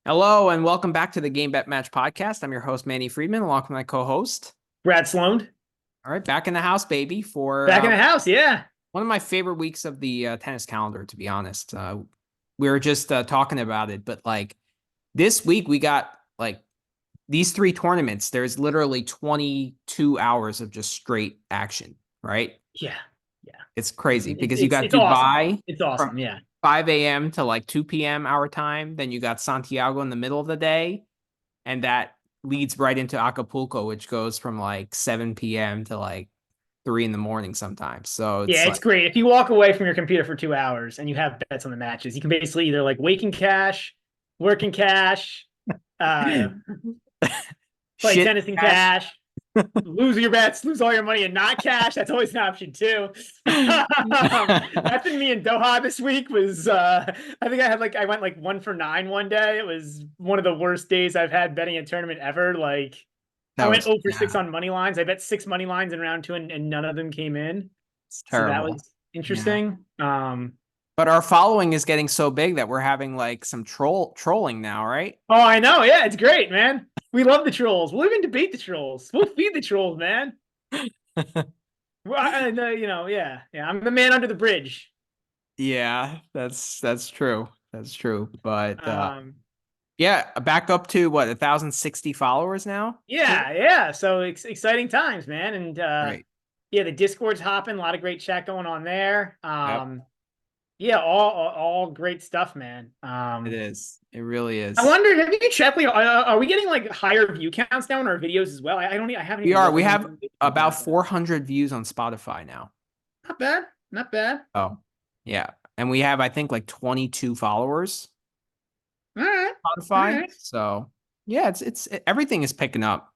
Hello and welcome back to the Game Bet Match podcast. I'm your host, Manny Friedman, along with my co-host. Brad Sloan. All right, back in the house, baby, for Back in the house, yeah. one of my favorite weeks of the tennis calendar, to be honest. We were just talking about it, but like this week we got like these three tournaments. There's literally 22 hours of just straight action, right? Yeah. Yeah. It's crazy It's because you it's got it's awesome. Dubai It's from awesome, yeah. 5 a.m. to like 2 p.m. our time. Then you got Santiago in the middle of the day. And that leads right into Acapulco, which goes from like 7 p.m. to like 3 in the morning sometimes. So Yeah, it's it's like, great. If you walk away from your computer for 2 hours and you have bets on the matches, you can basically either like wake in cash, work in cash, uh, play shit tennis in cash. cash, lose your bets, lose all your money and not cash. That's always an option too. That's been me in Doha this week. Was I think I went like 1 for 9 one day. It was one of the worst days I've had betting a tournament ever. Like I That went was, 0 for 6 yeah, on money lines. I bet 6 money lines in round two and none of them came in. it's So that terrible. was Yeah. interesting. But our following is getting so big that we're having like some trolling now, right? Oh, I know. Yeah, it's great, man. We love the trolls. We'll even debate the trolls. We'll feed the trolls, man. Yeah, yeah. I'm the man under the bridge. Yeah, that's true. That's true. But Um, yeah, back up to what, 1,060 followers now? yeah, yeah. So exciting times, man. And Right. yeah, the Discord's hopping. A lot of great chat going on there. Yep. Yeah, all great stuff, man. It is. It really I is. wonder, have you checked? Like, are we getting like higher view counts now on our videos as well? I don't. I haven't We even are. looked. We I've been have too busy with about that, but 400 views on Spotify now. not bad. Not bad. Oh, yeah. And we have, I think, like 22 followers All right. on All Spotify. right. So yeah, everything is picking up.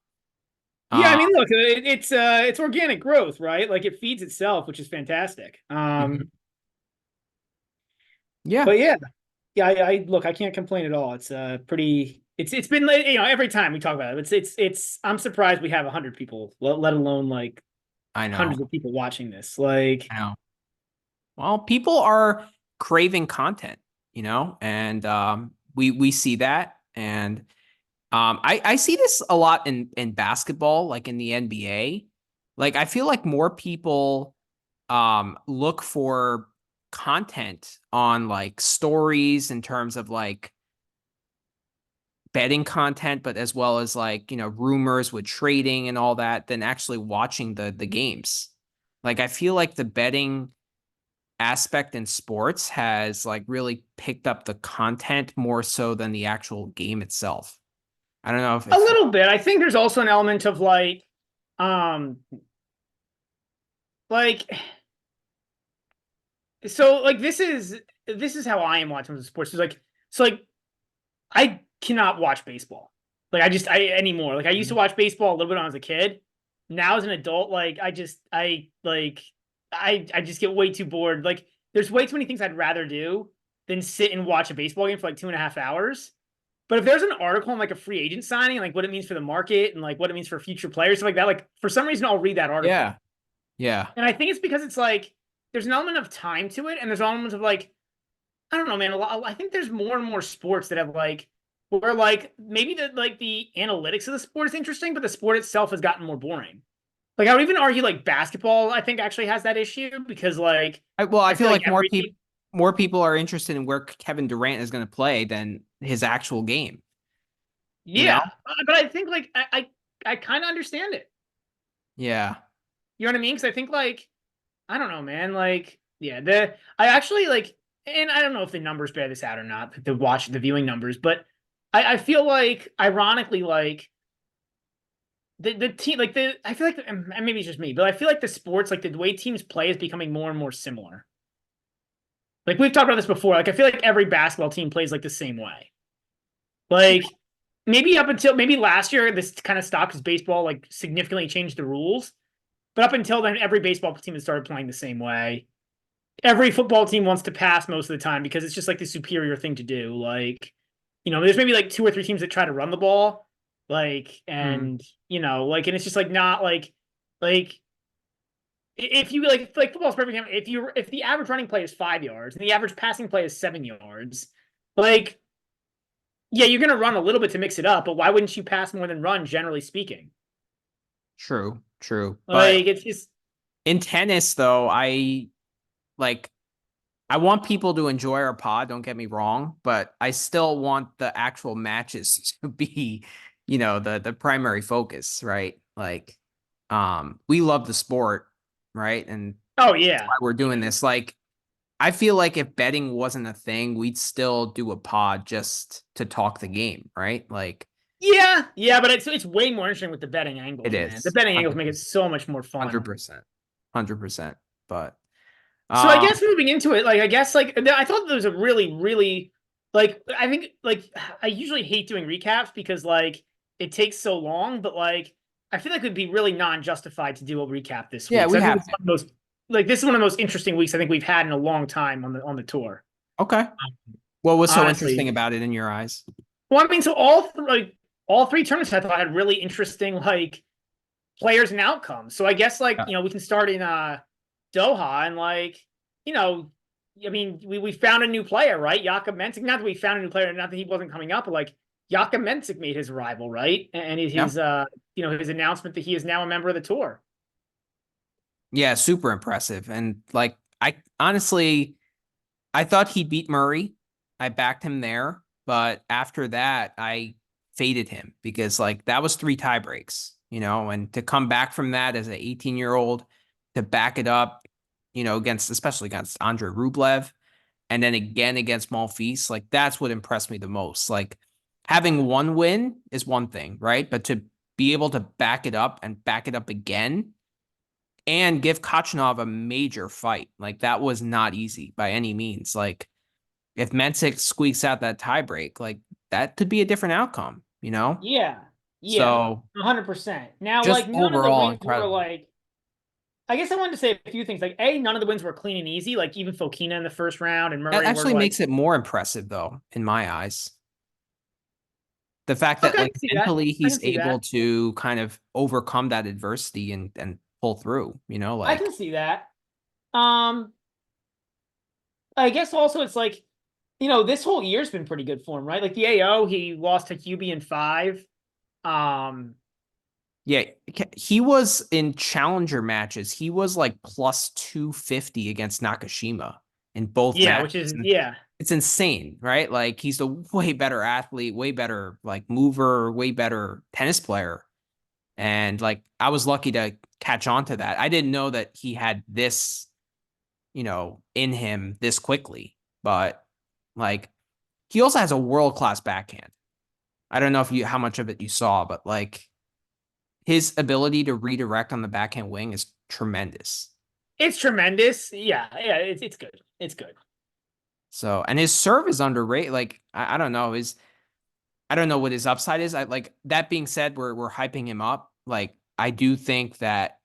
Yeah, I Uh, mean, look, it's organic growth, right? Like it feeds itself, which is fantastic. mhm. Yeah. But yeah, yeah, I look, I can't complain at all. It's pretty. It's been like, every time we talk about it, it's. I'm surprised we have 100 people, let alone like I know. hundreds of people watching this. Like, I know. Well, people are craving content, and we see that. And I see this a lot in basketball, like in the NBA. Like I feel like more people look for content on like stories in terms of like betting content, but as well as like, rumors with trading and all that than actually watching the games. Like I feel like the betting aspect in sports has like really picked up the content more so than the actual game itself. I don't know if a it's little bit. I think there's also an element of um, like, so like this is how I am watching sports. It's like, so like I cannot watch baseball. Like I anymore. Like I used to watch baseball a little bit when I was a kid. Now as an adult, like I just get way too bored. Like there's way too many things I'd rather do than sit and watch a baseball game for like 2.5 hours. But if there's an article on like a free agent signing, like what it means for the market and like what it means for future players, stuff like that, like for some reason I'll read that article. yeah. Yeah. And I think it's because it's like there's an element of time to it, and there's elements of like I don't know, man. I think there's more and more sports that have like where like maybe the analytics of the sport is interesting, but the sport itself has gotten more boring. Like I would even argue like basketball, I think actually has that issue because like I I feel feel like like every team, more people are interested in where Kevin Durant is going to play than his actual game, you know? yeah. But I think like I kind of understand it. Yeah. You know what I mean? Because I think like I don't know, man. Like yeah, the I actually like, and I don't know if the numbers bear this out or not, the viewing numbers, but I feel like ironically like the team like the I feel like and maybe it's just me, but I feel like the sports like the way teams play is becoming more and more similar. Like we've talked about this before. Like I feel like every basketball team plays like the same way. Like maybe up until maybe last year this kind of stopped because baseball like significantly changed the rules. But up until then, every baseball team has started playing the same way. Every football team wants to pass most of the time because it's just like the superior thing to do. Like, there's maybe like two or three teams that try to run the ball, like, Mm. and like, and it's just like not like if you like football's perfect example. If the average running play is 5 yards and the average passing play is 7 yards, like Yeah, you're gonna run a little bit to mix it up, but why wouldn't you pass more than run, generally speaking? True, true. But Like it's just in tennis, though, like I want people to enjoy our pod, don't get me wrong, but I still want the actual matches to be, the primary focus, right? Like, we love the sport, right? And oh that's yeah. why we're doing Yeah. this. Like, I feel like if betting wasn't a thing, we'd still do a pod just to talk the game, right? Like, Yeah, yeah, but it's way more interesting with the betting it angles, man. The is betting angles make it so much more fun. 100%, 100%. But, So I um, guess moving into it, like I guess like I thought there was a really, really like I think like I usually hate doing recaps because like it takes so long, but like I feel like it would be really non-justified to do a recap this yeah, week. So we I think have it's one of the most like this is one of the most interesting weeks I think we've had in a long time on the tour. okay. What was so interesting Honestly. about it in your eyes? Well, I mean, so all three tournaments I thought had really interesting like players and outcomes. So I guess like Yeah. we can start in Doha and like you know I mean we found a new player, right? Jakub Mensik. Not that we found a new player, not that he wasn't coming up, but like Jakub Mensik made his arrival, right? And Yeah. his his announcement that he is now a member of the tour. Yeah, super impressive. And like I honestly I thought he'd beat Murray. I backed him there, but after that I faded him because like that was three tie breaks, and to come back from that as an 18-year-old to back it up, especially against Andre Rublev and then again against Monfils, like that's what impressed me the most. Like having one win is one thing, right? But to be able to back it up and back it up again and give Khachanov a major fight. Like that was not easy by any means. Like if Mensik squeaks out that tiebreak, like that could be a different outcome. Yeah, yeah, So 100%. Now, just like none of the overall wins were incredible. like. I guess I wanted to say a few things. Like, A, none of the wins were clean and easy. Like even Fokina in the first round and That Murray were actually like, makes it more impressive though, in my eyes. The fact that okay, I like can see that. mentally I he's can see able that. to kind of overcome that adversity and pull through, I like can see that. Um, I guess also it's like, this whole year's been pretty good for him, right? Like the AO, he lost to QB in five. Um, yeah, he was in challenger matches. He was like plus 250 against Nakashima in both yeah, which matches. is And yeah, it's insane, right? Like he's a way better athlete, way better like mover, way better tennis player. And like I was lucky to catch on to that. I didn't know that he had this, in him this quickly. But like he also has a world-class backhand. I don't know if you how much of it you saw, but like his ability to redirect on the backhand wing is tremendous. it's tremendous. Yeah, yeah, it's good. It's good. So, and his serve is underrated. Like, I don't know. I don't know what his upside is. I like that being said, we're hyping him up. Like, I do think that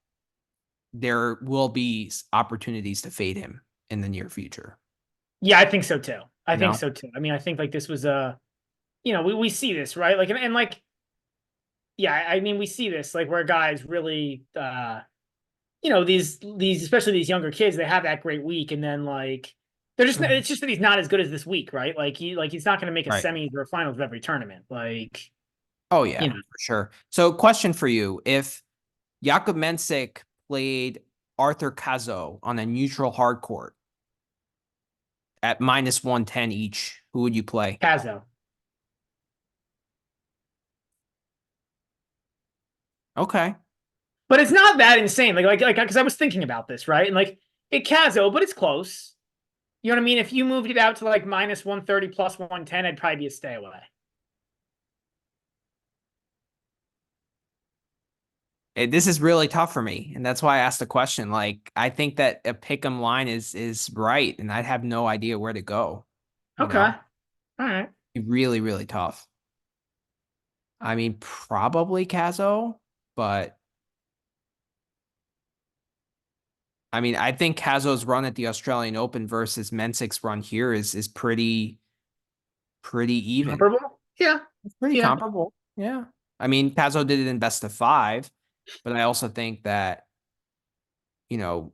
there will be opportunities to fade him in the near future. Yeah, I think so too. I You think know? so too. I mean, I think like this was a, we see this, right? Like and like, yeah, I mean, we see this like where guys really these especially these younger kids, they have that great week and then like they're just Mhm. it's just that he's not as good as this week, right? Like he's not going to make a Right. semis or a finals of every tournament. Like, Oh you yeah, know, for sure. So, question for you: if Jakub Mensik played Arthur Cazzo on a neutral hard court at minus 110 each, who would you play? Kazo. Okay. But it's not that insane. Like because I was thinking about this, right? And like it Kazo, but it's close. You know what I mean? If you moved it out to like minus 130 plus 110, I'd probably be a stay away. This is really tough for me, and that's why I asked the question. Like, I think that a pick'em line is right, and I'd have no idea where to go. You Okay. know, All right. really, really tough. I mean, probably Kazo, but I mean, I think Kazo's run at the Australian Open versus Mensik's run here is pretty even. Comparable? Yeah. It's pretty Yeah. comparable. Yeah. I mean, Kazo did it in best of five, but I also think that, you know,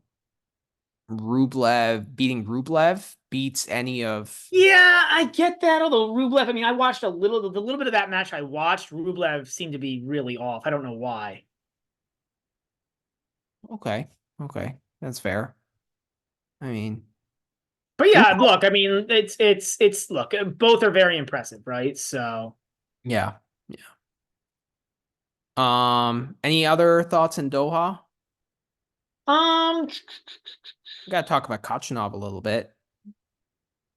Beating Rublev beats any of. Yeah, I get that. Although Rublev, I mean, I watched the little bit of that match I watched. Rublev seemed to be really off. I don't know why. Okay, okay, that's fair. I mean, But yeah, look, I mean, it's look, both are very impressive, right? So, yeah, yeah. Any other thoughts in Doha? um, We gotta talk about Khachanov a little bit.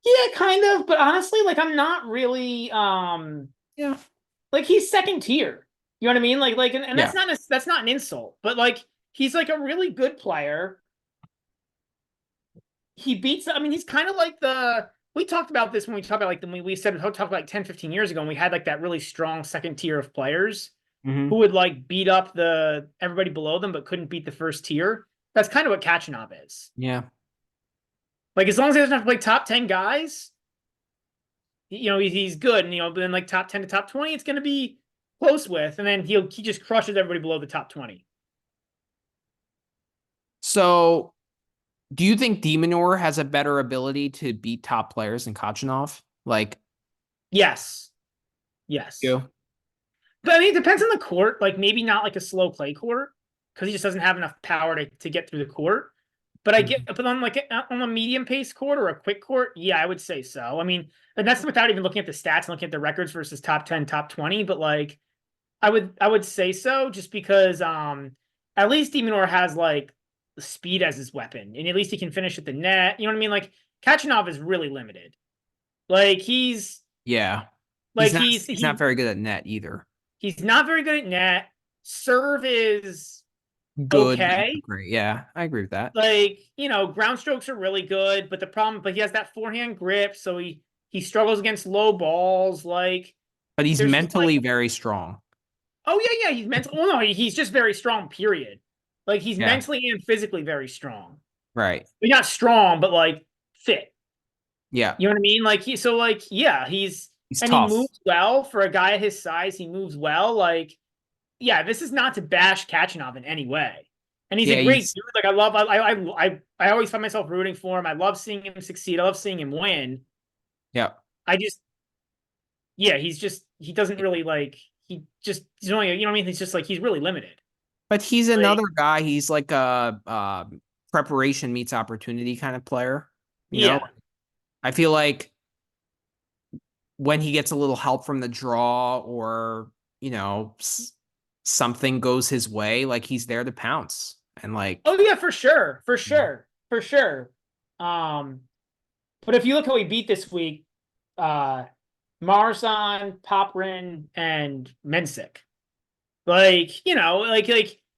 yeah, kind of, but honestly, like I'm not really Yeah, like he's second tier. You know what I mean? And yeah. that's not an insult, but like he's like a really good player. He beats, I mean, he's kind of like we talked about this when we talked about like we said we talked about like 10, 15 years ago, and we had like that really strong second tier of players who Hmm. would like beat up everybody below them but couldn't beat the first tier. That's kind of what Khachanov is. Yeah. Like as long as he doesn't have to play top 10 guys, he's good. And but then like top 10 to top 20, it's gonna be close with, and then he just crushes everybody below the top 20. So, do you think Demonor has a better ability to beat top players than Khachanov? Like Yes. Yes. you? But I mean, it depends on the court. Like maybe not like a slow play court because he just doesn't have enough power to get through the court. But on a medium pace court or a quick court, yeah, I would say so. I mean, and that's without even looking at the stats and looking at the records versus top 10, top 20. But like, I would say so just because at least Demonor has like the speed as his weapon, and at least he can finish at the net. You know what I mean? Like Khachanov is really limited. Like Yeah. like He's not very good at net either. he's not very good at net. Serve is Good, but okay. not great. Yeah, I agree with that. Like, ground strokes are really good, but he has that forehand grip, so he struggles against low balls. Like, But he's there's just like, mentally very strong. oh yeah, he's mental. Oh no, he's just very strong. Period. Like he's Yeah. mentally and physically very strong. Right. He's not strong, but like fit. Yeah. You know what I mean? Like yeah, He's and he tough. moves well for a guy his size. He moves well. Like, yeah, this is not to bash Khachanov in any way. And he's Yeah, a great he's dude. Like I always find myself rooting for him. I love seeing him succeed. I love seeing him win. yeah. I just yeah, he doesn't really like he's only you know what I mean? He's just like he's really limited. But he's Like another guy. He's like a preparation meets opportunity kind of player. You know, yeah. I feel like when he gets a little help from the draw or, you know, something goes his way, like he's there to pounce. And like, Oh yeah, for sure. For sure. For sure. Um but if you look how he beat this week, uh Marzan, Poprin, and Mensik.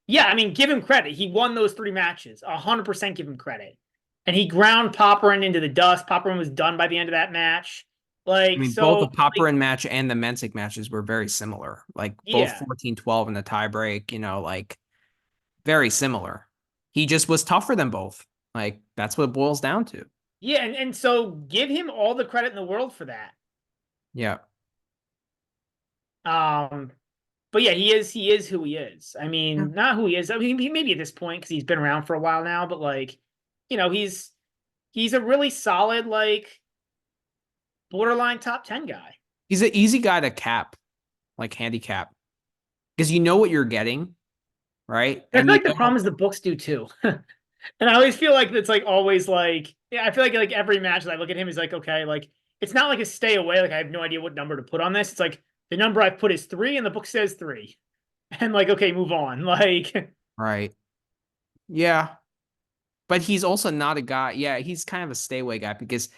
Yeah, I mean, give him credit. He won those three matches. 100% give him credit. And he ground Popperin into the dust. Popperin was done by the end of that match. I Like, mean, both so, the Popperin match and the Mensik matches were very similar. Like both yeah. 14-12 in the tiebreak, you know, like very similar. He just was tougher than both. Like that's what it boils down to. Yeah, and so give him all the credit in the world for that. Yeah. Um, but yeah, he is who he is. I Yeah. mean, not who he is. I mean, he maybe at this point because he's been around for a while now, but like, he's a really solid, like borderline top 10 guy. He's an easy guy to cap, like handicap, because you know what you're getting, right? I feel And you like the know, problem is the books do too. And I always feel like it's like always like, yeah, I feel like every match that I look at him is like, okay, like it's not like a stay away. Like I have no idea what number to put on this. It's like the number I put is 3 and the book says 3. And like, okay, move on. Like, right. Yeah. But he's also not a guy. Yeah, he's kind of a stay away guy because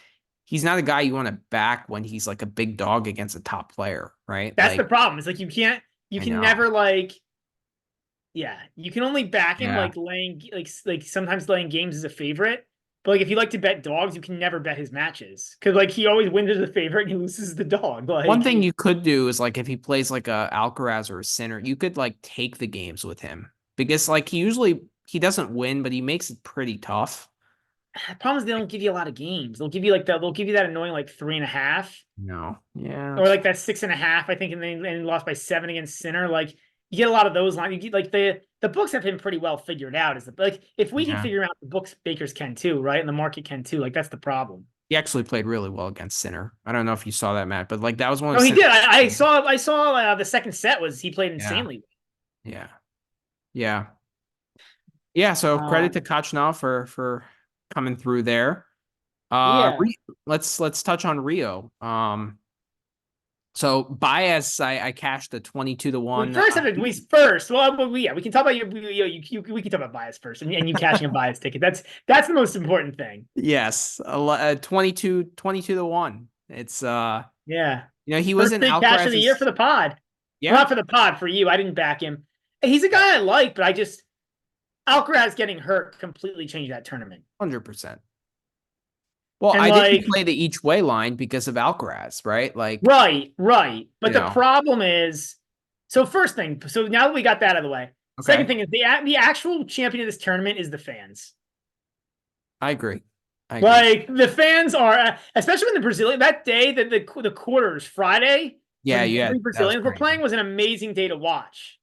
he's not a guy you want to back when he's like a big dog against a top player, right? that's the Like, problem. It's like you I can know. never like, yeah, you can only back him Yeah. like laying like sometimes laying games as a favorite. But like if you like to bet dogs, you can never bet his matches because like he always wins as a favorite and he loses as the dog. One Like, thing you could do is like if he plays like a Alcaraz or a Sinner, you could like take the games with him because like he doesn't win, but he makes it pretty tough. the problem is they don't give you a lot of games. They'll give you that annoying like 3.5 No. Yeah. or like that 6.5, I think, and then lost by 7 against Sinner. Like You get a lot of those lines. You get like the books have been pretty well figured out. Is like if we can Yeah. figure out the books, bakers can too, right? And the market can too. Like that's the problem. He actually played really well against Sinner. I don't know if you saw that, Matt, but like that was one of Oh, he did. Sinner's. I saw the second set was he played Yeah. insanely. Yeah. Yeah. Yeah. So credit to Um, Khachanov for coming through there. yeah. Let's touch on Rio. So Baez, I cashed the 22 to We 1. first have to we first. Yeah, we can talk about we can talk about bias first, and you cashing a bias ticket. That's the most important thing. Yes, 22 to 1. It's Yeah, he was first in big cash of the year for Alcaraz's. the pod. Well, Yeah. not for the pod, for you. I didn't back him. He's a Yeah. guy I like, but Alcaraz getting hurt completely changed that tournament. 100%. Well, And I didn't like, play the each way line because of Alcaraz, right? Like, right. But the problem is, so first thing, so now that we got that out of the way, second okay, thing is the actual champion of this tournament is the fans. I agree. I agree. Like the fans are, especially when the Brazilian that day that the quarters Friday Yeah, when yeah, three that was Brazilians were crazy. playing was an amazing day to watch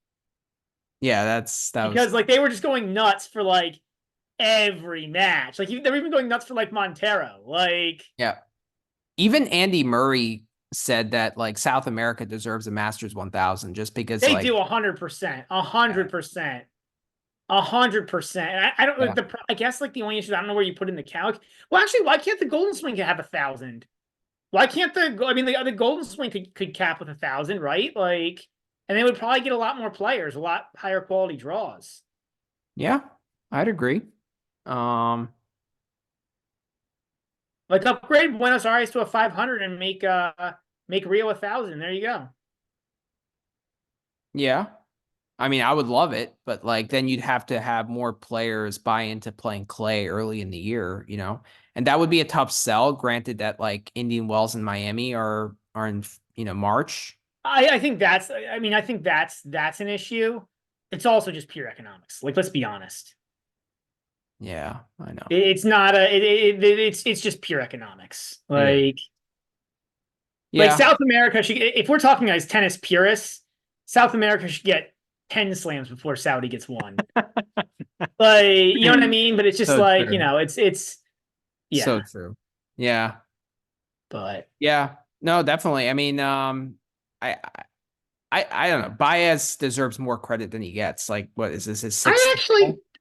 Yeah, that was because like they were just going nuts for like every match. Like they were even going nuts for like Montero. Like yeah. Even Andy Murray said that like South America deserves a Masters 1000 just because they like do 100%, yeah, 100%. 100%. I don't yeah. like I guess like the only issue I don't know where you put in the calc. Well, actually, why can't the Golden Swing have 1,000? Why can't the Golden Swing could cap with 1,000, right? Like, and they would probably get a lot more players, a lot higher quality draws. Yeah, I'd agree. Um, Like upgrade Buenos Aires to a 500 and make Rio 1,000. There you go. yeah. I mean, I would love it, but like then you'd have to have more players buy into playing clay early in the year. And that would be a tough sell, granted that like Indian Wells and Miami are in, March. I think that's I think that's an issue. It's also just pure economics. Like, let's be honest. Yeah, I know. It's not it's just pure economics. It is. Like Yeah. South America should, if we're talking as tennis purists, South America should get 10 slams before Saudi gets one. Like, you know what I mean? But it's just So like, true. it's So yeah. true. Yeah. But Yeah. No, definitely. I mean, I I don't know. Baez deserves more credit than he gets. Like, what is this? His sixth?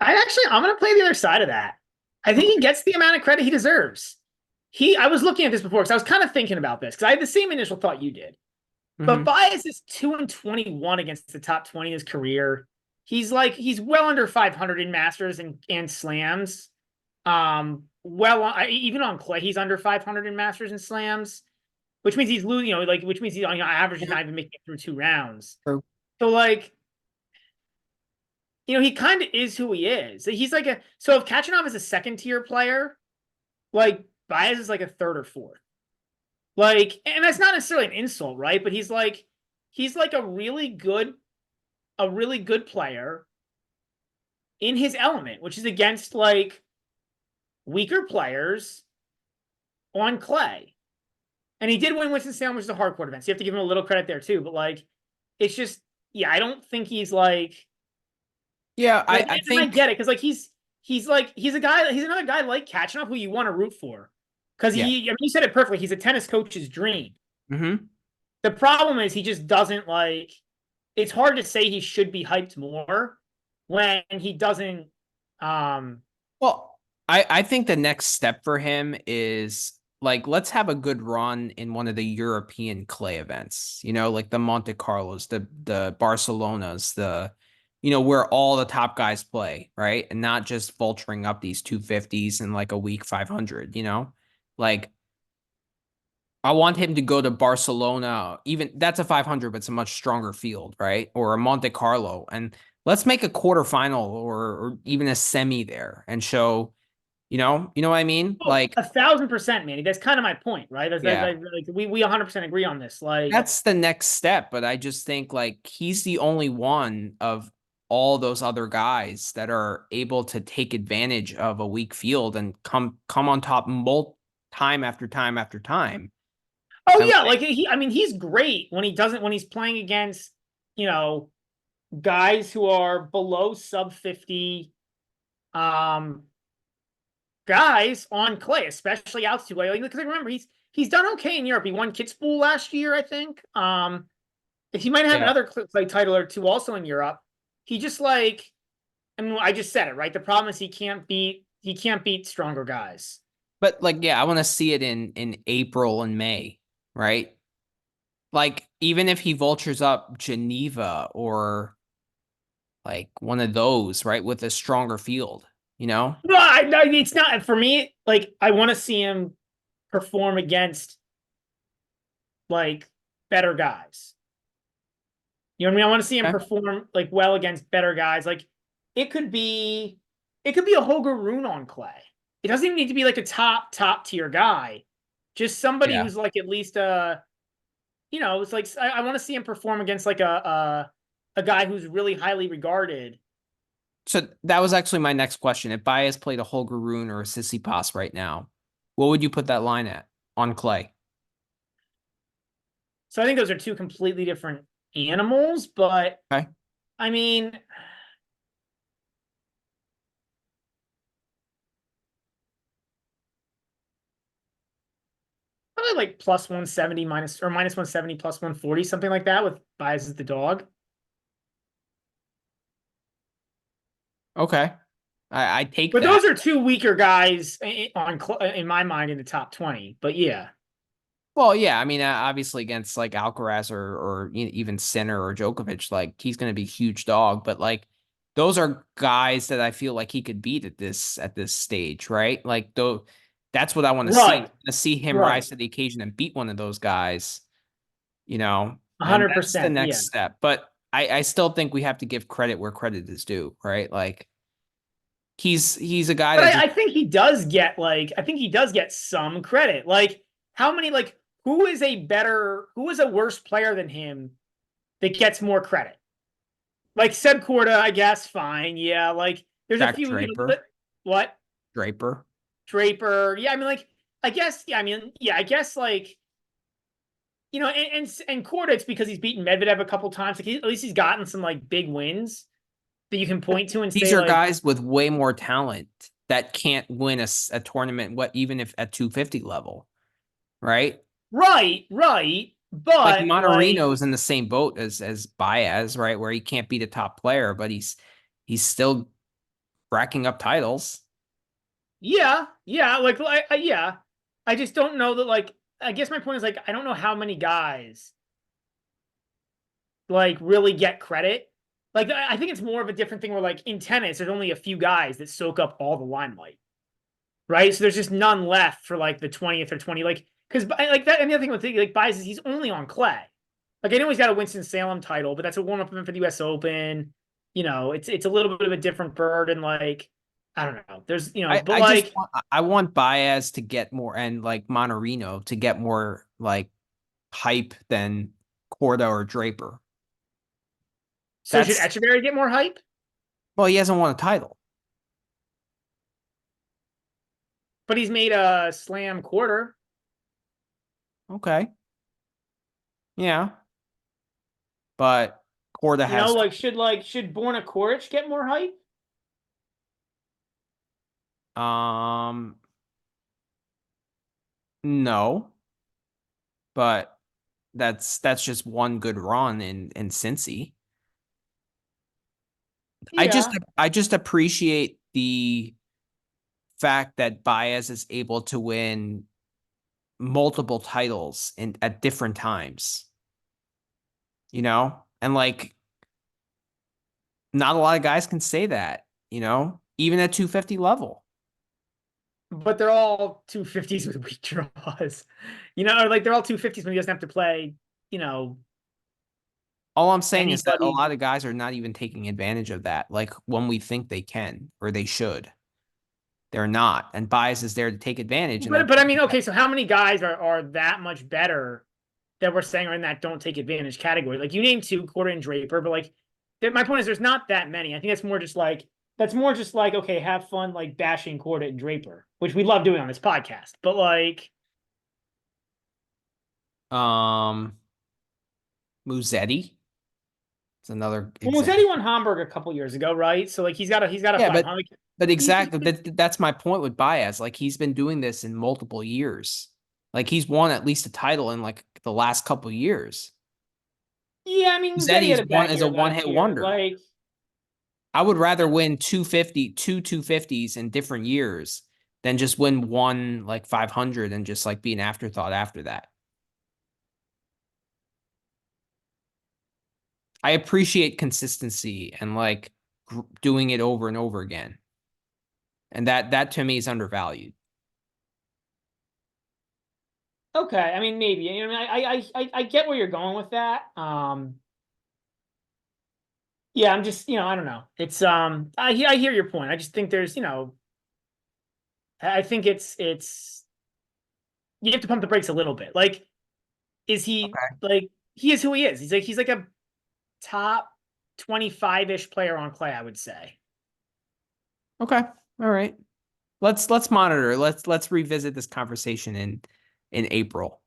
I'm gonna play the other side of that. I think he gets the amount of credit he deserves. I was looking at this before because I was kind of thinking about this because I had the same initial thought you did. But Mm-hmm. Baez is 2-21 against the top 20 in his career. He's well under 500 in Masters and slams. Even on clay, he's under 500 in Masters and slams, which means he's losing. Which means he's on average not even making it through 2 rounds. True. So like, he kind of is who he is. He's like so if Khachanov is a second tier player, like Baez is like a third or fourth. Like, and that's not necessarily an insult, right? But he's like a really good player in his element, which is against like weaker players on clay. And he did win Winston-Salem, which is a hard court event. So you have to give him a little credit there too. But like, it's just, yeah, I don't think he's like, Yeah, like, I and I think get it because like he's another guy like Khachanov who you want to root for because yeah. you said it perfectly. He's a tennis coach's dream. Mm-hmm. The problem is he just doesn't like. It's hard to say he should be hyped more when he doesn't. Well, I think the next step for him is like let's have a good run in one of the European clay events, like the Monte Carlos, the Barcelonas, where all the top guys play, right? And not just vulturing up these 250s in like a week 500. Like I want him to go to Barcelona, even that's a 500, but it's a much stronger field, right? Or a Monte Carlo. And let's make a quarterfinal or even a semi there and show, what I mean? Oh, Like, 1,000%, Manny. That's kind of my point, right? yeah, Like we 100% agree on this. Like, that's the next step. But I just think like he's the only one of all those other guys that are able to take advantage of a weak field and come on top time after time after time. oh And yeah, like he's great when he's playing against, you know, guys who are below sub 50 um guys on clay, especially altitude clay. Like, because remember, he's done okay in Europe. He won Kitzbühel last year, I think. He might have Yeah. another clay title or two also in Europe. He just like, I mean, I just said it, right? The problem is he can't beat stronger guys. But like, yeah, I want to see it in April and May, right? Like, even if he vultures up Geneva or like one of those, right, with a stronger field, you know? No, it's not for me. Like, I want to see him perform against like better guys. You know what I mean? I want to see him Okay. perform like well against better guys. Like it could be, it could be a Holger Rune on clay. It doesn't even need to be like a top tier guy. Just somebody Yeah. who's like at least it's like I want to see him perform against like a guy who's really highly regarded. So that was actually my next question. If Baez played a Holger Rune or a Sissipas right now, what would you put that line at on clay? So I think those are two completely different animals, but Okay. I mean, probably like plus 170 minus or minus 170 plus 140, something like that with Baez as the dog. Okay. I take But that. those are two weaker guys in my mind in the top 20. But yeah. Well, yeah, I mean, obviously against like Alcaraz or even Sinner or Djokovic, like he's going to be a huge dog. But like those are guys that I feel like he could beat at this stage, right? Like though, that's what I want to see. Right. To see him Right. rise to the occasion and beat one of those guys, you know, and that's the 100%. next Yeah. step. But I still think we have to give credit where credit is due, right? Like he's a guy But that just I think he does get I think he does get some credit. Like how many who is a worse player than him that gets more credit? Like Seb Korda, I guess, fine. Yeah, like there's a Jack few, Draper, what? Draper. Draper. Yeah, I mean like I guess yeah, I mean, yeah, I guess like and Korda, it's because he's beaten Medvedev a couple times. Like at least he's gotten some like big wins that you can point to and These say are like, guys with way more talent that can't win a tournament, what even if at 250 level, right? right, Like but like, Monterino is in the same boat as Baez, right? Where he can't beat a top player, but he's still racking up titles. yeah, yeah. I just don't know that like. I guess my point is like I don't know how many guys like really get credit. Like I think it's more of a different thing where like in tennis, there's only a few guys that soak up all the limelight, right? So there's just none left for like the 20th or 20, like because like that. And the other thing with like Bias is he's only on clay. Like I know he's got a Winston Salem title, but that's a warm up event for the U.S. Open. It's a little bit of a different bird, and like I don't know. There's I, but I just like want I want Baez to get more and like Monterino to get more like hype than Korda or Draper. so should That's Echeverry get more hype? well, he hasn't won a title. But he's made a slam quarter. Okay. Yeah. But Korda has Should Borna Koric get more hype? um no, but that's just one good run in Cincy. I just Yeah, I just appreciate the fact that Baez is able to win multiple titles in at different times, you know? And like not a lot of guys can say that, even at 250 level. but they're all 250s with weak draws. Or like they're all 250s when he doesn't have to play, you know, All I'm saying is that a anybody. lot of guys are not even taking advantage of that, like when we think they can or they should. They're not. And Baez is there to take advantage. And But I mean, okay, so how many guys are that much better that we're saying are in that don't take advantage category? Like you named two, Korda and Draper, but like my point is there's not that many. I think that's more just like okay, have fun like bashing Korda and Draper, which we love doing on this podcast. But like um Musetti, It's another Well, was example. anyone Hamburg a couple years ago, right? So like he's got a Yeah, 500. but He, exactly that's my point with Baez. Like he's been doing this in multiple years. Like he's won at least a title in like the last couple years. yeah, I mean, Said Zeddy had he's a one bad as a year one last hit year. wonder. Like, I would rather win 250s in different years than just win one like 500 and just like be an afterthought after that. I appreciate consistency and like doing it over and over again. And that to me is undervalued. okay, I mean, maybe. I mean, I get where you're going with that. Yeah, I'm just, I don't know. It's I hear your point. I just think there's, I think it's you have to pump the brakes a little bit. Like, is he Okay. like he is who he is? He's like a top 25-ish player on clay, I would say. Okay. All right. Let's monitor. Let's revisit this conversation in April.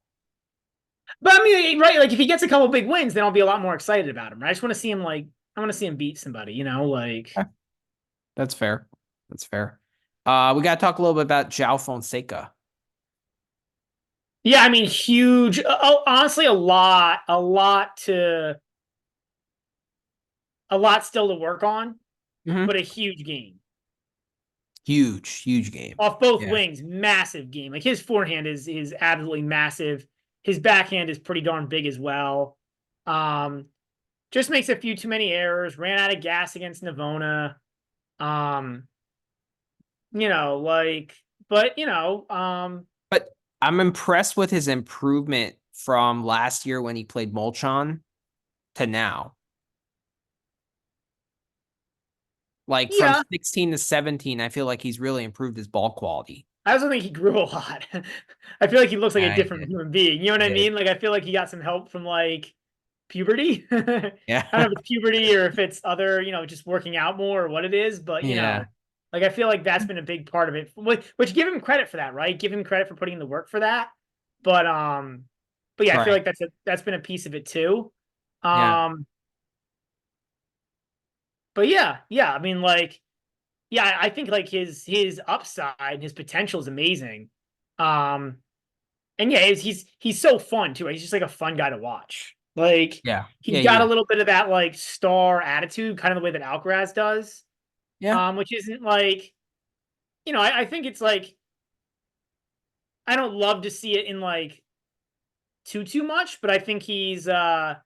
But I mean, right? Like, if he gets a couple big wins, then I'll be a lot more excited about him. Right? I just want to see him I want to see him beat somebody. Like. Okay. That's fair. That's fair. We gotta talk a little bit about João Fonseca. Yeah, I mean, huge. Honestly, a lot still to work on, Mm-hmm. but a huge game Huge game. off both Yeah. wings. Massive game. Like, his forehand is absolutely massive. His backhand is pretty darn big as well. Um, just makes a few too many errors. Ran out of gas against Navona. Um, like, but But I'm impressed with his improvement from last year when he played Molchan to now. Like from yeah. 16 to 17, I feel like he's really improved his ball quality. I also think he grew a lot. I feel like he looks like a Yeah, he different did. human being. You know what He I did. mean? Like, I feel like he got some help from like puberty. I don't know Yeah. if it's puberty or if it's other, just working out more or what it is, but Yeah. like, I feel like that's been a big part of it. Which give him credit for that, right? Give him credit for putting in the work for that. But yeah, I feel Right. like that's been a piece of it too. Yeah. Um, but yeah, I mean, like, yeah, I think like his upside, his potential is amazing. Um, and yeah, he's so fun too. Right? He's just like a fun guy to watch. Like, Yeah. he's Yeah. got a Yeah. little bit of that like star attitude, kind of the way that Alcaraz does. Yeah. Which isn't like, I think it's like, I don't love to see it in like too much, but I think he's fair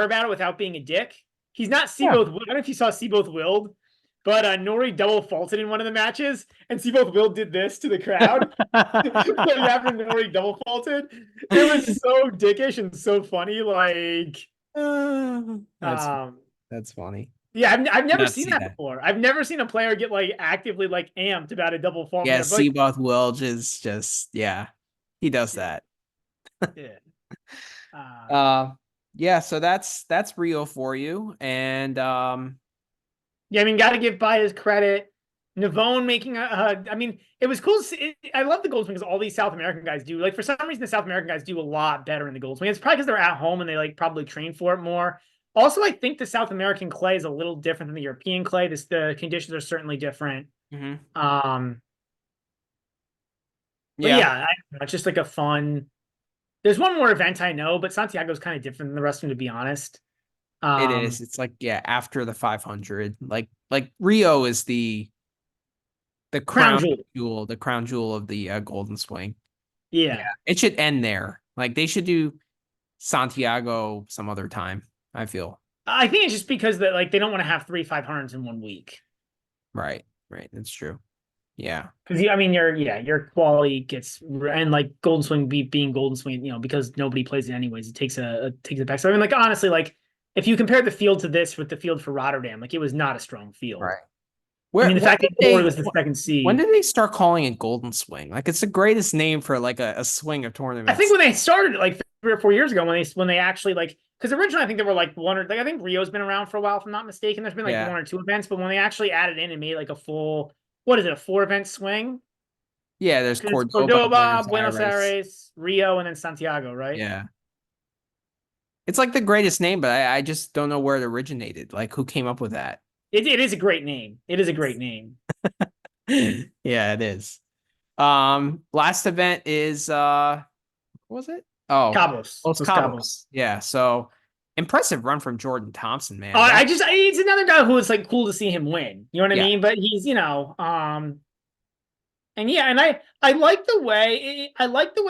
about it without being a dick. He's not Yeah. Seyboth. I don't know if you saw Seyboth willed, but Nori double faulted in one of the matches, and Seyboth willed did this to the crowd. So after Nori double faulted, it was so dickish and so funny. Like, That's um, that's funny. yeah, I've Did never not seen see that that. before. I've never seen a player get like actively like amped about a double fault in Yeah, there. But like, Seaboth Welch is just yeah, he does yeah, that. yeah. Uh, Uh yeah, so that's Rio for you. And Yeah, I mean, got to give Baez credit. Navone making I mean, it was cool. I love the Goldswing because all these South American guys do. Like, for some reason, the South American guys do a lot better in the Goldswing. It's probably because they're at home and they like probably train for it more. Also, I think the South American clay is a little different than the European clay. The conditions are certainly different. mhm. Um, but Yeah, yeah, it's just like a fun. There's one more event I know, but Santiago's kind of different than the rest of them, to be honest. it is. Um, It's like yeah, after the 500. Like Rio is the Crown crown Jewel. jewel, the crown jewel of the Golden Swing. Yeah, Yeah. it should end there. Like they should do Santiago some other time, I feel. I think it's just because that like they don't want to have three 500s in one week. Right. Right. That's true. Yeah. Because I mean, your quality gets, and like Golden Swing being Golden Swing, because nobody plays it anyways. It takes it back. So I mean, like, honestly, like, if you compare the field to this with the field for Rotterdam, like, it was not a strong field. Right. I Where mean, the when fact did that Nori they was the second when seed. did they start calling it Golden Swing? Like it's the greatest name for like a swing of I think tournaments. when they started it, like 3 or 4 years ago, when they actually like, because originally I think there were like one or like, I think Rio's been around for a while, if I'm not mistaken. There's been like Yeah. one or two events, but when they actually added in and made like a full, what is it, a 4 event swing? Yeah, there's Because Cordoba, Cordoba, Buenos Buenos Aires. Aires, Rio, and then Santiago, right? Yeah. It's like the greatest name, but I just don't know where it originated. Like who came up with that? It is a great name. It is a great name. Yeah, it is. Last event is what was it? Oh, Cabos. Los Los Cabos. Cabos. Yeah, so impressive run from Jordan Thompson, man. I That just it's another guy who is like cool to see him win. You know what I yeah. mean? But he's, and yeah, and I like the way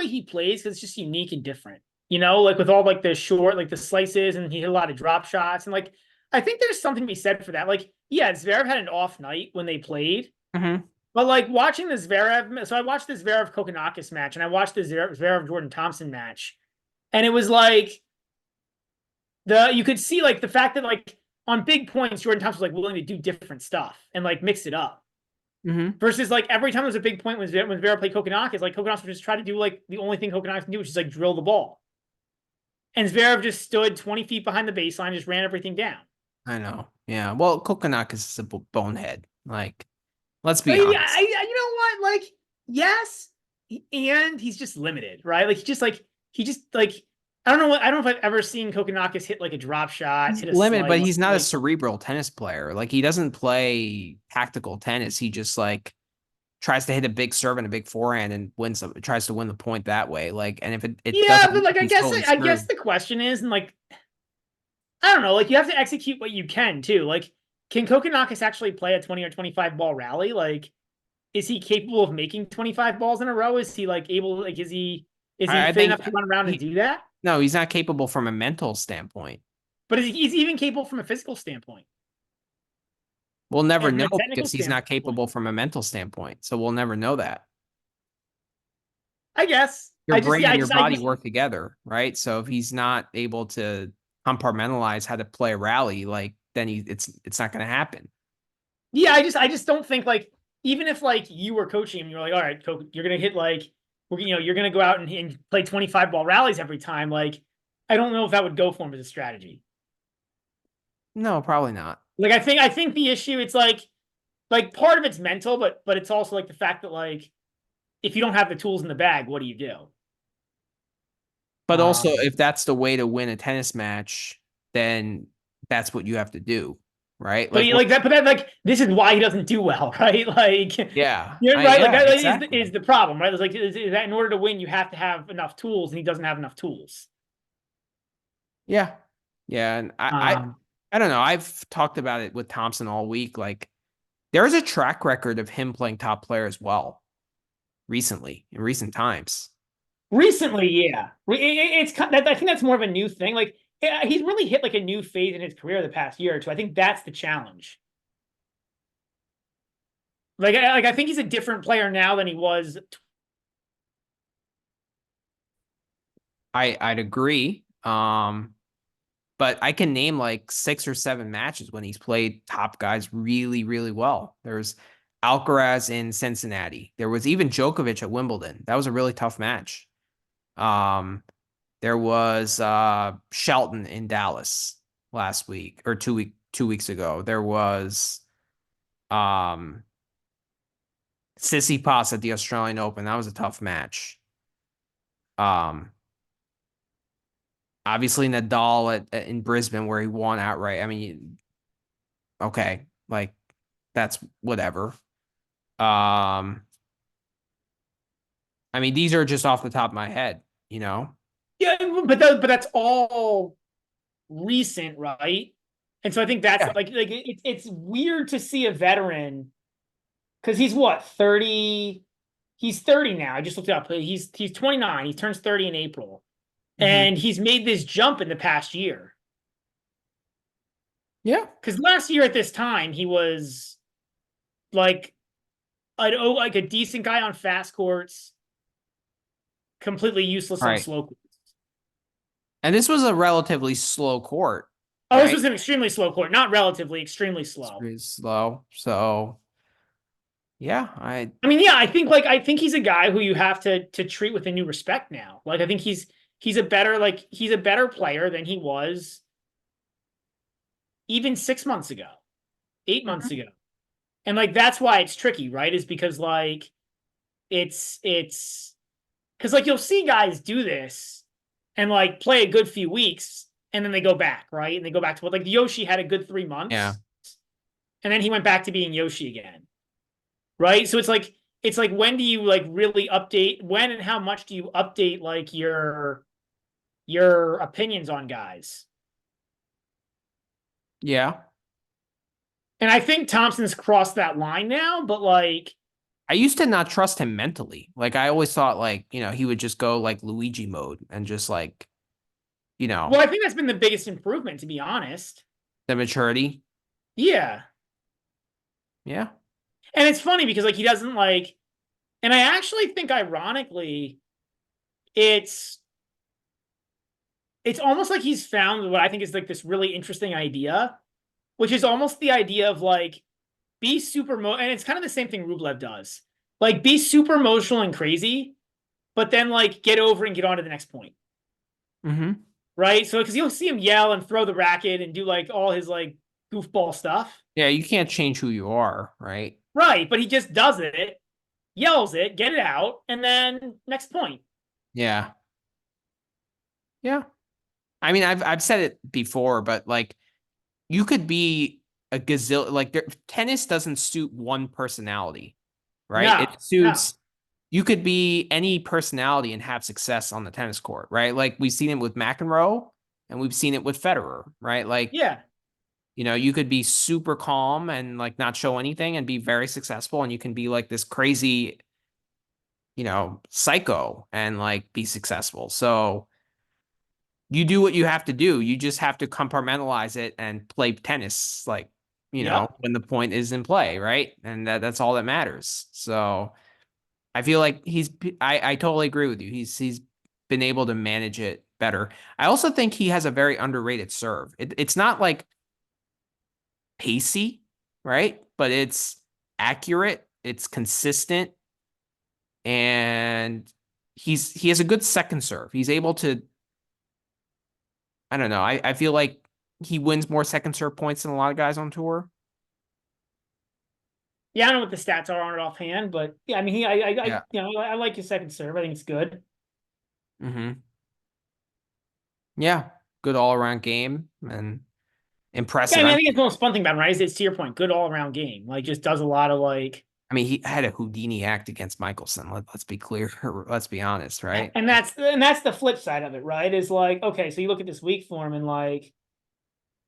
he plays because it's just unique and different. Like with all like the short, like the slices, and he hit a lot of drop shots, and like I think there's something to be said for that. Like, yeah, Zverev had an off night when they played, Hmm. but like watching the Zverev, so I watched the Zverev Kokkinakis match, and I watched the Zverev Jordan Thompson match, and it was like you could see like the fact that like on big points, Jordan Thompson was like willing to do different stuff and like mix it up. Hmm. Versus like every time there was a big point when Vera played Kokkinakis, like Kokkinakis would just try to do like the only thing Kokkinakis can do, which is like drill the ball. And Zverev just stood 20 feet behind the baseline, just ran everything down. I know. Yeah. Well, Kokonaka is a bonehead. Like, let's But be honest. you know what? Like, yes, and he's just limited, right? Like he just like I don't know if I've ever seen Kokkinakis hit like a drop shot, He's hit a limited, but slice. he's not a Like, cerebral tennis player. Like he doesn't play tactical tennis. He just like tries to hit a big serve and a big forehand and tries to win the point that way. Like, and if it yeah, doesn't but work, like he's totally I guess screwed. the question is, and like I don't know, like you have to execute what you can too. Like, can Kokkinakis actually play a 20 or 25 ball rally? Like, is he capable of making 25 balls in a row? Is he like able, like, is he I fit think enough to run around and he do that? no, he's not capable from a mental standpoint. But he's even capable from a physical standpoint We'll never and from know a technical because he's not standpoint. capable from a mental standpoint. So we'll never know that. I guess. Your I just, brain yeah, and your I body just, work together, right? So if he's not able to compartmentalize how to play a rally, like then it's not going to happen. yeah, I just don't think like, even if like you were coaching him, you're like, all right, you're gonna hit like, you're gonna go out and play 25 ball rallies every time. Like, I don't know if that would go for him as a strategy. No, probably not. Like, I think the issue, it's like part of it's mental, but it's also like the fact that like if you don't have the tools in the bag, what do you do? But also, Um, if that's the way to win a tennis match, then that's what you have to do, right? but like that, but that like this is why he doesn't do well, right? Like, Yeah, yeah, right. Like yeah, that is exactly. the problem, right? It's like is that in order to win, you have to have enough tools, and he doesn't have enough tools. Yeah, yeah, and Um, I don't know. I've talked about it with Thompson all week. Like, there's a track record of him playing top player as well recently in recent times. Recently, yeah, it's I think that's more of a new thing. Like, yeah, he's really hit like a new phase in his career the past year or two. I think that's the challenge. Like I think he's a different player now than he was. I'd agree. But I can name like 6 or 7 matches when he's played top guys really, really well. There's Alcaraz in Cincinnati. There was even Djokovic at Wimbledon. That was a really tough match. Um, there was Shelton in Dallas last week or 2 weeks ago. There was um Tsitsipas at the Australian Open. That was a tough match. Um, Obviously Nadal in Brisbane where he won outright. I mean, okay, like that's whatever. I mean, these are just off the top of my head, you know? Yeah, but that's all recent, right? And so I think that's Yeah. like it's weird to see a veteran because he's what 30. He's 30 now. I just looked it up. He's 29. He turns 30 in April, Hmm. and he's made this jump in the past year. Yeah. Because last year at this time he was like like a decent guy on fast courts, completely useless All on right. slow courts. And this was a relatively slow court, Oh, this right? was an extremely slow court, not relatively, extremely It's slow. pretty slow. So yeah, I mean, yeah, I think he's a guy who you have to treat with a new respect now. Like I think he's a better player than he was even 6 months ago, 8 months Mhm. ago. And like that's why it's tricky, right? Is because like it's because like you'll see guys do this and like play a good few weeks and then they go back, right? And they go back to what, like Yoshi had a good 3 Yeah. months, and then he went back to being Yoshi again, right? So it's like when do you like really update, when and how much do you update like your opinions on guys? Yeah. And I think Thompson's crossed that line now, but like, I used to not trust him mentally. Like I always thought like, he would just go like Luigi mode and just like, well, I think that's been the biggest improvement, to be honest. the maturity. Yeah. Yeah. And it's funny because like he doesn't like, and I actually think ironically, it's almost like he's found what I think is like this really interesting idea, which is almost the idea of like be super and it's kind of the same thing Rublev does. Like be super emotional and crazy, but then like get over and get on to the next point. Mm-hmm. Right? So because you'll see him yell and throw the racket and do like all his like goofball stuff. Yeah, you can't change who you are, right? Right, but he just does it, yells it, get it out, and then next point. Yeah. Yeah. I mean, I've said it before, but like you could be a gazillion, like tennis doesn't suit one personality, right? No, It no. suits you could be any personality and have success on the tennis court, right? Like we've seen it with McEnroe and we've seen it with Federer, right? Like, Yeah. you could be super calm and like not show anything and be very successful. And you can be like this crazy, psycho and like be successful. So you do what you have to do. You just have to compartmentalize it and play tennis, like, Yep. when the point is in play, right? And that's all that matters. So I feel like I totally agree with you. He's been able to manage it better. I also think he has a very underrated serve. It's not like pacey, right? But it's accurate, it's consistent, and he has a good second serve. He's able to, I don't know. I feel like he wins more second serve points than a lot of guys on tour. Yeah, I don't know what the stats are on it offhand, but yeah, I mean, Yeah. I like his second serve. I think it's good. Mm-hmm. Yeah. Good all around game and Yeah, I impressive. mean, I think it's the most fun thing about him, right? Is it's to your point, good all around game. Like, just does a lot of like, I mean, he had a Houdini act against Michelson. Let's be clear. Let's be honest, right? and that's the flip side of it, right? Is like, okay, so you look at this week for him and like,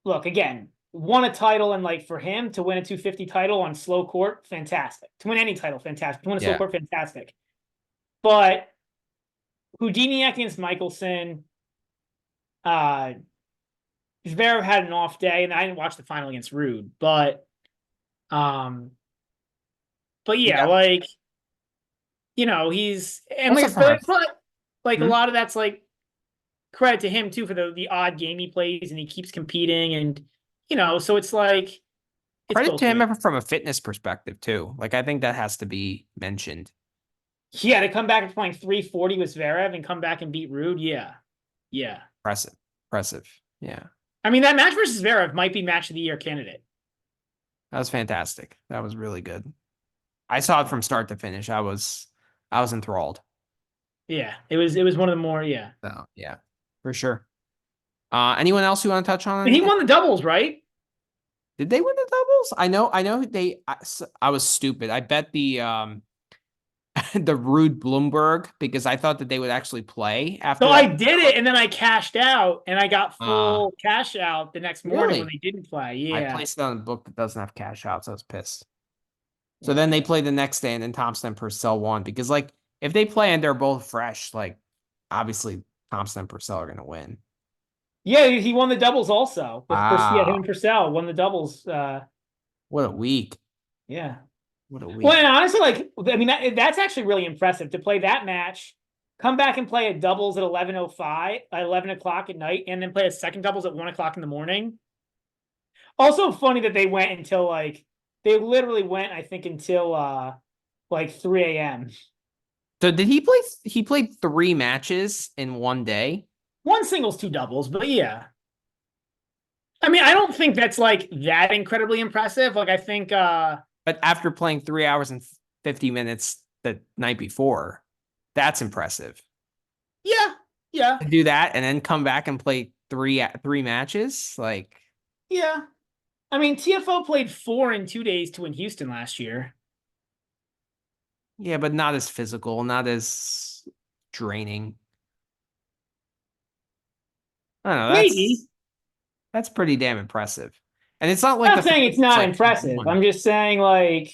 look again, won a title and like for him to win a 250 title on slow court, fantastic. To win any title, fantastic. To win a slow Yeah. court, fantastic. But Houdini against Michelson, uh, Zverev had an off day, and I didn't watch the final against Rude, um, but yeah, Yeah. like he's and Also like, from a but like a hmm? lot of that's like credit to him too for the odd game he plays and he keeps competing and so it's like it's Credit both to ways. him from a fitness perspective too. Like I think that has to be mentioned. Yeah, to come back and playing 340 with Zverev and come back and beat Rude, yeah, yeah. Impressive. Impressive. Yeah. I mean that match versus Zverev might be match of the year candidate. That was fantastic. That was really good. I saw it from start to finish. I was enthralled. Yeah, it was one of the more yeah. So yeah, for sure. Anyone else you want to touch And on? he won the doubles, right? Did they win the doubles? I know I was stupid. I bet the the Rude Bloomberg because I thought that they would actually play So after I that. did it, and then I cashed out, and I got Uh full cash out the next morning when really? they didn't play. I Yeah, placed it on a book that doesn't have cash outs. I was pissed. So then they yeah, play the next day and then Thompson and Purcell won because like if they play and they're both fresh, like obviously Thompson and Purcell are gonna win. yeah. He won the doubles also with yeah, him and Wow. Purcell won the doubles. What a week. Yeah. What a Well, week. and honestly, like I mean, that's actually really impressive to play that match, come back and play a doubles at 11:05, 11 o'clock at night, and then play a second doubles at 1 o'clock in the morning. Also funny that they went until like they literally went, I think, until like 3 a.m. So he played 3 matches in one day? One singles, two doubles, but yeah. I mean, I don't think that's like that incredibly impressive. Like I think But after playing 3 hours and 50 minutes the night before, that's impressive. yeah, yeah. To do that and then come back and play three matches. Like, Yeah. I mean, TFO played 4 in 2 days to win Houston last year. yeah, but not as physical, not as draining. I don't know. Maybe. That's pretty damn impressive. And it's not I'm like the not saying it's first not like impressive. one. I'm just saying, like,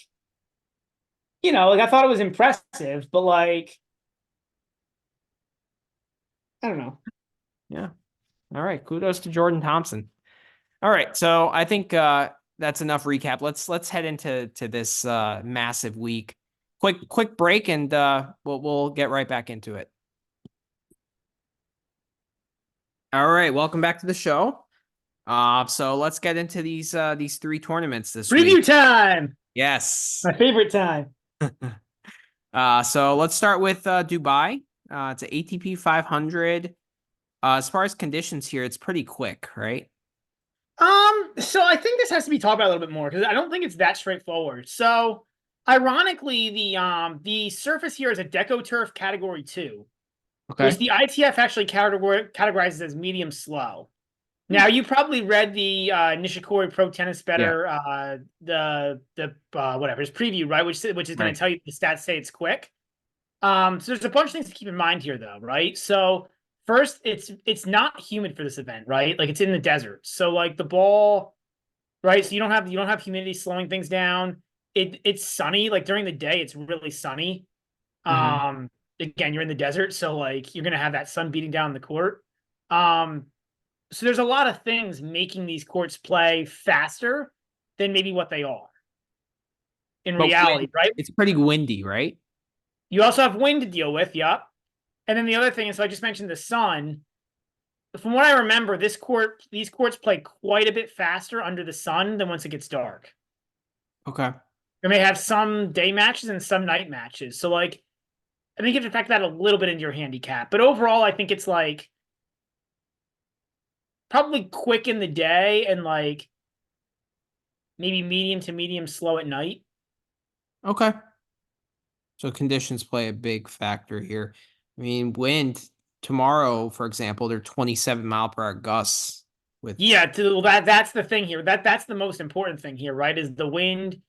I thought it was impressive, but like, I don't know. Yeah. All right. Kudos to Jordan Thompson. All right. So I think that's enough recap. Let's head into this massive week. Quick break, and we'll get right back into it. All right. Welcome back to the show. So let's get into these three tournaments this Preview week. time. Yes. My favorite time. So let's start with Dubai. It's an ATP 500. As far as conditions here, it's pretty quick, right? So I think this has to be talked about a little bit more because I don't think it's that straightforward. So, ironically, the surface here is a Deco Turf Category 2, which Okay. the ITF actually categorizes as medium slow. Now, you probably read the Nishikori Pro Tennis Yeah. Better the whatever his preview, right? Which is going Right. to tell you the stats say it's quick. So there's a bunch of things to keep in mind here, though, right? So first, it's not humid for this event, right? Like it's in the desert, so like the ball, right? So you don't have humidity slowing things down. It's sunny, like during the day, it's really sunny. Mm-hmm. Again, you're in the desert, so like you're gonna have that sun beating down the court. Um, so there's a lot of things making these courts play faster than maybe what they are in But reality, right? it's pretty windy, right? You also have wind to deal with, yep. And then the other thing is, so I just mentioned the sun. From what I remember, these courts play quite a bit faster under the sun than once it gets dark. Okay. They may have some day matches and some night matches. So like I think you have to factor that a little bit into your handicap. But overall, I think it's like probably quick in the day and like maybe medium to medium slow at night. Okay. So conditions play a big factor here. I mean, wind tomorrow, for example, they're 27-mile-per-hour gusts with Yeah, well, that's the thing here. That's the most important thing here, right? Is the wind.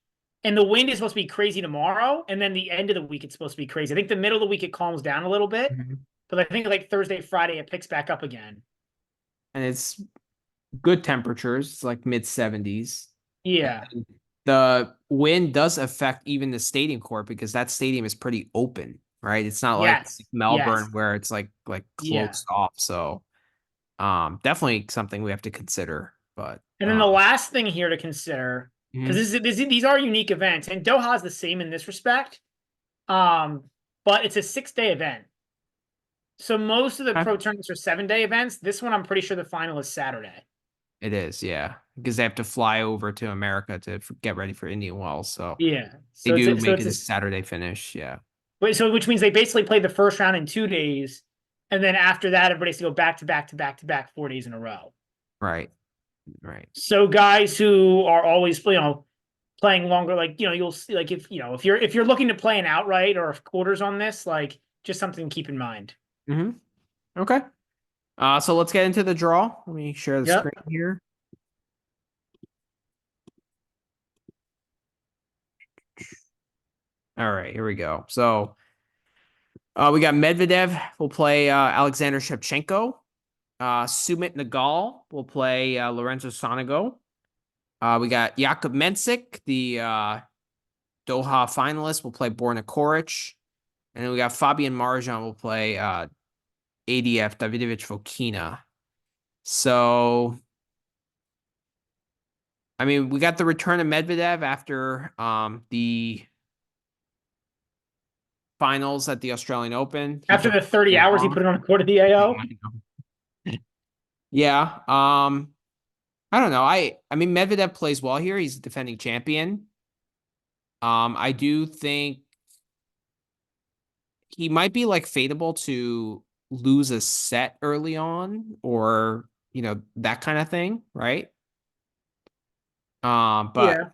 And the wind is supposed to be crazy tomorrow, and then the end of the week it's supposed to be crazy. I think the middle of the week it calms down a little bit, Mhm. but I think like Thursday, Friday it picks back up again. And it's good temperatures, it's like mid 70s. Yeah. And the wind does affect even the stadium court because that stadium is pretty open, right? It's not like Yes. Melbourne Yes. where it's like Yeah. closed off. So definitely something we have to consider. But And then the last thing here to consider, because mhm. these are unique events, and Doha is the same in this respect. Um, but it's a 6-day event. So most of the Okay. pro tournaments are 7-day events. This one, I'm pretty sure the final is Saturday. It is, yeah, because they have to fly over to America to get ready for Indian Wells. So Yeah. they So do it's make it a a Saturday finish. Yeah. which means they basically play the first round in 2 days, and then after that, everybody has to go back to back to back to back 4 days in a row. Right. Right. So guys who are always playing longer, like you'll see, like if you're looking to play an outright or quarters on this, like just something to keep in mind. Hmm. Okay. So let's get into the draw. Let me share the Yep. screen here. All right, here we go. So we got Medvedev will play Alexander Shevchenko. Sumit Nagal will play Lorenzo Sonego. We got Jakub Mensik, the Doha finalist, will play Borna Koric. And then we got Fabian Marjan will play ADF Davidovich Fokina. So, I mean, we got the return of Medvedev after the finals at the Australian Open. He After took the 30 so hours he long. put it on the court of the AO. Yeah. I don't know. I mean Medvedev plays well here. He's a defending champion. I do think he might be like fadeable to lose a set early on or, that kind of thing, right? But Yeah.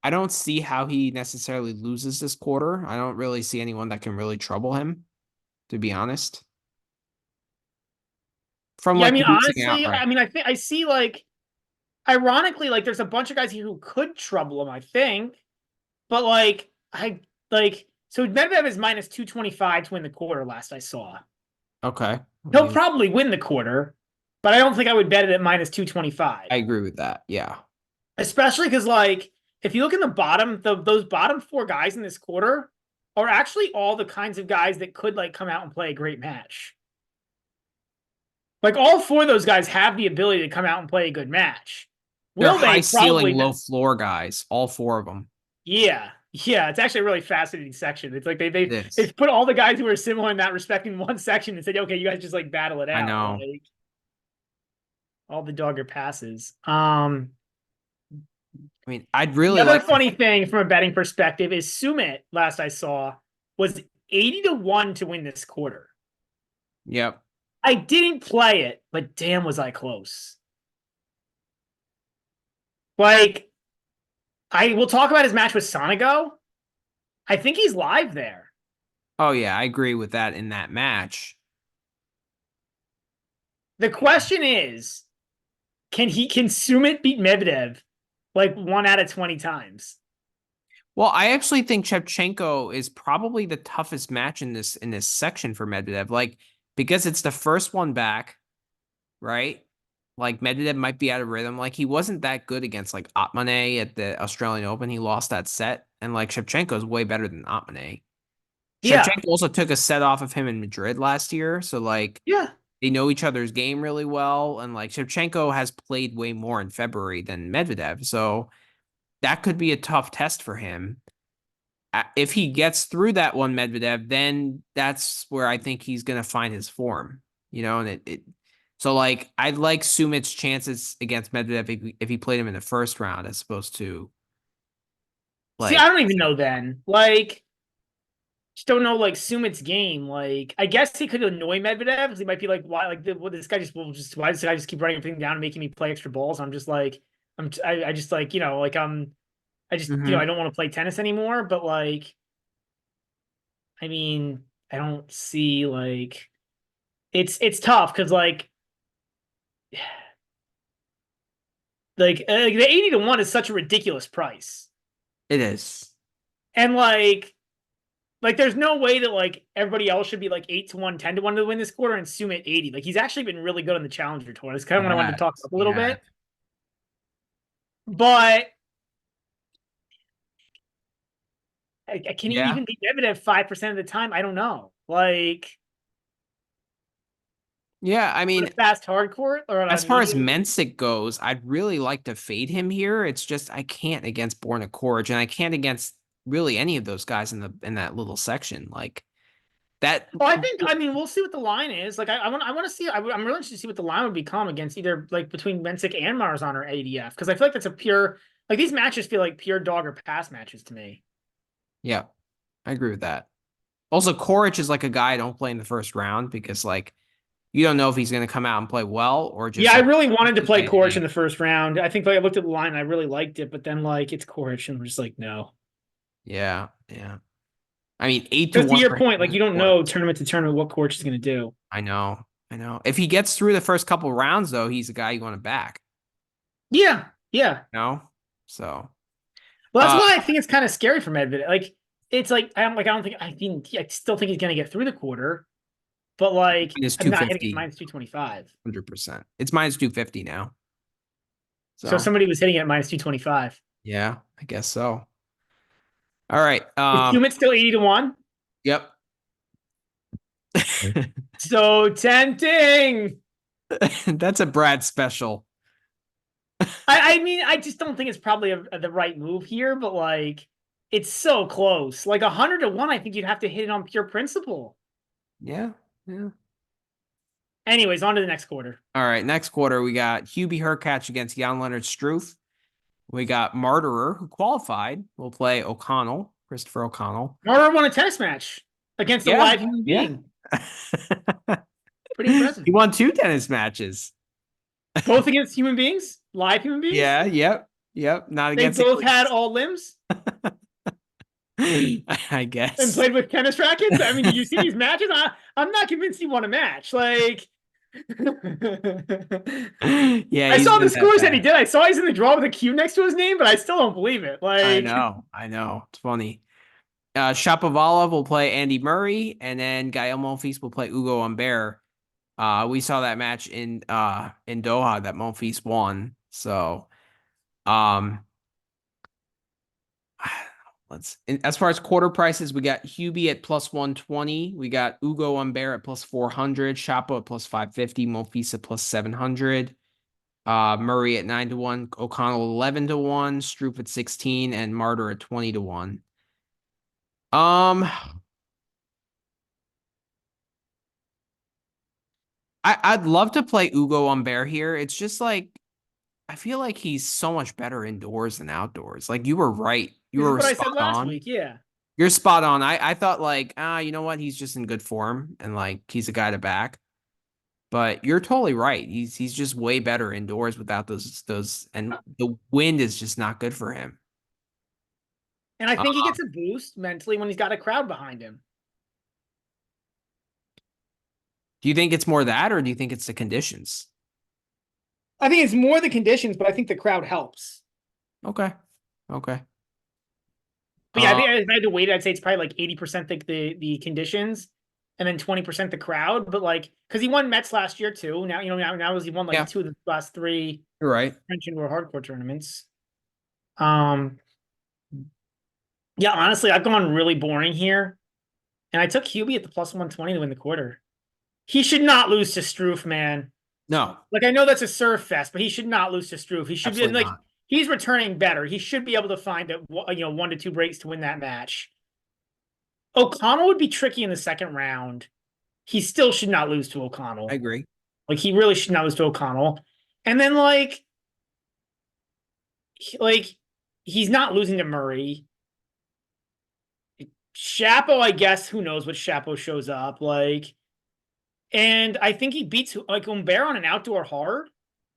I don't see how he necessarily loses this quarter. I don't really see anyone that can really trouble him, to be honest. from Yeah, I like mean, losing honestly, outright. I mean, I think I see like, ironically, like there's a bunch of guys here who could trouble him, I think, but so Medvedev is minus 225 to win the quarter. Last I saw, Okay. I he'll mean, probably win the quarter, but I don't think I would bet it at minus 225, I agree with that. Yeah. especially because like if you look in the bottom, those bottom four guys in this quarter are actually all the kinds of guys that could like come out and play a great match. Like all four of those guys have the ability to come out and play a good match. They're Will high they? ceiling, Probably low not. floor guys, all four of them. Yeah. Yeah, it's actually a really fascinating section. It's like It they've is. put all the guys who are similar in that respect in one section and said, okay, you guys just like battle it I out. know. Like all the dogger passes. I mean, I'd The really other like to. funny thing from a betting perspective is Sumit, last I saw, was 80 to 1 to win this quarter. Yep. I didn't play it, but damn was I close. Like, I will talk about his match with Sonego. I think he's live there. Oh yeah, I agree with that in that match. The question is, can Sumit beat Medvedev like 1 out of 20 times? Well, I actually think Shevchenko is probably the toughest match in this section for Medvedev. Like, because it's the first one back, right? Like Medvedev might be out of rhythm. Like he wasn't that good against like Otmane at the Australian Open. He lost that set. And like Shevchenko is way better than Otmane. Yeah. Shevchenko also took a set off of him in Madrid last year. So like Yeah. they know each other's game really well. And like Shevchenko has played way more in February than Medvedev. So that could be a tough test for him. If he gets through that one, Medvedev, then that's where I think he's going to find his form, and so like I'd like Sumit's chances against Medvedev if he played him in the first round as opposed to See, I like, don't even know then. Like, just don't know like Sumit's game. Like, I guess he could annoy Medvedev because he might be like, why? Like, this guy just will just why does this guy just keep running everything down and making me play extra balls? I'm just like, I just like like I just I Mhm. don't want to play tennis anymore. But like, I mean, I don't see like it's tough because like the 80 to 1 is such a ridiculous price, It is. and like there's no way that like everybody else should be like 8 to 1, 10 to 1 to win this quarter and Sumit 80. Like he's actually been really good on the Challenger tour. That's kind of He what I wanted to talk has. about a He little has. bit. But can he Yeah. even beat Medvedev 5% of the time? I don't know. Like Yeah. I on mean, a fast hard court or on as a far as medium. Mensik goes, I'd really like to fade him here. It's just I can't against Borna Coric, and I can't against really any of those guys in that little section. Like that. Well, I mean we'll see what the line is. Like I want to see I'm really interested to see what the line would become against either like between Mensik and Marzan or ADF because I feel like that's a pure like these matches feel like pure dog or pass matches to me. Yeah, I agree with that. Also, Coric is like a guy I don't play in the first round because like you don't know if he's going to come out and play well or Yeah, just I like really wanted to play Coric in anything. the first round. I think like I looked at the line, and I really liked it, but then like it's Coric, and I'm just like, no. Yeah, yeah. I mean, 8 to Just to 1 your for him point, like is you don't Coric. know tournament to tournament what Coric is going to do. I know, I know. If he gets through the first couple rounds, though, he's a guy you want to back. Yeah, yeah. No, so Well, that's uh, why I think it's kind of scary for Medvedev. Like it's like I don't think I still think he's going to get through the quarter, but like minus I'm two not hitting it fifty, minus 225. 100%. It's minus 250 now. So So somebody was hitting it at minus 225. yeah, I guess so. All right. Is Sumit still 80 to 1? Yep. So tempting. That's a Brad special. I mean, I just don't think it's probably the right move here, but like, it's so close. Like 100 to 1, I think you'd have to hit it on pure principle. Yeah. Yeah. Anyways, on to the next quarter. All right. Next quarter, we got Hubie Hurkacz against Jan Leonard Struff. We got Martyrer, who qualified. We'll play O'Connell, Christopher O'Connell. Martyr won a tennis match against a Yeah. live human Yeah. being. Pretty impressive. He won 2 tennis matches. Both against human beings, live human beings. Yeah. Yep. Yep. Not They against both had aliens. all limbs I and guess. played with tennis rackets. I mean, did you see these matches? I'm not convinced he won a match. Like, Yeah, I he's saw the been that scores that he bad. did. I saw he's in the draw with a Q next to his name, but I still don't believe it. I Like, know. I know. It's funny. Shapovalov will play Andy Murray, and then Gael Monfils will play Ugo Humbert. We saw that match in Doha that Monfils won. So, um, as far as quarter prices, we got Hubie at plus 120. We got Ugo Humbert at plus 400. Chapo at plus 550. Monfils at plus 700. Murray at 9-1. O'Connell 11-1. Stroop at 16, and Martyr at 20-1. Um, I'd love to play Ugo Humbert here. It's just like I feel like he's so much better indoors than outdoors. Like you were right. You this is were what I spot said last on. week. Yeah. You're spot on. I thought like, you know what? He's just in good form and like he's a guy to back. But you're totally right. He's just way better indoors without those and the wind is just not good for him. And I Uh, think he gets a boost mentally when he's got a crowd behind him. do you think it's more that or do you think it's the conditions? I think it's more the conditions, but I think the crowd helps. Okay. Okay. But yeah, I Uh, think if I had to weight it, I'd say it's probably like 80% the conditions and then 20% the crowd. But like, because he won Mets last year too. Now, now he won like yeah, two of the last three you're right. French indoor hardcore tournaments. Um, yeah, honestly, I've gone really boring here. And I took Hubie at the plus 120 to win the quarter. He should not lose to Struff, man. No, Like I know that's a surf fest, but he should not lose to Struff. He should be absolutely like not. he's returning better. He should be able to find one to two breaks to win that match. O'Connell would be tricky in the second round. He still should not lose to I O'Connell. agree. Like he really should not lose to O'Connell. And then like he's not losing to Murray. Chapo, I guess, who knows what Chapo shows up like. And I think he beats like Humbert on an outdoor hard.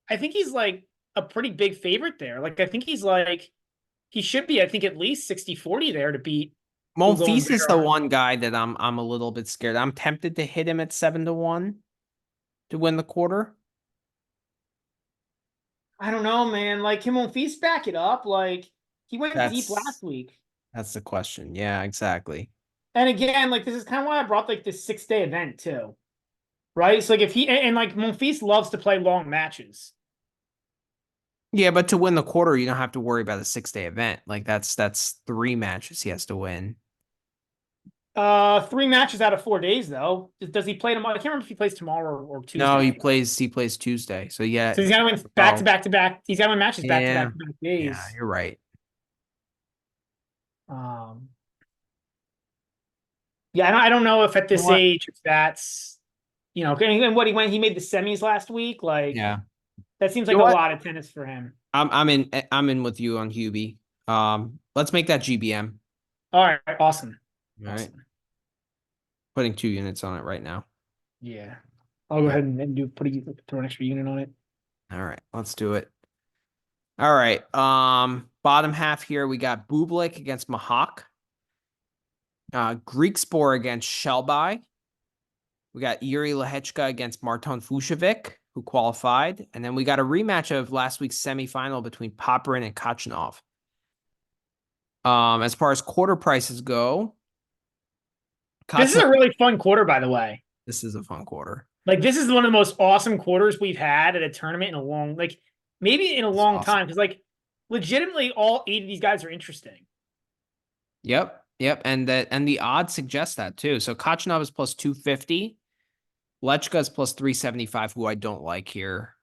I think he's like a pretty big favorite there. Like I think he's like he should be, I think, at least 60-40 there to beat Ugo Monfils is the Humbert. one guy that I'm a little bit scared. I'm tempted to hit him at 7-1 to win the quarter. I don't know, man. Like, can Monfils back it up? Like, he went deep That's last week. that's the question. Yeah, exactly. And again, like, this is kind of why I brought like this 6-day event too. Right? So like if he and like Monfils loves to play long matches. Yeah, but to win the quarter, you don't have to worry about a 6-day event. Like that's 3 matches he has to win. 3 matches out of 4 days though. Does he play tomorrow? I can't remember if he plays tomorrow or No, he Tuesday. plays Tuesday. So yeah. So he's got to win back to Oh, back to back. He's got to win matches back to yeah. back to back Yeah, days. you're right. Um, yeah, I don't know if at You know this what? age if that's and what he made the semis last week. Like Yeah. that seems You like know a what? lot of tennis for him. I'm in with you on Hubie. Let's make that GBM. All right, awesome, All right. awesome. Putting 2 units on it right now. Yeah, I'll go ahead and throw an extra unit on it. All right, let's do it. All right. Bottom half here, we got Bublik against Mahak. Greek Spore against Shelby. We got Yuri Lehechka against Marton Fušović, who qualified. And then we got a rematch of last week's semifinal between Popperin and Khachanov. As far as quarter prices go, This is Khachanov, a really fun quarter, by the way. this is a fun quarter. Like this is one of the most awesome quarters we've had at a tournament in a long, like maybe in a It's long awesome. time. Because like legitimately, all 8 of these guys are interesting. Yep. Yep. And the odds suggest that too. So Khachanov is plus 250. Lechka is plus 375, who I don't like here.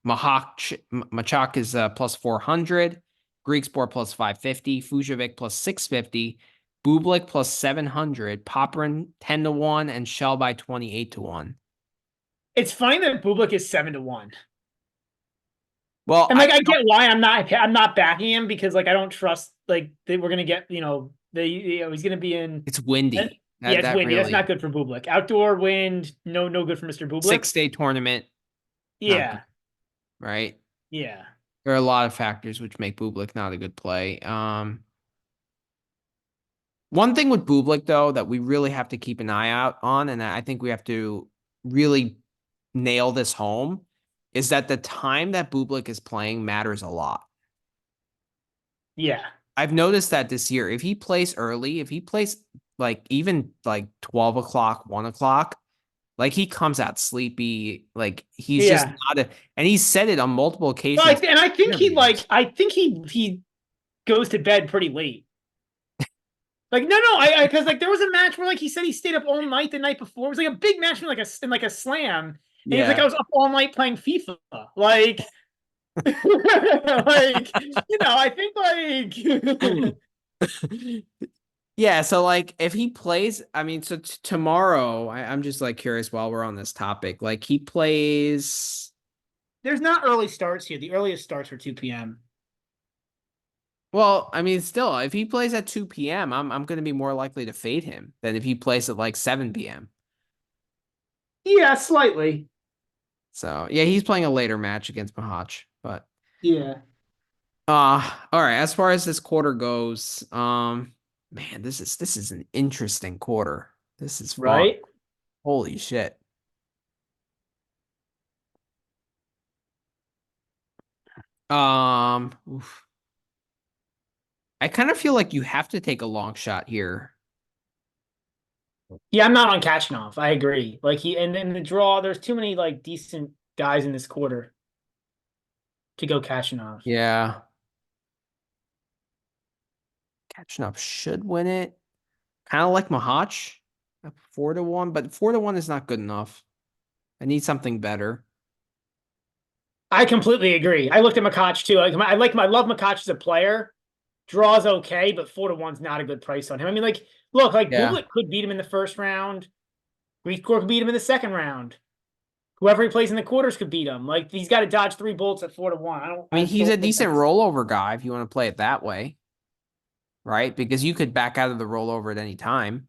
Machak is plus 400. Greeksport plus 550. Fujovic plus 650. Bublik plus 700. Popperin 10-1 and Shelby 28-1. It's funny that Bublik is 7-1. Well, And like I get why I'm not backing him because like I don't trust like that we're gonna get he's gonna be in. it's windy. Yeah, it's That windy. That's really not good for Bublik. Outdoor wind, no good for Mr. Bublik. 6-day tournament, not good, Yeah, right? yeah. There are a lot of factors which make Bublik not a good play. One thing with Bublik, though, that we really have to keep an eye out on, and I think we have to really nail this home is that the time that Bublik is playing matters a lot. Yeah. I've noticed that this year. If he plays early, if he plays like even like 12 o'clock, 1 o'clock, like he comes out sleepy. Like he's just Yeah. not a, and he's said it on multiple Well, occasions. and I think Interviews. I think he goes to bed pretty late. Like no, I because like there was a match where like he said he stayed up all night the night before. It was like a big match in like a slam, and he was like, I Yeah. was up all night playing FIFA. Like, like I think like Yeah, so like if he plays, I mean, so tomorrow, I'm just like curious while we're on this topic. Like he plays, there's not early starts here. The earliest starts are 2 p.m. well, I mean, still, if he plays at 2 p.m., I'm gonna be more likely to fade him than if he plays at like 7 p.m. Yeah, slightly. So yeah, he's playing a later match against Mahach. But Yeah. all right, as far as this quarter goes, man, this is an interesting quarter. This is fun. Right. Holy shit. Oof. I kind of feel like you have to take a long shot here. Yeah, I'm not on Khachanov. I agree. Like and then the draw, there's too many like decent guys in this quarter to go Khachanov. Yeah. Catching up should win it. Kind of like Mahach at 4-1, but 4-1 is not good enough. I need something better. I completely agree. I looked at Hurkacz too. I love Hurkacz as a player. Draw's okay, but 4-1's not a good price on him. I mean, like, look, like Yeah. Bublik could beat him in the first round. Greek could beat him in the second round. Whoever he plays in the quarters could beat him. Like he's got to dodge 3 bullets at 4-1. I mean, I he's a don't think decent that's rollover guy if you want to play it that way, right? Because you could back out of the rollover at any time.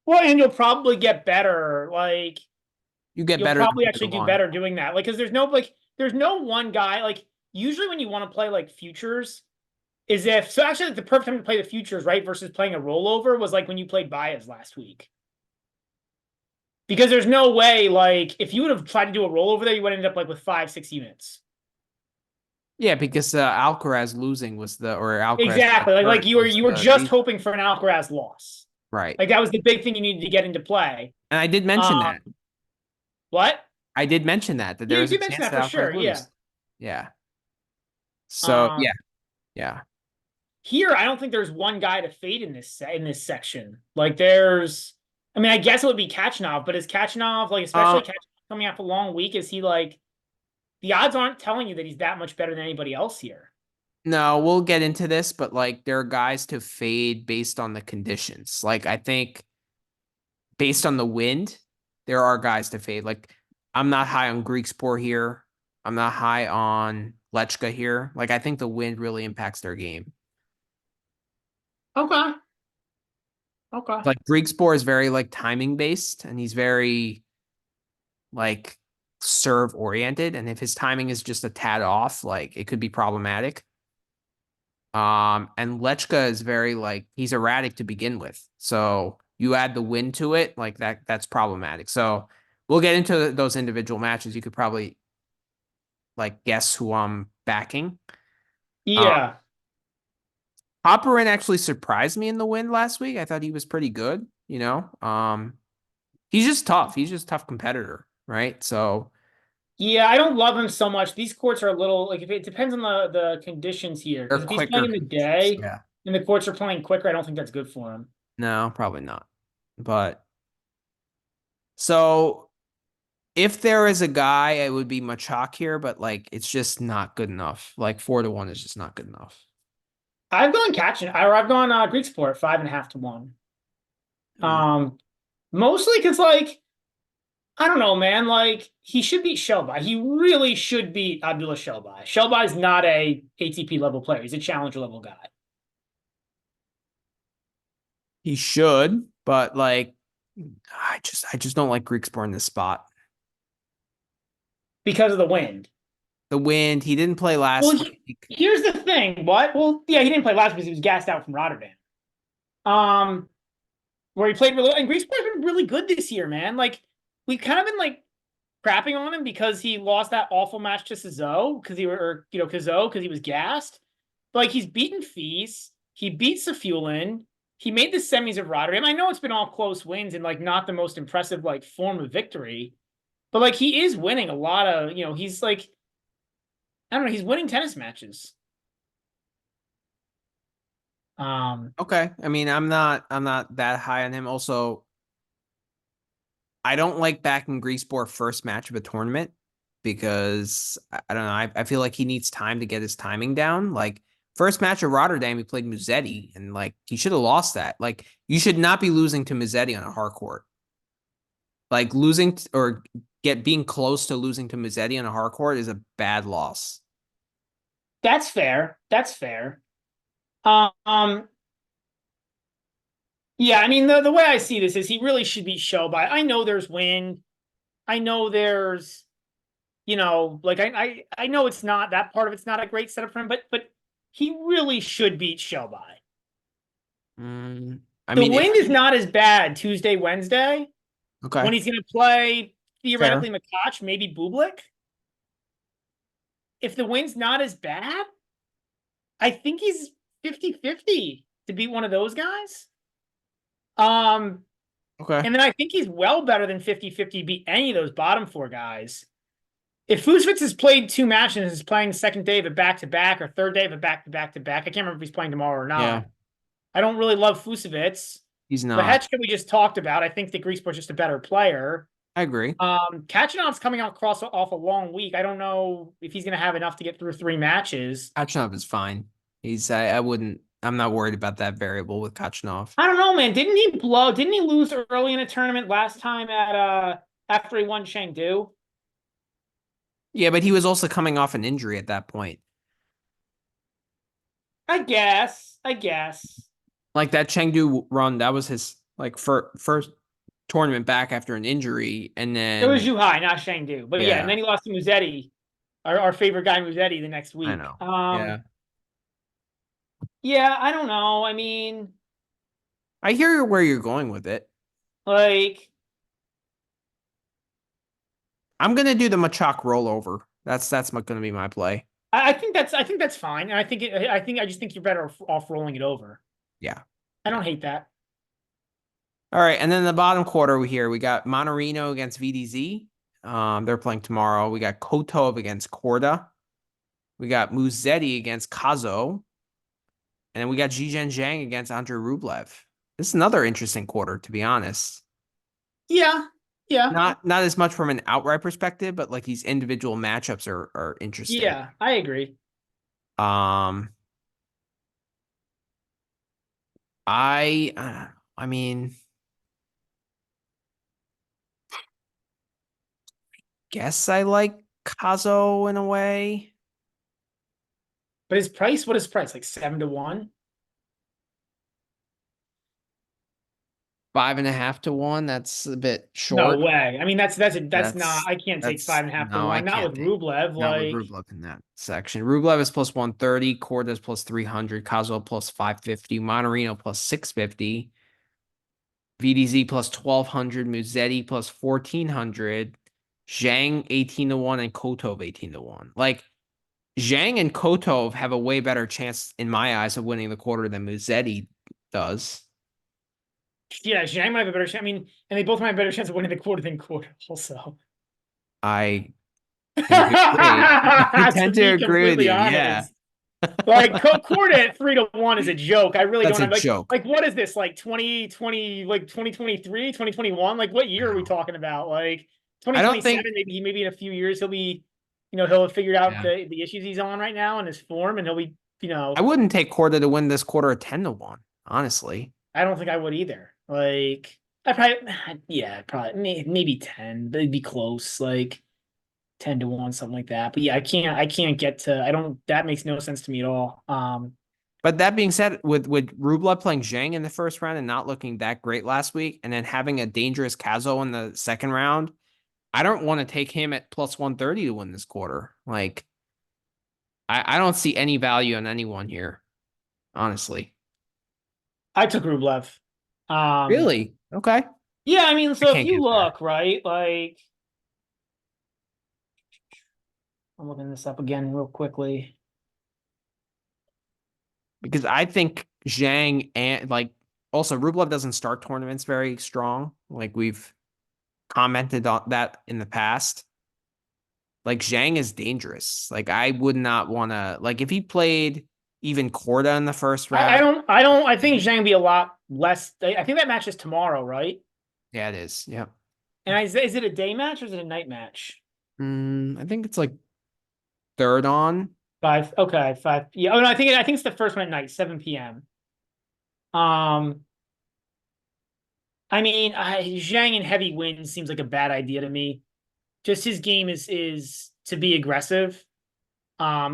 well, and you'll probably get better. Like You get you'll better than probably the actually do one. better doing that. Like, because there's no one guy. Like usually when you want to play like futures, is if so actually like, the perfect time to play the futures, right? Versus playing a rollover was like when you played Baez last week. Because there's no way, like, if you would have tried to do a rollover there, you would end up like with 5, 6 units. Yeah, because Alcaraz losing was or Alcaraz Exactly. hurt was You were the just reason. hoping for an Alcaraz loss. Right. Like that was the big thing you needed to get into play. And I did mention Um, that. what? I did mention that Yeah, there you was a did mention chance that for that Alcaraz sure. Yeah. lose. Yeah. So yeah, Um, yeah. Here, I don't think there's one guy to fade in this section. Like there's, I mean, I guess it would be Khachanov, but is Khachanov like, especially Um, Khachanov coming off a long week, is he like the odds aren't telling you that he's that much better than anybody else here? no, we'll get into this, but like there are guys to fade based on the conditions. Like I think based on the wind, there are guys to fade. Like I'm not high on Greek Sport here. I'm not high on Lechka here. Like I think the wind really impacts their game. Okay. Okay. Like Greek Sport is very like timing based and he's very like serve oriented. And if his timing is just a tad off, like it could be problematic. And Lechka is very like he's erratic to begin with. So you add the wind to it, like that's problematic. So we'll get into those individual matches. You could probably like guess who I'm backing. Um, Yeah. Popperin actually surprised me in the win last week. I thought he was pretty good, you know. He's just tough. He's just a tough competitor, right? So Yeah, I don't love him so much. These courts are a little like if it depends on the conditions here. they're Because if he's playing quicker in the conditions. day Yeah. and the courts are playing quicker, I don't think that's good for him. No, probably not. But so if there is a guy, it would be Machak here, but like it's just not good enough. Like 4-1 is just not good enough. I've gone catching or I've gone Greek Sport 5.5 to 1. Mm. Um, Mostly because like I don't know, man. Like he should beat Shelby. He really should beat Abdullah Shelby. Shelby's not a ATP level player. He's a challenger level guy He should, but like I just don't like Griekspoor in this spot. because of the wind. The wind, he didn't play Well, last week. here's the thing. What? Well, yeah, he didn't play last because he was gassed out from Rotterdam. Um, where he played really and Greekspor's been really good this year, man. Like we've kind of been like crapping on him because he lost that awful match to Cazot because Cazot because he was gassed. But like he's beaten Feast, he beat Safulin, he made the semis of Rotterdam. I know it's been all close wins and like not the most impressive like form of victory, but like he is winning a lot of he's like I don't know, he's winning tennis matches. Okay. I mean, I'm not that high on him. Also, I don't like backing Greaseboard first match of a tournament because I don't know. I feel like he needs time to get his timing down. Like first match of Rotterdam, he played Musetti, and like he should have lost that. Like you should not be losing to Musetti on a hard court. Like losing or being close to losing to Musetti on a hard court is a bad loss. That's fair. That's fair. Um, yeah, I mean the way I see this is he really should be Shobai. I know there's wind. I know there's like I know it's not that part of it's not a great setup for him, but he really should beat Shobai. I The mean, if wind is not as bad Tuesday, Wednesday okay, when he's going to play fair. theoretically Makach, maybe Bublik. If the wind's not as bad, I think he's 50-50 to beat one of those guys. Okay. And then I think he's well better than 50-50 to beat any of those bottom four guys. If Fusvitz has played two matches and is playing the second day of a back-to-back or third day of a back-to-back-to-back, I can't remember if he's playing tomorrow or Yeah, not. I don't really love Fusvitz. he's The not. Hetchka we just talked about, I think the Greaseport's just a better player. I agree. Khachanov's coming out off a long week. I don't know if he's going to have enough to get through three matches. Khachanov is fine. I wouldn't. I'm not worried about that variable with Khachanov. I don't know, man. Didn't he blow? Didn't he lose early in a tournament last time at after he won Chengdu? Yeah, but he was also coming off an injury at that point. I guess. I guess. Like that Chengdu run, that was his like first tournament back after an injury, and It was then Zhuhai, not Chengdu. But yeah, and yeah, then he lost to Musetti, our favorite guy Musetti, the next I week. know. Yeah, Yeah, I don't know. I mean, I hear where you're going with it. like, I'm gonna do the Machak rollover. That's gonna be my play. I think that's fine. And I just think you're better off rolling it over. Yeah. I Yeah. don't hate that. All right, and then the bottom quarter here we got Monorino against VDZ. They're playing tomorrow. We got Kotov against Korda. We got Musetti against Kazo. And then we got Zhizhen Zhang against Andrei Rublev. This is another interesting quarter, to be honest. Yeah, yeah, Not as much from an outright perspective, but like these individual matchups are interesting. yeah. I agree. Um, I mean, guess I like Kazo in a way. But his price, what is his price? Like 7-1? 5.5 to 1. That's a bit No short. way. I mean, that's not. I can't take That's 5.5 to no, I 1. Not can't with take Rublev. not with Like, Rublev in that section. Rublev is plus 130, Korda is plus 300, Kazo plus 550, Monorino plus 650, VDZ plus 1200, Musetti plus 1400, Zhang 18 to 1, and Kotov 18 to 1. Like Zhang and Kotov have a way better chance in my eyes of winning the quarter than Musetti does. yeah, Zhang might have a better chance. I mean, and they both might have a better chance of winning the quarter than quarter. Also, I tend to agree. I to tend to be agree with completely you. Yeah. honest. Like quarter at 3-1 is a joke. I really That's don't a have joke. like what is this like 2020 like 2023 2021 like what I year are we know. talking about like I don't 2027 think maybe in a few years he'll be he'll have figured out yeah. the issues he's on right now and his form and he'll be I wouldn't take Korda to win this quarter at 10 to 1, honestly. I don't think I would either. Like I probably yeah probably maybe 10 but it'd be close like 10-1 something like that. But yeah I can't get to I don't that makes no sense to me at all. But that being said, with Rublev playing Zhang in the first round and not looking that great last week, and then having a dangerous Kazo in the second round, I don't want to take him at plus 130 to win this quarter. Like, I don't see any value in anyone here, honestly. I took Rublev. Really? Okay. Yeah, I mean, I so if can't you get there. look, right, like I'm looking this up again real quickly. Because I think Zhang and like also Rublev doesn't start tournaments very strong. Like we've commented on that in the past. Like Zhang is dangerous. Like I would not want to like if he played even Korda in the first round. I think Zhang be a lot less. I think that match is tomorrow, right? Yeah, it is. Yeah. And is it a day match or is it a night match? I think it's like third on. Five. Okay, five. Yeah. Oh no, I think it's the first one at night, 7 p.m. Um, I mean, Zhang in heavy wins seems like a bad idea to me. Just his game is to be aggressive.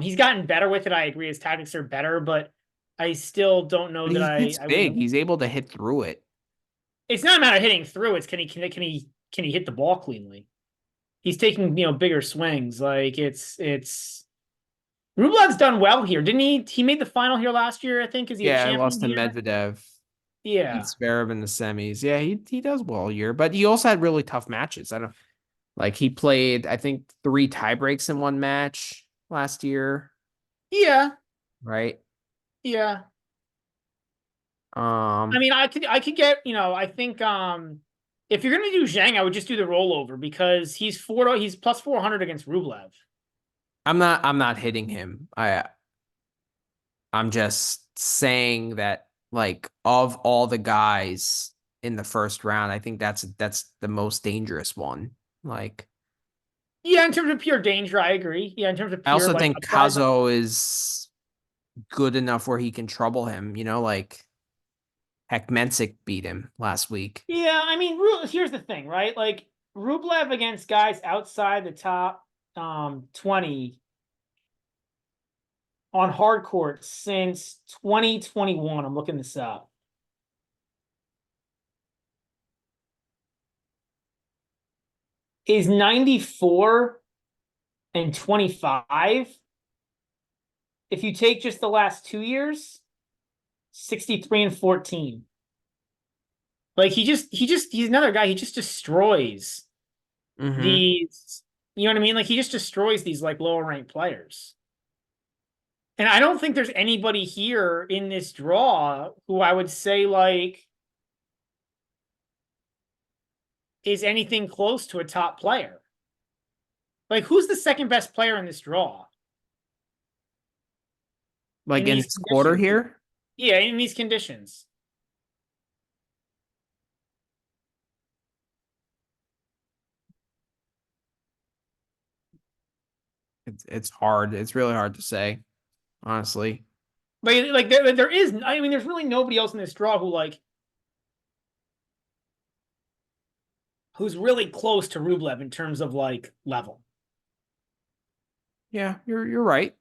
He's gotten better with it. I agree, his tactics are better, but I still don't know But that he hits I would. big. He's able to hit through it. It's not a matter of hitting through. It's can he hit the ball cleanly? He's taking bigger swings. Like it's Rublev's done well here, didn't he? He made the final here last year, I think. Is he a Yeah, I lost champion to here? Medvedev. Beat Yeah. Zverev in the semis. Yeah, he does well here, but he also had really tough matches. I don't like he played, I think, 3 tiebreaks in one match last year, Yeah. right? Yeah. I Um, mean, I could get, I think if you're gonna do Zhang, I would just do the rollover because he's plus 400 against Rublev. I'm not hitting him. I'm just saying that like of all the guys in the first round, I think that's the most dangerous one. Like Yeah, in terms of pure danger, I agree. Yeah, in terms of I pure also like think upside. Kazo is good enough where he can trouble him, like heck Mensik beat him last week. Yeah, I mean, here's the thing, right? Like Rublev against guys outside the top 20 on hard court since 2021. I'm looking this up. Is 94 and 25. If you take just the last 2 years, 63 and 14. Like he's another guy. He just destroys Mm-hmm. these. You know what I mean? Like he just destroys these like lower ranked players. And I don't think there's anybody here in this draw who I would say like is anything close to a top player. Like who's the second best player in this draw Like in in these this quarter conditions? here, Yeah, in these conditions. it's hard. It's really hard to say, honestly. Like there is. I mean, there's really nobody else in this draw who's really close to Rublev in terms of like level. Yeah, you're right.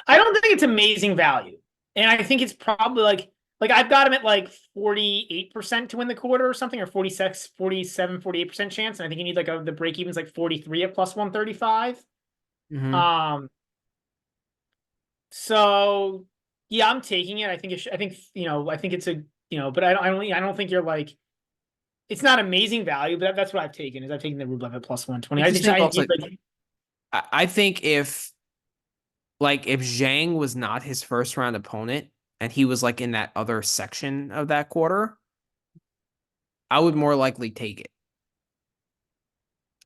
I don't think it's amazing value, and I think it's probably like I've got him at like 48% to win the quarter or something, or 46, 47, 48% chance, and I think you need like the break even's like 43 at plus 135. Mm-hmm. Um, so yeah, I'm taking it. I think I think it's a but I don't think you're like it's not amazing value, but that's what I've taken. Is I've taken the Rublev at plus 120. I I just think think also like I think if Zhang was not his first round opponent and he was like in that other section of that quarter, I would more likely take it.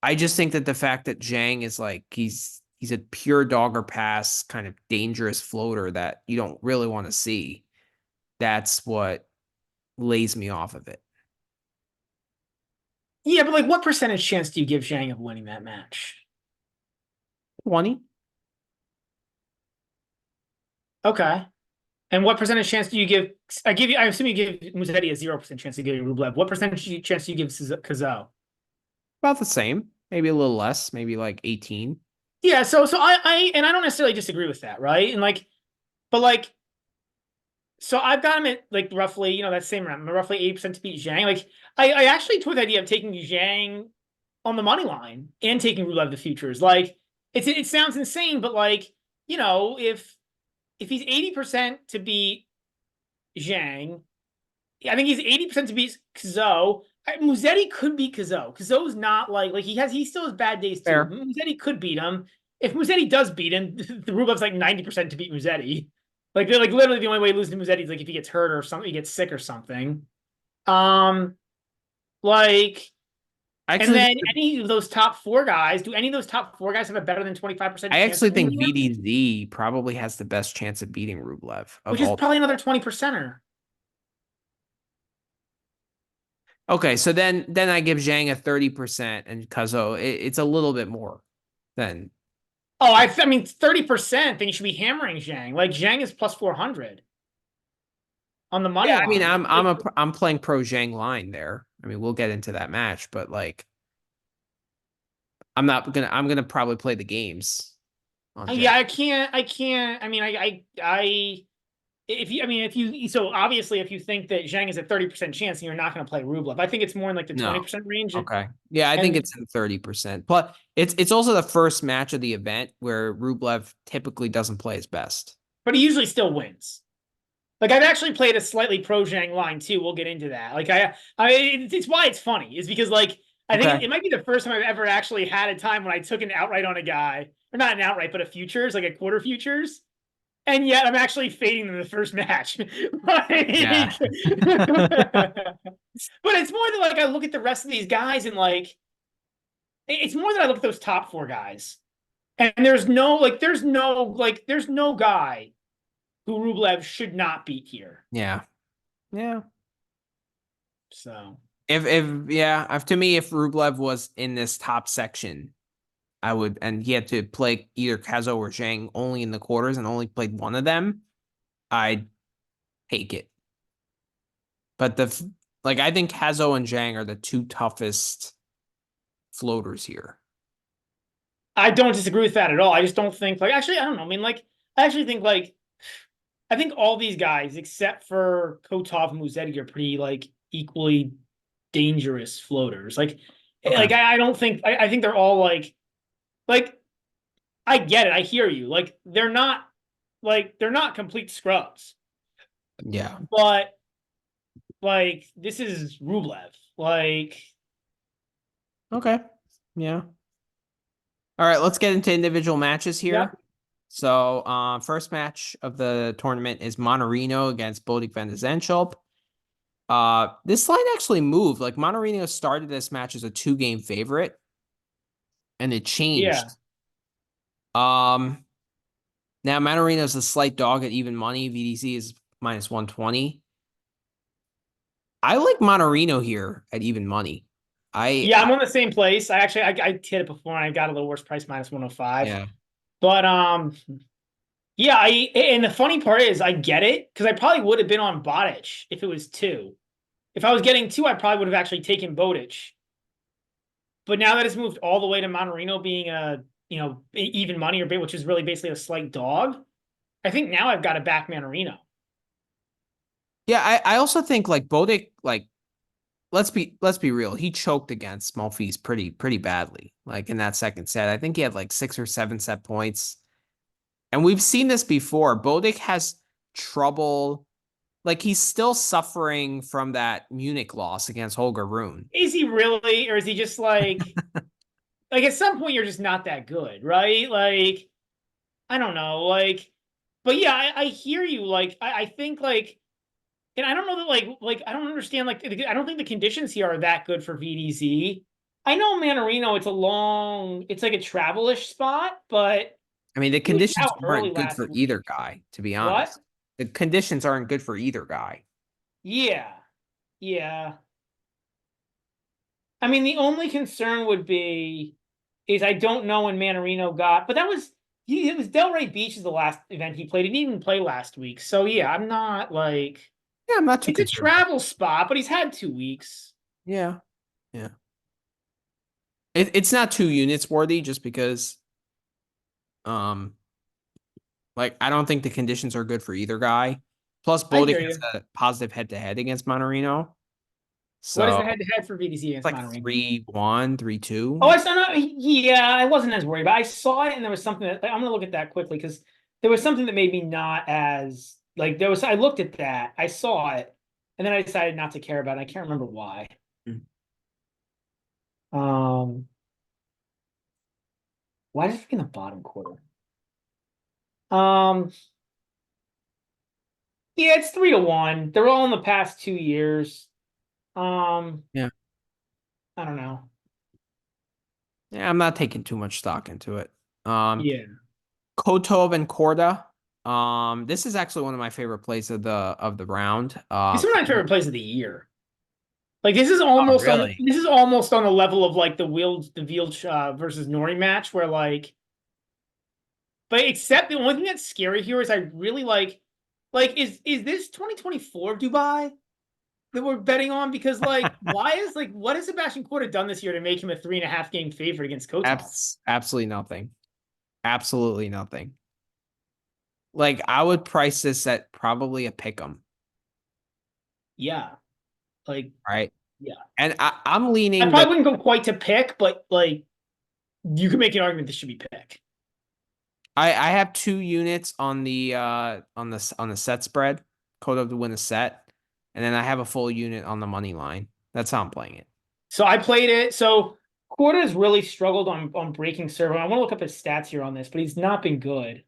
I just think that the fact that Zhang is like he's a pure dogger pass kind of dangerous floater that you don't really want to see. That's what lays me off of it. yeah, but like what percentage chance do you give Zhang of winning that match? 20. Okay. And what percentage chance do you give? I assume you give Musetti a 0% chance to give Rublev. What percentage chance do you give Kazo? About the same, maybe a little less, maybe like 18. Yeah, so I don't necessarily disagree with that, right? And like, but like, so I've got him at like roughly, that same round, roughly 80% to beat Zhang. Like, I actually toyed the idea of taking Zhang on the money line and taking Rublev the futures. Like, it sounds insane, but like, if he's 80% to beat Zhang, I think he's 80% to beat Kazo. Musetti could beat Kazo. Kazo's not like he still has bad days too. Fair. Musetti could beat him. if Musetti does beat him, the Rublev's like 90% to beat Musetti. Like they're like literally the only way he loses to Musetti is like if he gets hurt or something, he gets sick or something. Um, like, I and actually think then any of those top four guys, do any of those top four guys have a better than 25% I chance actually of think winning here? VDZ probably has the best chance of beating Rublev of Which is all. probably another 20%er. Okay, so then I give Zhang a 30% and Kazo it's a little bit more than Oh, I mean 30%, then you should be hammering Zhang. Like Zhang is plus 400 on the money yeah. I mean, line. I'm playing pro Zhang line there. I mean, we'll get into that match, but like I'm gonna probably play the games on Zhang. Yeah, I can't. I mean, if you, so obviously, if you think that Zhang is a 30% chance and you're not going to play Rublev, I think it's more in like the No. 20% range. Okay. Yeah, I think And, it's in 30%. But it's also the first match of the event where Rublev typically doesn't play his best. but he usually still wins. Like I've actually played a slightly pro Zhang line too. We'll get into that. Like it's why it's funny is because like I think Okay. it might be the first time I've ever actually had a time when I took an outright on a guy, or not an outright, but a futures, like a quarter futures, and yet I'm actually fading them the first match. Like, Yeah. but it's more than like I look at the rest of these guys and like it's more than I look at those top four guys. And there's no guy who Rublev should not beat here. Yeah. Yeah. So If yeah, to me, if Rublev was in this top section, I would, and he had to play either Kazo or Zhang only in the quarters and only played one of them, I'd take it. But I think Kazo and Zhang are the two toughest floaters here. I don't disagree with that at all. I just don't think like actually I don't know. I mean like I actually think like I think all these guys except for Kotov and Musetti are pretty like equally dangerous floaters. Okay. I don't think I think they're all like I get it. I hear you. They're not complete scrubs. Yeah. But like this is Rublev. Like Okay. Yeah. All right, let's get into individual matches here. yep. So, first match of the tournament is Monterino against Bodik van de Zandschulp. This line actually moved. Like Monterino started this match as a 2-game favorite, and it Yeah. changed. Um, Now Monterino's a slight dog at even money. VDC is minus 120. I like Monterino here at even money. Yeah, I'm on the same place. I hit it before and I got a little worse price minus 105. Yeah. But yeah, and the funny part is I get it because I probably would have been on Bodic if it was two. If I was getting two, I probably would have actually taken Bodic. But now that it's moved all the way to Monterino being a even money or which is really basically a slight dog, I think now I've got to back Monterino. Yeah, I also think like Bodik, like let's be real. He choked against small fees pretty badly. Like in that second set. I think he had like 6 or 7 set points. And we've seen this before. Bodik has trouble, like he's still suffering from that Munich loss against Holger Rune. Is he really, or is he just like at some point you're just not that good, right? Like I don't know, but yeah, I hear you. I think and I don't know that I don't understand I don't think the conditions here are that good for VDZ. I know Manarino, it's like a travelish spot, but I mean, the he was conditions out early aren't good last for either week. guy, to be What? honest. The conditions aren't good for either guy. Yeah, yeah. I mean, the only concern would be is I don't know when Manarino got, but it was Delray Beach is the last event he played. He didn't even play last week, so yeah, I'm not Yeah, I'm not too it's a concerned about travel spot, but he's had 2 weeks. it. Yeah. Yeah. It's not 2 units worthy just because um like I don't think the conditions are good for either guy. Plus I Bodik hear has you. a positive head to head against Monterino. What is So the head to head for VDC it's against like Monterey? 3-1, Oh, 3-2. I saw. No, yeah, I wasn't as worried, but I saw it, and there was something that I'm gonna look at that quickly because there was something that made me not as like there was. I looked at that, I saw it, and then I decided not to care about it. I can't remember why. Um, Why is it in the bottom quarter? Um, yeah, it's 3-1. They're all in the past 2 years. Um, Yeah. I don't know. Yeah, I'm not taking too much stock into it. Yeah. Kotov and Korda. This is actually one of my favorite plays of the round. This is one of my favorite plays of the year. Like Oh, really? this is almost on the level of like the Wield versus Nori match where but except the only thing that's scary here is I really like is this 2024 Dubai that we're betting on? Because why is what has Sebastian Korda done this year to make him a 3.5 game favorite against Kotov? Absolutely nothing. Absolutely nothing. Like I would price this at probably a pick 'em, Yeah. Like, right? yeah. And I'm I leaning the probably wouldn't go quite to pick, but you can make an argument this should be pick. I have 2 units on the set spread, Kotov to win a set, and then I have a full unit on the money line. That's how I'm playing it. So I played it. So Korda has really struggled on breaking serve. I want to look up his stats here on this, but he's not been good.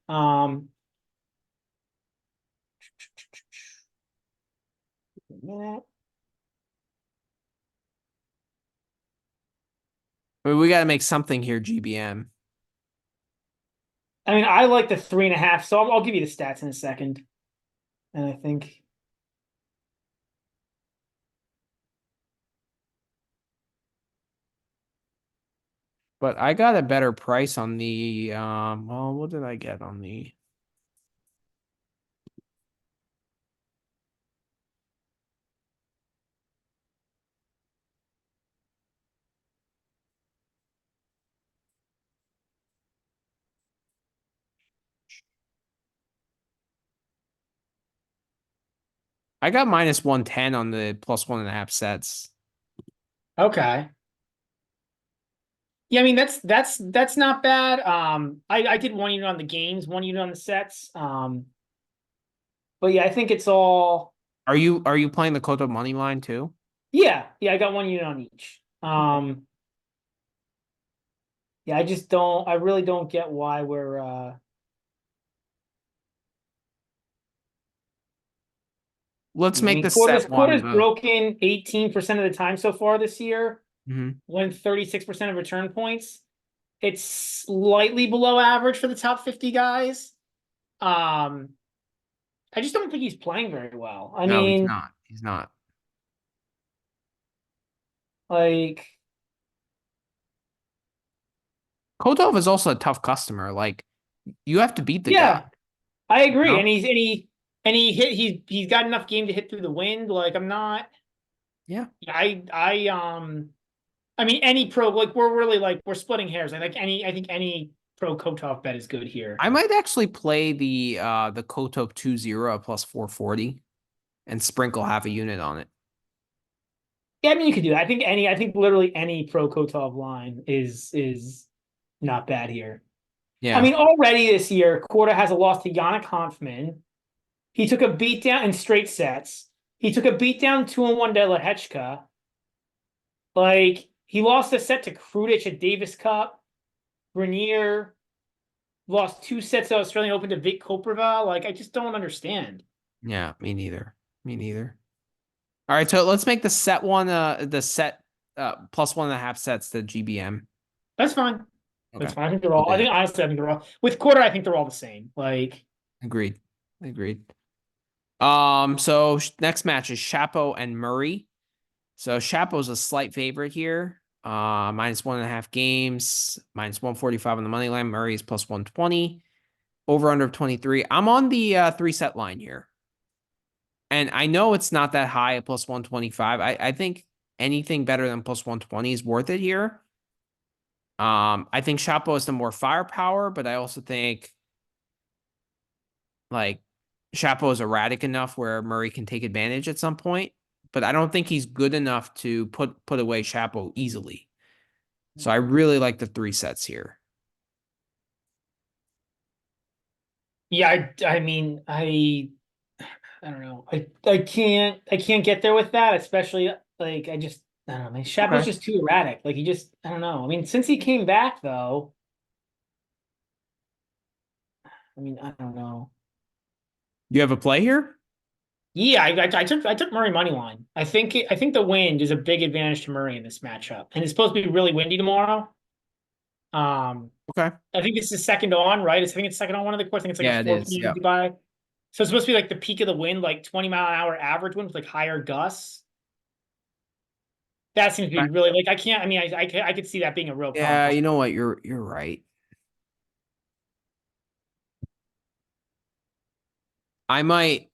I mean, we got to make something here, GBM. I mean, I like the 3.5, so I'll give you the stats in a second. And I think But I got a better price on the well, what did I get on the I got minus 110 on the plus 1.5 sets. okay. Yeah, I mean that's not bad. I did 1 unit on the games, 1 unit on the sets. But yeah, I think it's all Are you playing the Koto money line too? yeah, I got 1 unit on each. Okay. Yeah, I really don't get why we're Let's yeah, I make mean the set one, quarters but broken 18% of the time so far this year, mhm. won 36% of return points. It's slightly below average for the top 50 guys. Um, I just don't think he's playing very well. I No, he's mean, not. He's not. like, Kotov is also a tough customer. Like you have to beat the guy, yeah, I you agree. know? And he's got enough game to hit through the wind. Like, I'm not. Yeah. I mean, any pro, we're really we're splitting hairs. I think any pro Kotov bet is good here. I might actually play the Kotov 2-0 at plus 440 and sprinkle half a unit on it. Yeah, I mean, you could do that. I think literally any pro Kotov line is not bad here. I Yeah. mean, already this year, Korda has a loss to Yannick Hanfman. He took a beatdown in straight sets. He took a beatdown 2-1 to Lehechka. He lost a set to Krudich at Davis Cup. Grenier lost 2 sets at Australian Open to Vic Koprova. I just don't understand. Yeah, me neither. Me neither. All right, so let's make the set plus 1.5 sets to GBM. That's fine. Okay. That's fine. I think they're I'll all. do I think that. honestly, I think they're all with Korda. I think they're all the same. Agreed. Agreed. So next match is Chapo and Murray. So Chapo's a slight favorite here. Minus 1.5 games, minus 145 on the money line. Murray is plus 120. Over under of 23. I'm on the 3-set line here. And I know it's not that high at plus 125. I think anything better than plus 120 is worth it here. I think Chapo has the more firepower, but I also think like Chapo is erratic enough where Murray can take advantage at some point. But I don't think he's good enough to put away Chapo easily. So I really like the 3 sets here. yeah, I mean, I don't know. I can't get there with that, especially I don't know, man. Chapo's Okay. just too erratic. I don't know. I mean, since he came back though, I mean, I don't know. You have a play here? Yeah, I took Murray money line. I think the wind is a big advantage to Murray in this matchup, and it's supposed to be really windy tomorrow. Um, Okay. I think this is second on, right? I think it's second on one of the courts. I think it's like a Yeah, it 4 is. p.m. Yep. Dubai. So it's supposed to be like the peak of the wind, like 20-mile-an-hour average wind with like higher gusts. That seems to be Okay. really like I can't. I mean, I could see that being a real Yeah, problem. you know what? You're right. I might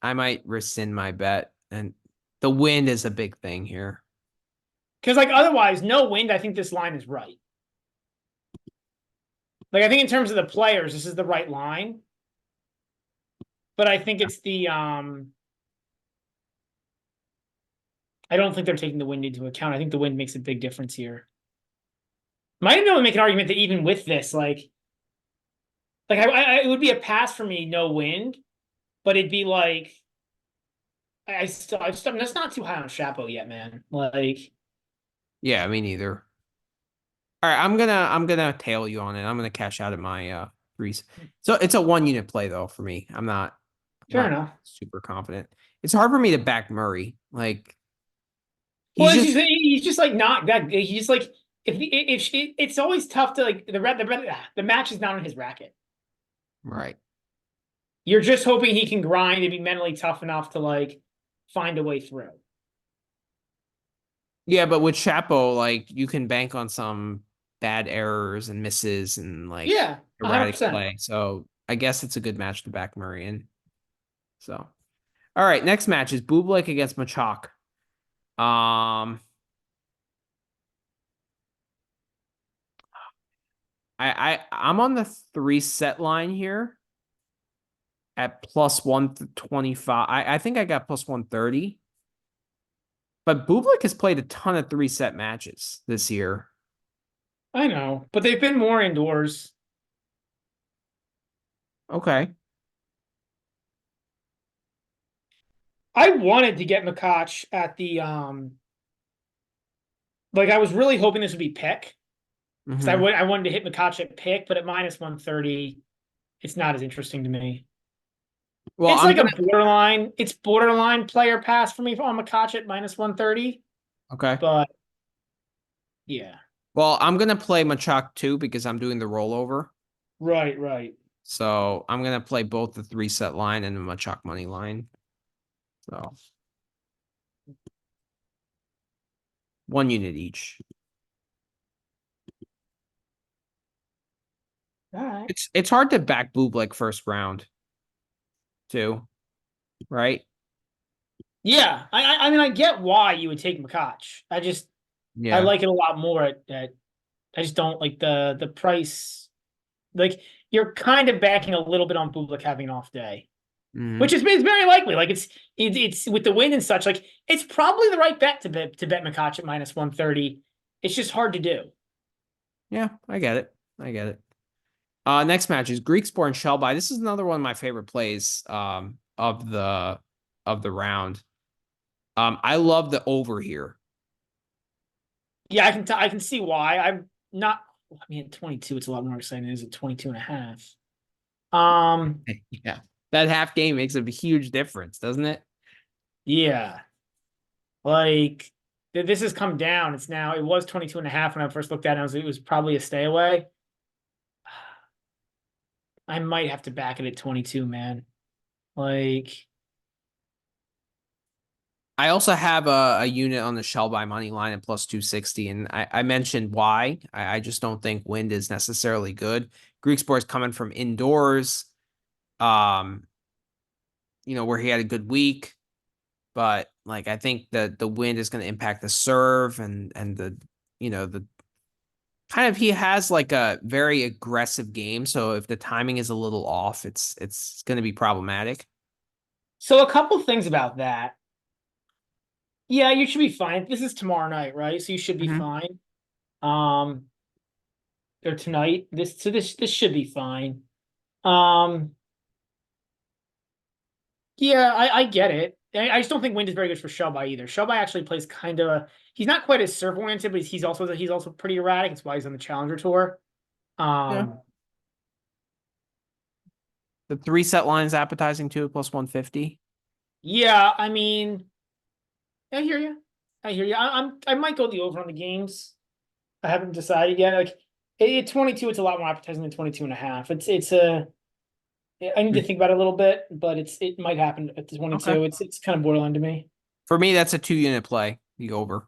rescind my bet, and the wind is a big thing here. Because like otherwise, no wind. I think this line is right. Like I think in terms of the players, this is the right line. But I think it's the I don't think they're taking the wind into account. I think the wind makes a big difference here. Might be able to make an argument that even with this, it would be a pass for me, no wind, but it'd be like that's not too high on Chapo yet, man. Like, Yeah, me neither. All right, I'm gonna tail you on it. I'm gonna cash out at my threes. So it's a 1 unit play though for me. I'm fair not enough. super confident. It's hard for me to back Murray. Like Well, he's just he's just like not that. He's just like if it's always tough to like the match is not on his racket. right. You're just hoping he can grind and be mentally tough enough to like find a way through. Yeah, but with Chapo, like you can bank on some bad errors and misses and like Yeah, erratic 100%. play. So I guess it's a good match to back Murray in. So all right, next match is Bublik against Machak. Um I'm on the 3 set line here at plus 125. I think I got plus 130. But Bublik has played a ton of 3 set matches this year. I know, but they've been more indoors. Okay. I wanted to get Hurkacz at the like I was really hoping this would be pick because Hmm. I wanted to hit Hurkacz at pick, but at minus 130, it's not as interesting to me. Well, It's I'm like gonna. it's borderline player pass for me on Hurkacz at minus 130, Okay. but yeah. Well, I'm gonna play Machak too because I'm doing the rollover. Right, right. So I'm gonna play both the 3 set line and the Machak money line. So 1 unit each. All right. It's hard to back Bublik first round too, right? Yeah, I mean I get why you would take Hurkacz. I Yeah. like it a lot more at I just don't like the price. Like you're kind of backing a little bit on Bublik having an off day, which Hmm. is very likely. Like it's with the wind and such. Like it's probably the right bet to bet Hurkacz at minus 130. It's just hard to do. Yeah, I get it. I get it. Next match is Greek Sport and Shellby. This is another one of my favorite plays of the round. I love the over here. Yeah, I can see why. I'm not. I mean, at 22, it's a lot more exciting than it is at 22 and a half. Yeah. That half game makes a huge difference, doesn't it? Yeah, like this has come down. It's now it was 22 and a half when I first looked at it. It was probably a stay away. I might have to back it at 22, man. Like, I also have a unit on the Shellby money line at plus 260, and I mentioned why. I just don't think wind is necessarily good. Greek Sport's coming from indoors, um, where he had a good week, but like I think the wind is going to impact the serve and the kind of he has like a very aggressive game. So if the timing is a little off, it's going to be problematic. so a couple things about that. Yeah, you should be fine. This is tomorrow night, right? So you should be Mhm. fine. Um, or tonight. This should be fine. Um, yeah, I get it. I just don't think wind is very good for Shelby either. Shelby actually plays kind of. He's not quite as serve oriented, but he's also pretty erratic. It's why he's on the Challenger Tour. Yeah. Um, The 3-set line is appetizing too, plus 150. Yeah, I mean, I hear you. I hear you. I might go the over on the games. I haven't decided yet. Like at 22, it's a lot more appetizing than 22 and a half. It's a I need to think about it a little bit, but it might happen at the Okay. 22. It's kind of borderline to me. For me, that's a 2-unit play. The over.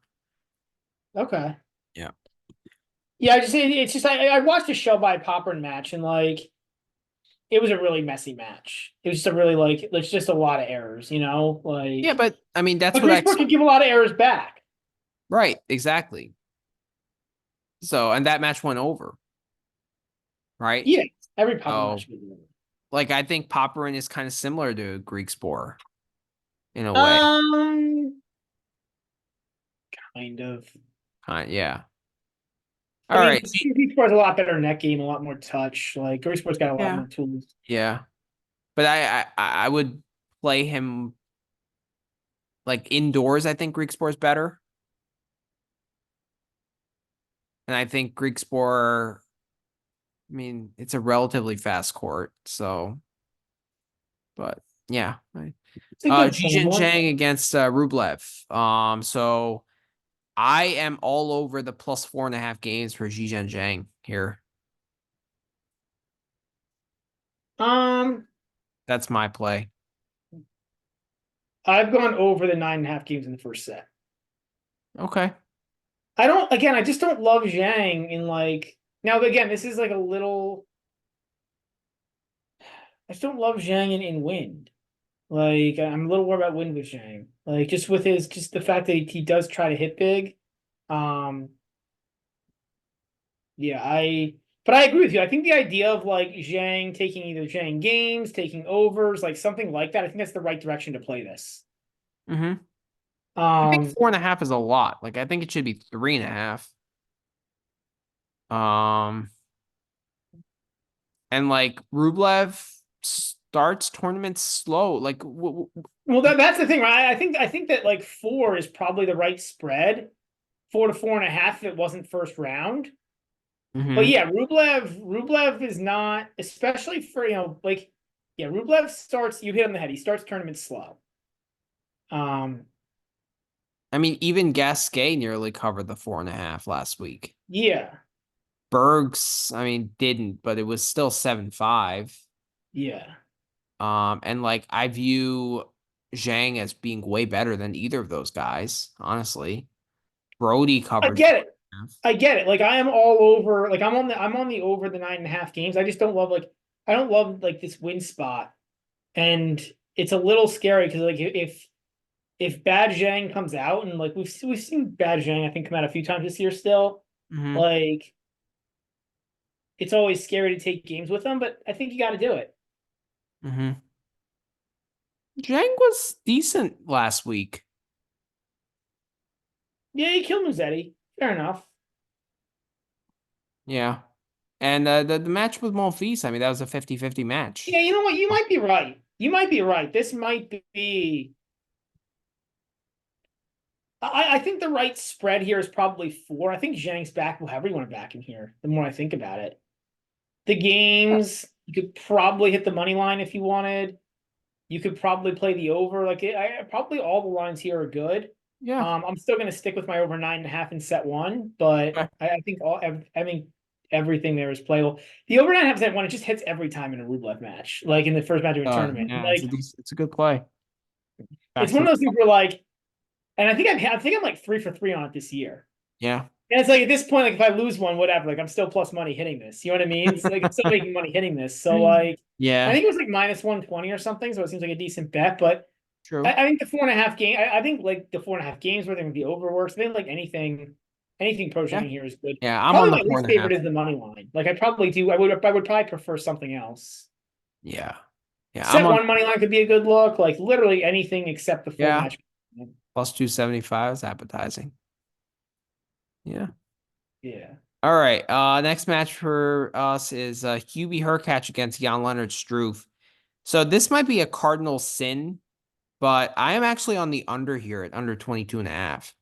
Okay. Yeah. Yeah, it's just I watched a show by Popper match and like it was a really messy match. It was just a really like there's just a lot of errors, you know? Yeah, Like but I mean that's but what I Greensport can give a lot of errors back. right, exactly. So and that match went over, right? Yeah, every Popper Oh, match. like I think Popperin is kind of similar to Greek Spore in a way. Um, kind of. Yeah. I All mean, right. Greensport's a lot better net game, a lot more touch. Like Greensport's got a lot Yeah. more tools. Yeah. But I would play him like indoors. I think Greek Spore is better. And I think Greek Spore, I mean, it's a relatively fast court. So, but yeah. It's a good Xi point. Jinping against Rublev. So I am all over the plus 4.5 games for Xi Jinping here. Um, That's my play. I've gone over the 9.5 games in the first set. Okay. I don't. Again, I just don't love Zhang in like. Now, again, this is like a little. I just don't love Zhang in wind. Like I'm a little worried about wind with Zhang. Like just with his just the fact that he does try to hit big. Um, yeah, but I agree with you. I think the idea of like Zhang taking either Zhang games, taking overs, like something like that, I think that's the right direction to play this. Mm-hmm. I think Um, 4.5 is a lot. Like I think it should be 3.5. Um, and like Rublev starts tournaments slow. Like well, that's the thing, right? I think that like 4 is probably the right spread. 4 to 4.5 if it wasn't first round. But mm-hmm. yeah, Rublev is not, especially for like yeah, Rublev starts. You hit on the head. He starts tournaments slow. Um, I mean, even Gasquet nearly covered the 4.5 last week. yeah, Bergs, I mean, didn't, but it was still 7.5. yeah. And like I view Zhang as being way better than either of those guys, honestly. Brody I covered get it. 4.5. I get it. Like I am all over. Like I'm on the over the 9.5 games. I just don't love like I don't love like this win spot, and it's a little scary because like if Bad Zhang comes out and like we've seen Bad Zhang I think come out a few times this year still, Mm-hmm. like it's always scary to take games with them, but I think you got to do it. Mm-hmm. Zhang was decent last week. Yeah, he killed Musetti. Fair enough. Yeah. And the match with Monfils, I mean, that was a 50-50 match. Yeah, you know what? You might be right. You might be right. This might be. I think the right spread here is probably 4. I think Zhang's back. However you want to back him here. The more I think about it, the games you could probably hit the money line if you wanted. You could probably play the over. Like probably all the lines here are good. Yeah. I'm still going to stick with my over 9.5 in set one, but Okay. I think everything there is playable. The over 9.5 set one, it just hits every time in a Rublev match, like in the first match of a tournament. Yeah, Like it's a good play. it's Back one to of those things where like, and I think I'm like 3 for 3 on it this year. yeah. And it's like at this point, like if I lose one, whatever, like I'm still plus money hitting this. You know what I mean? It's like I'm still making money hitting this. So like I Yeah, think it was like minus 120 or something, so it seems like a decent bet. But I, true. I think the 4.5 game. I think like the 4.5 games where they're gonna be overworks. I think like anything pro Yeah. shooting here is good. Yeah, I'm on Probably the my four least and a favorite half. is the money line. Like I probably do. I would probably prefer something else. Yeah. Yeah, I'm Set on one money line could be a good look. Like literally anything except the full yeah, match. plus 275 is appetizing. Yeah. Yeah. All right. Next match for us is Hubie Hurkacz against Jan Leonard Struve. So this might be a cardinal sin, but I am actually on the under here at under 22.5.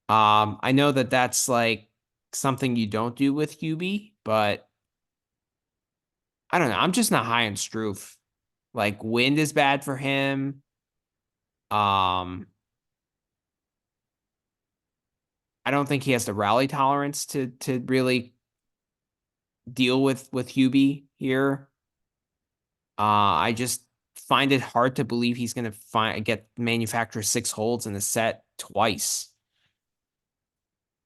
I know that that's like something you don't do with Hubie, but I don't know. I'm just not high on Struff. Like wind is bad for him. Um, I don't think he has the rally tolerance to really deal with Hubie here. I just find it hard to believe he's going to get manufacture 6 holds in a set twice.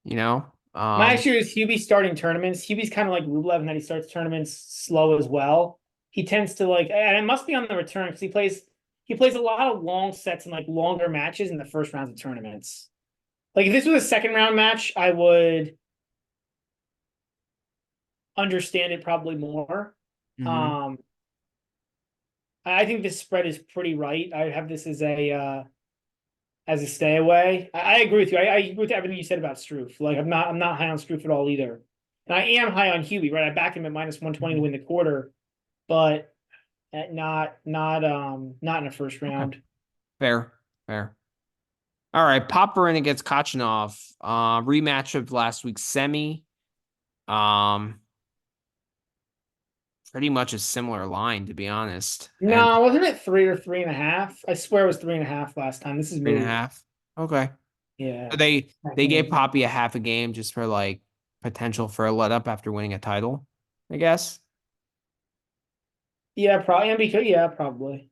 You know, My issue is Hubie starting tournaments. Hubie's kind of like Rublev in that he starts tournaments slow as well. He tends to like, and it must be on the return because he plays a lot of long sets and like longer matches in the first rounds of tournaments. Like if this was a second round match, I would understand it probably more. mhm. Um, I think this spread is pretty right. I have this as a stay away. I agree with you. I agree with everything you said about Struff. Like I'm not high on Struff at all either. And I am high on Hubie, right? I back him at -120 to win the quarter, but not in a first Okay. round. Fair, fair. All right, Popperin against Khachanov. Rematch of last week's semi. Um, Pretty much a similar line, to be honest. And No, wasn't it 3 or 3.5? I swear it was 3.5 last time. This is three and a moved. half. Okay. So Yeah. they gave Poppy a half a game just for like potential for a let up after winning a title, I guess. Yeah, probably. And because yeah, probably.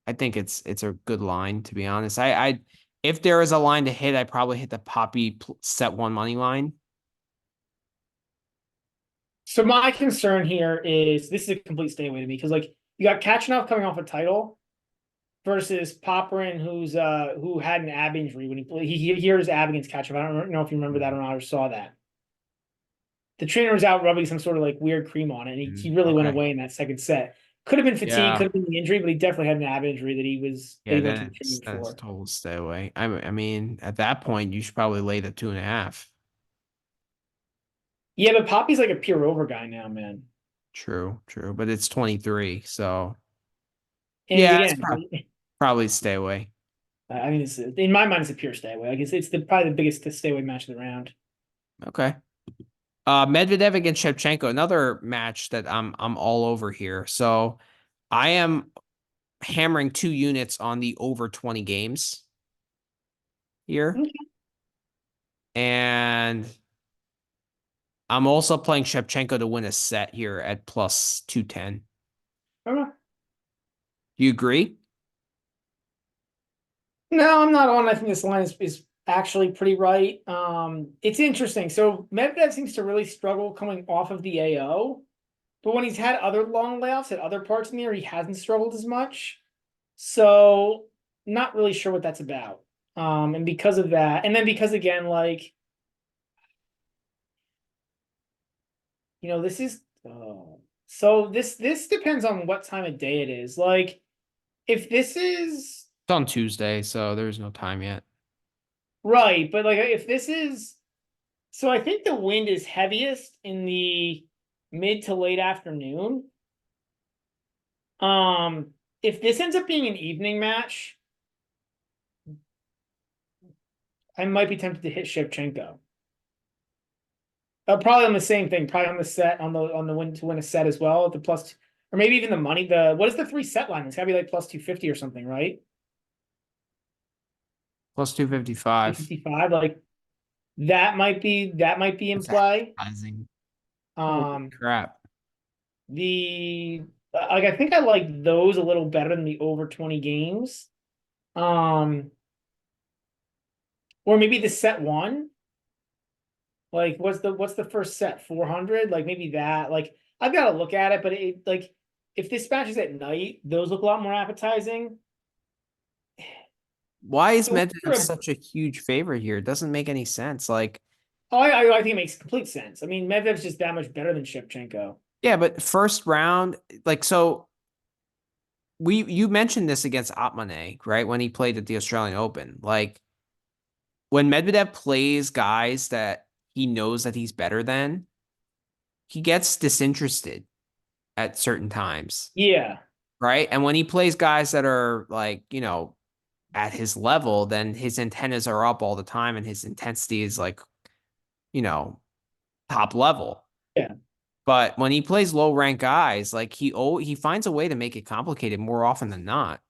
I think it's a good line, to be honest. I if there is a line to hit, I probably hit the Poppy set one money line. So my concern here is this is a complete stay away to me because like you got Khachanov coming off a title versus Popperin who had an ab injury when he played. He hurt his ab against Khachanov. I don't know if you remember that or not or saw that. The trainer was out rubbing some sort of like weird cream on it, and he really went Okay. away in that second set. Could have been fatigue, could Yeah. have been the injury, but he definitely had an ab injury that Yeah, he went to then the it's training that's a for. total stay away. I mean, at that point, you should probably lay the 2.5. Yeah, but Poppy's like a pure over guy now, man. True, true. But it's 23, so And yeah, it's again, probably stay away. I mean, it's in my mind, it's a pure stay away. Like it's probably the biggest stay away match of the round. Okay. Medvedev against Shevchenko, another match that I'm all over here. So I am hammering 2 units on the over 20 games here. Okay. And I'm also playing Shevchenko to win a set here at plus 210. Okay. Do you agree? No, I'm not on. I think this line is actually pretty right. It's interesting. So Medvedev seems to really struggle coming off of the AO, but when he's had other long layoffs at other parts in the year, he hasn't struggled as much. So not really sure what that's about. And because of that, and then because again, like, this is so this depends on what time of day it is. Like, if this is It's on Tuesday, so there's no time yet. right, but like if this is so I think the wind is heaviest in the mid to late afternoon. If this ends up being an evening match, I might be tempted to hit Shevchenko. Probably on the same thing, probably on the set on the win to win a set as well at the plus, or maybe even the money. What is the 3 set line? It's gotta be like plus 250 or something, right? Plus 255. 255. Like that might be in That's play. advertising. Holy Um, crap. the like I think I like those a little better than the over 20 games. Um, or maybe the set one. Like, what's the first set? 400? Like maybe that. Like I've got to look at it, but it like if this match is at night, those look a lot more appetizing. Why is The winds Medvedev are such a huge favorite here? It doesn't make any sense. Like, oh, I think it makes complete sense. I mean, Medvedev's just that much better than Shevchenko. yeah, but first round, like, so you mentioned this against Atmane, right? When he played at the Australian Open. Like, when Medvedev plays guys that he knows that he's better than, he gets disinterested at certain times, Yeah. right? And when he plays guys that are like, at his level, then his antennas are up all the time and his intensity is like, you know, top level. Yeah. But when he plays low rank guys, like he finds a way to make it complicated more often than not.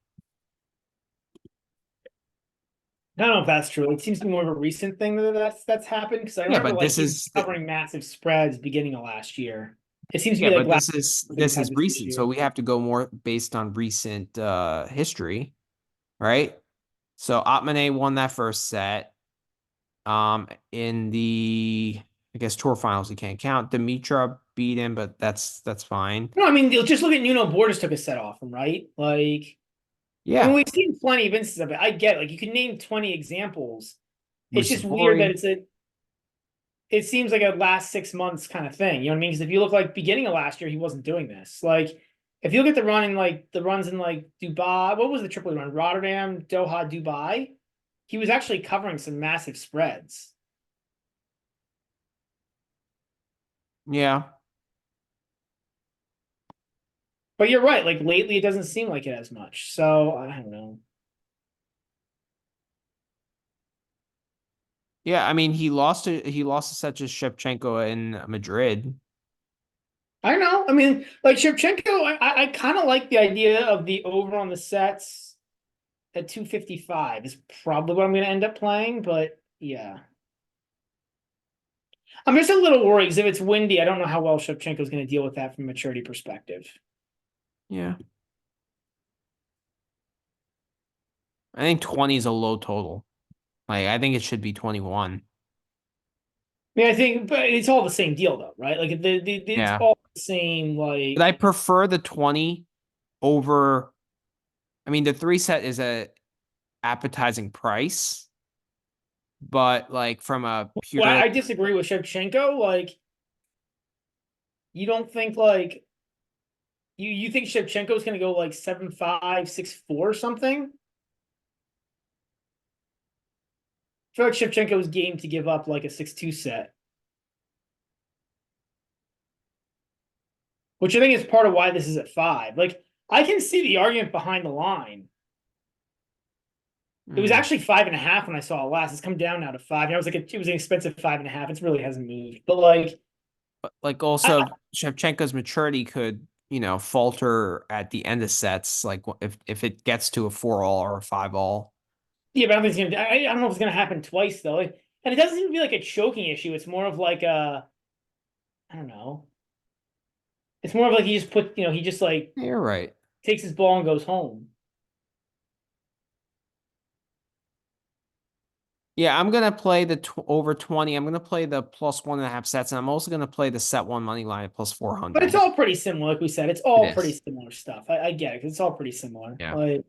I don't know if that's true. It seems to be more of a recent thing that's happened because I Yeah, remember but like this he was is covering massive spreads beginning of last year. It seems to yeah, be like but last he's this had is this recent, so issue. we have to go more based on recent history, right? So Atmane won that first set. In the I guess tour finals, you can't count. Dimitra beat him, but that's fine. No, I mean just look at Nuno Borges took a set off him, right? Like I mean Yeah, we've seen plenty of instances of it. I get it. Like you can name 20 examples. It's just weird that Rusevori. it seems like a last 6 months kind of thing. You know what I mean? Because if you look like beginning of last year, he wasn't doing this. Like if you look at the run in like the runs in like Dubai, what was the triple run? Rotterdam, Doha, Dubai. He was actually covering some massive spreads. Yeah. But you're right. Like lately, it doesn't seem like it as much. So I don't know. Yeah, I mean he lost to such as Shevchenko in Madrid. I know. I mean, like Shevchenko, I kind of like the idea of the over on the sets at 255 is probably what I'm going to end up playing. But yeah, I'm just a little worried because if it's windy, I don't know how well Shevchenko is going to deal with that from a maturity perspective. Yeah. I think 20 is a low total. Like I think it should be 21. I mean, I think, but it's all the same deal though, right? Like it's Yeah. all the same. But I Like prefer the 20 over I mean the three set is a appetizing price, but like from a well, pure I disagree with Shevchenko. Like you don't think like you think Shevchenko is going to go like 7-5, 6-4 or something? I feel like Shevchenko was game to give up like a 6-2 set, which I think is part of why this is at 5. Like I can see the argument behind the line. It was mm. actually 5.5 when I saw it last. It's come down now to 5. And I was like, it was an expensive 5.5. It really hasn't moved. But like, But like I, also Shevchenko's maturity could, falter at the end of sets, like if it gets to a 4-all or a 5-all. yeah, but I don't think it's gonna. I don't know if it's gonna happen twice though. Like, and it doesn't seem to be like a choking issue. It's more of like a, I don't know. It's more of like he just put, he just like You're right. takes his ball and goes home. Yeah, I'm gonna play the over 20. I'm gonna play the plus 1.5 sets, and I'm also gonna play the set one money line at plus But it's 400. all pretty similar, like we said. It's It all pretty is. similar stuff. I get it because it's all pretty similar. Yeah. Like,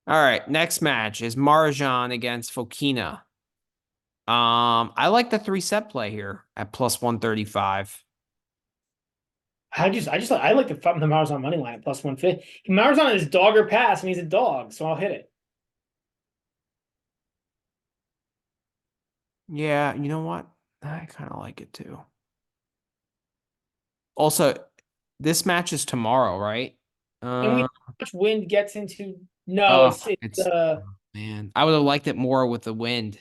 All right. Next match is Marjan against Fokina. I like the three set play here at plus 135. I like the Marzon money line at plus 150. Marzon is dog or pass, and he's a dog, so I'll hit it. Yeah, you know what? I kind of like it too. Also, this match is tomorrow, right? And we Uh, know how much wind gets into. No, oh, it's oh, man. I would have liked it more with the wind.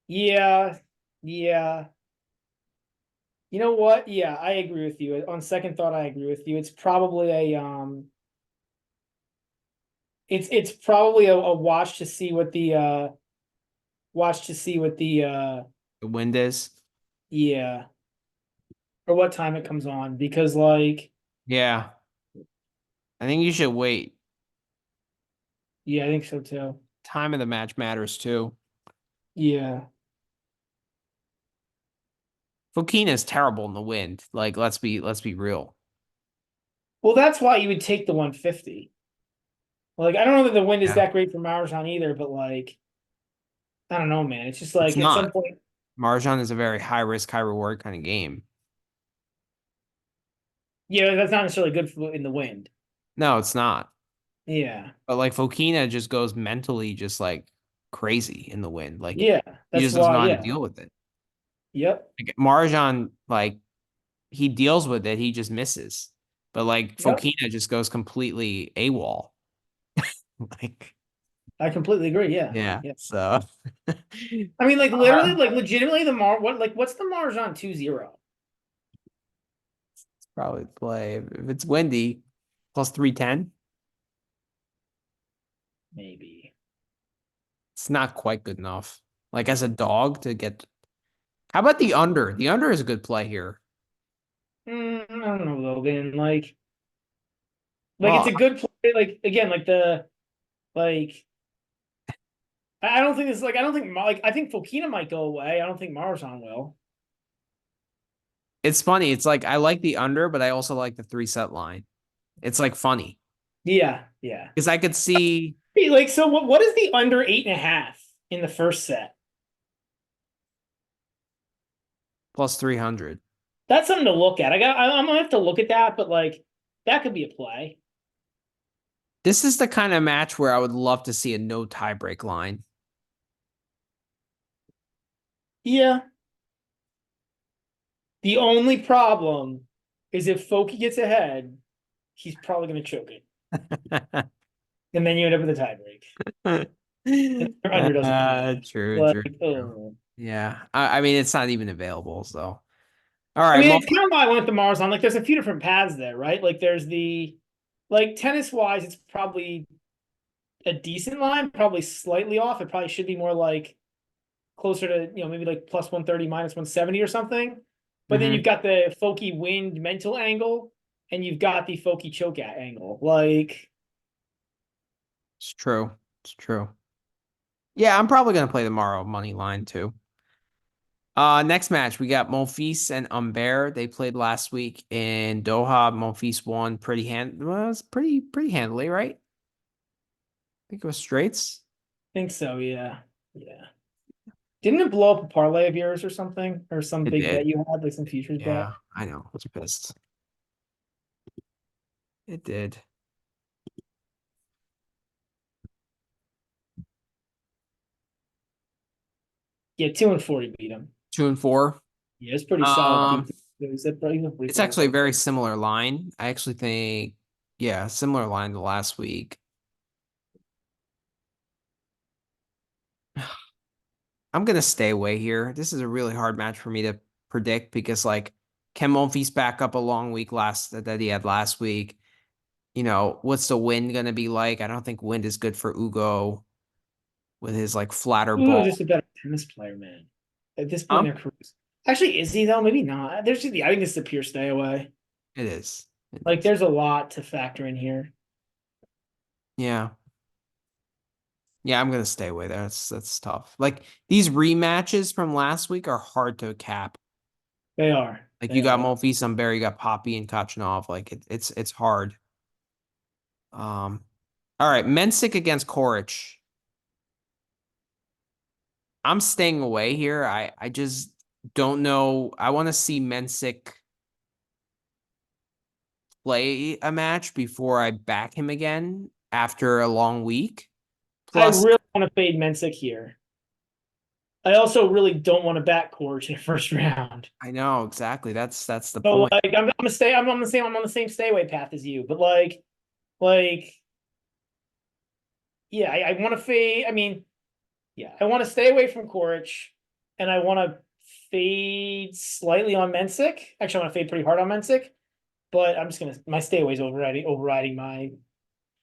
yeah, yeah. You know what? Yeah, I agree with you. On second thought, I agree with you. It's probably it's probably a watch to see what the The wind is. yeah, or what time it comes on because like Yeah. I think you should wait. yeah, I think so too. Time of the match matters too. Yeah. Fokina is terrible in the wind. Like, let's be real. Well, that's why you would take the 150. Like, I don't know that the wind is Yeah. that great for Marujan either, but like, I don't know, man. It's just It's like at some not. point, Marjan is a very high risk, high reward kind of game. yeah, that's not necessarily good for in the wind. No, it's not. Yeah. But like Fokina just goes mentally just like crazy in the wind. Like Yeah. he That's just doesn't why, know how to yeah. deal with it. Yep. Like Marjan, like he deals with it, he just misses. But like Yep. Fokina just goes completely AWOL. Like I completely agree. Yeah. Yeah. Yeah. So I mean, like literally, like legitimately, what's the Marjan 2-0? probably play if it's windy, plus 310. Maybe. It's not quite good enough. Like as a dog to get. How about the under? The under is a good play here. I don't know, Logan. Like it's Well, a good play. Like again, like I don't think it's like I don't think like I think Fokina might go away. I don't think Marjan will. it's funny. It's like I like the under, but I also like the 3-set line. It's like funny Yeah, yeah. because I could see Hey, like so, what is the under 8.5 in the first set? plus 300. That's something to look at. I'm gonna have to look at that, but like that could be a play. This is the kind of match where I would love to see a no tiebreak line. Yeah. The only problem is if Foki gets ahead, he's probably gonna choke it, and then you end up with a tiebreak. And your under doesn't count. True, Like, true, true. oh. Yeah. I mean, it's not even available. So, all I right. mean, it's kind of why I went the Mars on. Like, there's a few different paths there, right? Like, there's like tennis wise, it's probably a decent line, probably slightly off. It probably should be more like closer to, maybe like plus 130, minus 170 or something. But then you've got the Foki wind mental angle, and you've got the Foki choke at angle. Like, It's true. It's true. Yeah, I'm probably gonna play tomorrow money line too. Next match we got Monfils and Humbert. They played last week in Doha. Monfils won was pretty handily, right? I think it was straights. I think so, yeah. Yeah. Didn't it blow up a parlay of yours or something? Or some It big bet did. you had, like some futures bet? Yeah, I know. I was pissed. It did. Yeah, 2-40 beat him. 2-4. Yeah, it's pretty solid. Um, It was pretty it's actually a solid. very similar line. I actually think, yeah, similar line to last week. I'm gonna stay away here. This is a really hard match for me to predict because like can Monfils back up a long week that he had last week? What's the wind gonna be like? I don't think wind is good for Ugo with his like flatter Ooh, ball. just a better tennis player, man. At this point in Um, their careers. Actually, is he though? Maybe not. I think it's a pure stay away. it is. It Like, is. there's a lot to factor in here. Yeah. Yeah, I'm gonna stay away there. That's tough. Like these rematches from last week are hard to cap. They are. Like you They got are. Monfils, Humbert, you got Poppy and Khachanov. Like it's hard. All right, Mensik against Koric. I'm staying away here. I just don't know. I want to see Mensik play a match before I back him again after a long week. I Plus, really want to fade Mensik here. I also really don't want to back Corch in the first round. I know exactly. That's the So point. like I'm gonna stay. I'm on the same stay away path as you. But like yeah, I want to fade. I mean, yeah, I want to stay away from Korich, and I want to fade slightly on Mensik. Actually, I want to fade pretty hard on Mensik, but I'm just gonna my stay away is overriding my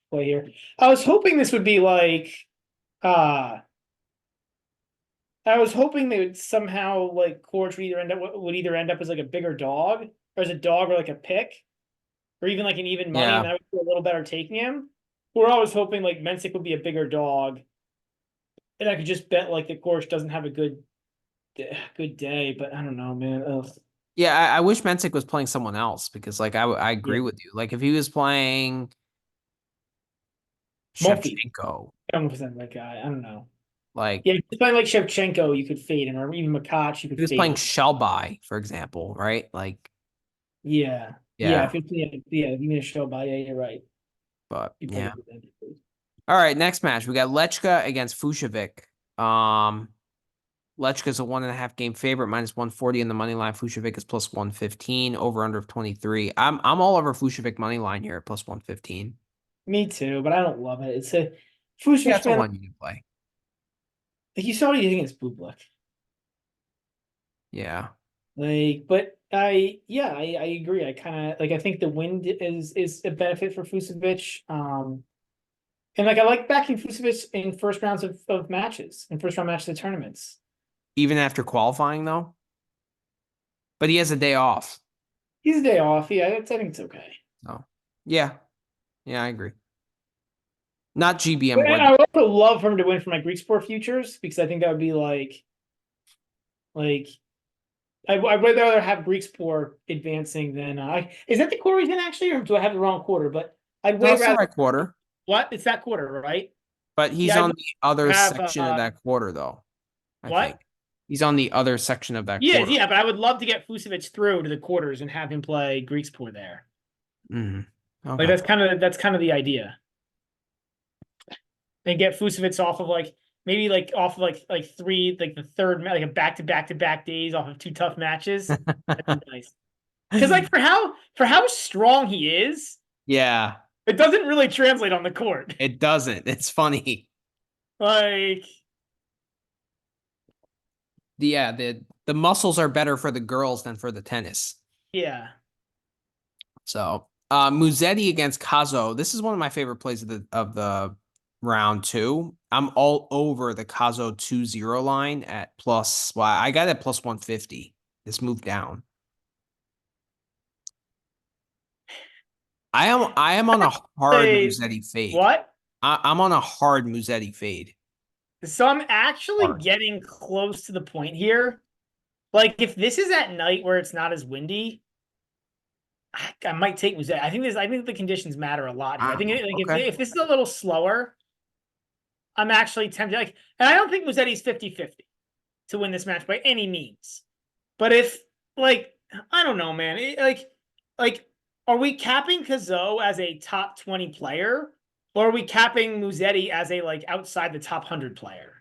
play here. I was hoping this would be like, uh I was hoping they would somehow like Korich would either end up as like a bigger dog, or as a dog or like a pick, or even like an even money, and Yeah. I would feel a little better taking him. Or I was hoping like Mensik would be a bigger dog, and I could just bet like the Korich doesn't have a good day, but I don't know, man. Ugh. Yeah, I wish Mensik was playing someone else because like I Yeah, agree with you. Like if he was playing Monfils. Shevchenko, I don't know if it's that guy. I don't know. like Yeah, if he's playing like Shevchenko, you could fade him, or even Makach, you if could he was fade playing him. Shelby, for example, right? Like, Yeah, yeah. yeah, If you mean a show by, yeah, you're right. but You yeah. probably do that. All right, next match. We got Lechka against Fushevik. Lechka's a 1.5 game favorite, minus 140 in the money line. Fushevik is plus 115, over under of 23. I'm all over Fushevik money line here at plus 115. Me too, but I don't love it. Yeah, Fusovic, it's a man, one unit play. like you saw what you think against Bublik. Yeah. Like, but I agree. I kind of like I think the wind is a benefit for Fusovic. And like I like backing Fusovic in first rounds of matches, in first round matches of tournaments. Even after qualifying though. But he has a day off. He's a day off. Yeah, I think it's okay. So yeah. Yeah, I agree. Not GBM And Wood. I would also love for him to win for my Greek Sport futures because I think that would be like I'd rather have Greek Sport advancing than is that the quarter he's in actually, or do I have the wrong quarter? But I'd No, way it's the rather right quarter. what? It's that quarter, right? But he's Yeah, I'd on the other have section of that quarter though, I what? think. He's on the other section of that Yeah, quarter. yeah, but I would love to get Fusovic through to the quarters and have him play Greek Sport there. Mm-hmm. Like Okay. that's kind of the idea. And get Fusovic off of like maybe like off of like three like the third like a back to back days off of two tough matches. That'd be nice. Because like for how strong he is, Yeah, it doesn't really translate on the court. it doesn't. It's funny. Like Yeah, the muscles are better for the girls than for the tennis. yeah. So, Musetti against Kazo. This is one of my favorite plays of the round two. I'm all over the Kazo 2-0 line at plus. Well, I got it plus 150. This moved down. I am on a hard Say Musetti fade. what? I'm on a hard Musetti fade. So I'm actually Hard. getting close to the point here. Like if this is at night where it's not as windy, I might take Musetti. I think the conditions matter a lot here. I think like Okay. if this is a little slower, I'm actually tempted. Like, and I don't think Musetti's 50-50 to win this match by any means. But if like I don't know, man, like are we capping Kazo as a top 20 player, or are we capping Musetti as a like outside the top 100 player?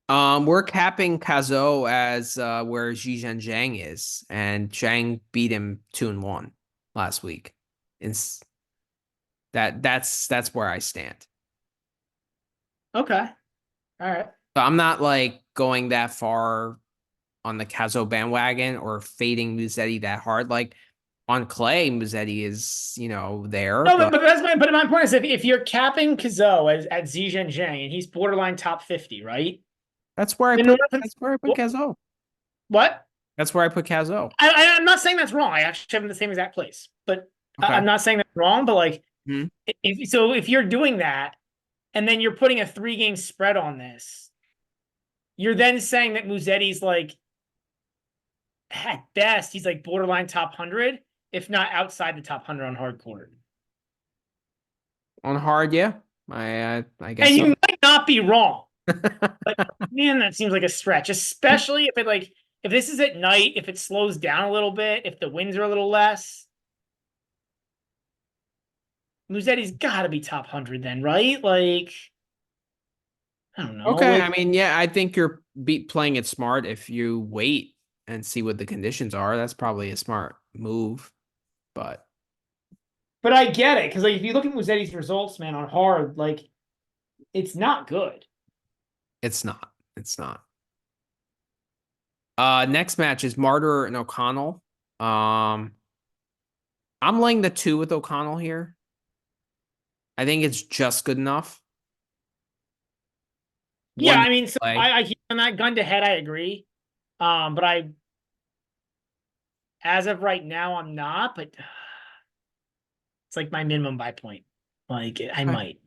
We're capping Kazo as where Zhizhen Zhang is, and Zhang beat him 2-1 last week. It's that's where I stand. Okay, all right. So I'm not like going that far on the Kazo bandwagon or fading Musetti that hard. Like on clay, Musetti is there, No, but but my point is if you're capping Kazo as at Zhizhen Zhang and he's borderline top 50, right? that's where I The put North that's where I put Kazo. what? That's where I put Kazo. I'm not saying that's wrong. I actually have him in the same exact place, but Okay. I'm not saying that's wrong. But like, Hmm. if you're doing that and then you're putting a 3-game spread on this, you're then saying that Musetti's like at best he's like borderline top 100, if not outside the top 100 on hard court. On hard, yeah. I guess And so. you might not be wrong. But man, that seems like a stretch, especially if it like if this is at night, if it slows down a little bit, if the winds are a little less. Musetti's got to be top 100 then, right? Like, I don't know. Okay, Like, I mean, yeah, I think you're playing it smart if you wait and see what the conditions are. That's probably a smart move, but but I get it because like if you look at Musetti's results, man, on hard, like it's not good. it's not. It's not. Next match is Martyr and O'Connell. I'm laying the 2 with O'Connell here. I think it's just good enough. Yeah, One I mean, so play. I on that gun to head, I agree. But as of right now, I'm not. But it's like my minimum buy point. Like, Okay. I Okay. might.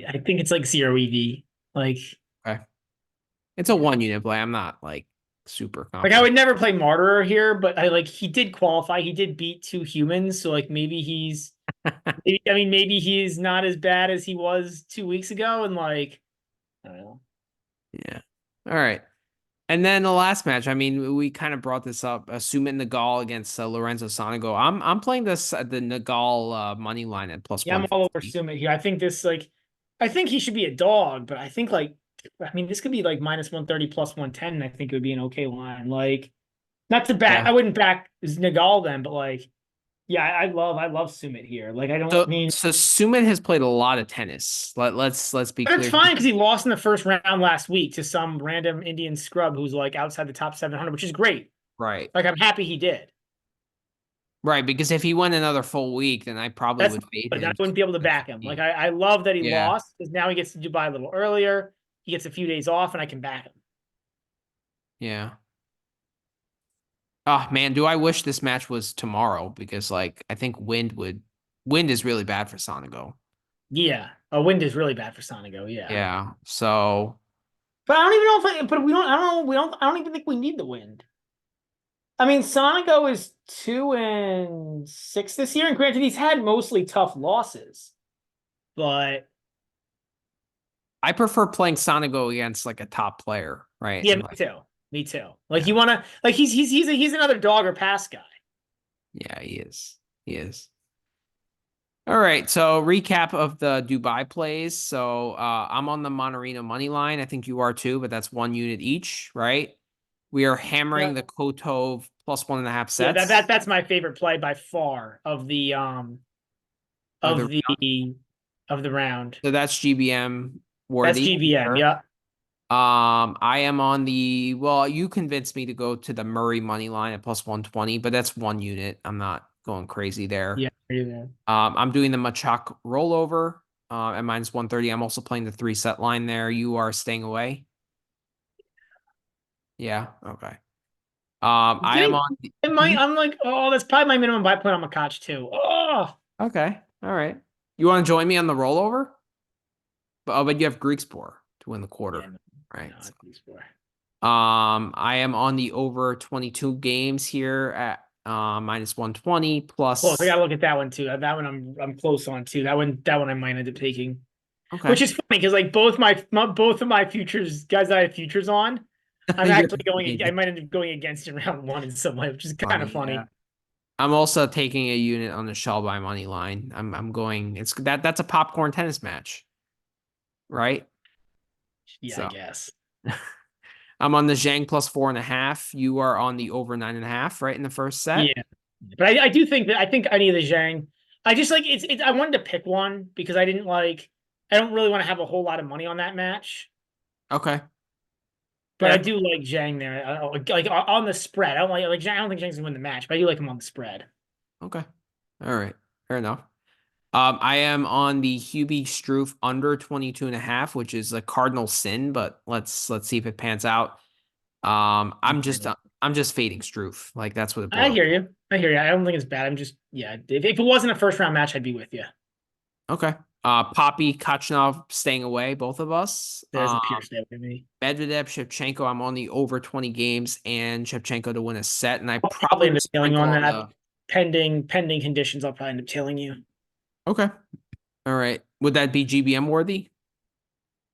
I think it's like 0 EV. Like, Okay. It's a 1 unit play. I'm not like super I confident. would never play Martyr here, but I like he did qualify. He did beat 2 humans, so like maybe he's. I mean, maybe he's not as bad as he was 2 weeks ago, and like, I don't know. Yeah. All right. And then the last match, I mean, we kind of brought this up. Sumit Nagal against Lorenzo Sonego. I'm playing this the Nagal money line at plus Yeah, I'm all over 150. Sumit here. I think this like, I think he should be a dog, but I think like, I mean, this could be like minus 130 plus 110. And I think it would be an okay line. Like, not to back, Yeah. I wouldn't back Nagal then, but like, Yeah, I love Sumit here. Like I don't So mean so Sumit has played a lot of tennis. Let's be But it's clear. fine because he lost in the first round last week to some random Indian scrub who's like outside the top 700, which is great. Right. Like I'm happy he did. Right, because if he went another full week, then I probably That's would fade but I him wouldn't be able to to back him. Like 15. I love that he Yeah. lost because now he gets to Dubai a little earlier. He gets a few days off and I can back him. Yeah. Oh man, do I wish this match was tomorrow because like I think wind is really bad for Sonego. Yeah. A wind is really bad for Sonego, yeah. Yeah. So But I don't even know if but we don't I don't know, I don't even think we need the wind. I mean, Sonego is 2-6 this year, and granted, he's had mostly tough losses, but I prefer playing Sonego against like a top player, right? yeah, And me like too. Me too. Like yeah. you want to like he's another dog or pass guy. Yeah, he is. He is. All right, so recap of the Dubai plays. So I'm on the Monterino money line. I think you are too, but that's 1 unit each, right? We are Yeah. hammering the Kotov plus 1.5 Yeah, sets. that's my favorite play by far Or of the the of the round. so that's GBM That's worthy. GBM. Sure. Yeah. I am on the well, you convinced me to go to the Murray money line at plus 120, but that's 1 unit. I'm not going crazy there. Yeah. Yeah. I'm doing the Machak rollover at minus 130. I'm also playing the 3 set line there. You are staying away. Yeah. Okay. I am Getting on. Mhm. I'm like, oh, that's probably my minimum buy point on Makach too. Oh, Okay. All right. You want to join me on the rollover? But you have Greeksport to win the yeah, quarter, no, right? no, I think it's four. I am on the over 22 games here at minus 120 Close. I plus. gotta look at that one too. That one I'm close on too. That one I might end up taking. Okay. Which is funny because like both of my futures guys that I have futures on, I'm You're actually going. I might end up going against in round one in some way, which is kind of funny, yeah. funny. I'm also taking a unit on the shell by money line. I'm going. It's that's a popcorn tennis match, right? Yeah, I So guess. I'm on the Zhang plus 4.5. You are on the over 9.5, right in the first set. Yeah, but I do think that I think any of the Zhang. I just like it's. I wanted to pick one because I didn't like. I don't really want to have a whole lot of money on that match, Okay, but I fair. do like Zhang there. Like on the spread. I don't like Zhang. I don't think Zhang's gonna win the match, but I do like him on the spread. Okay, all right, fair enough. I am on the Hubie Struff under 22.5, which is a cardinal sin, but let's see if it pans out. I'm just fading Struff. Like that's what it I boils. hear you. I hear you. I don't think it's bad. I'm just yeah. If it wasn't a first round match, I'd be with you. Okay. Poppy, Khachanov staying away, both of us. There's a pure stay with me. Medvedev, Shevchenko, I'm on the over 20 games and Shevchenko to win a set, and I I'll probably probably end will up tailing you sprinkle on on that. the. Pending conditions, I'll probably end up tailing you. Okay. All right. Would that be GBM worthy?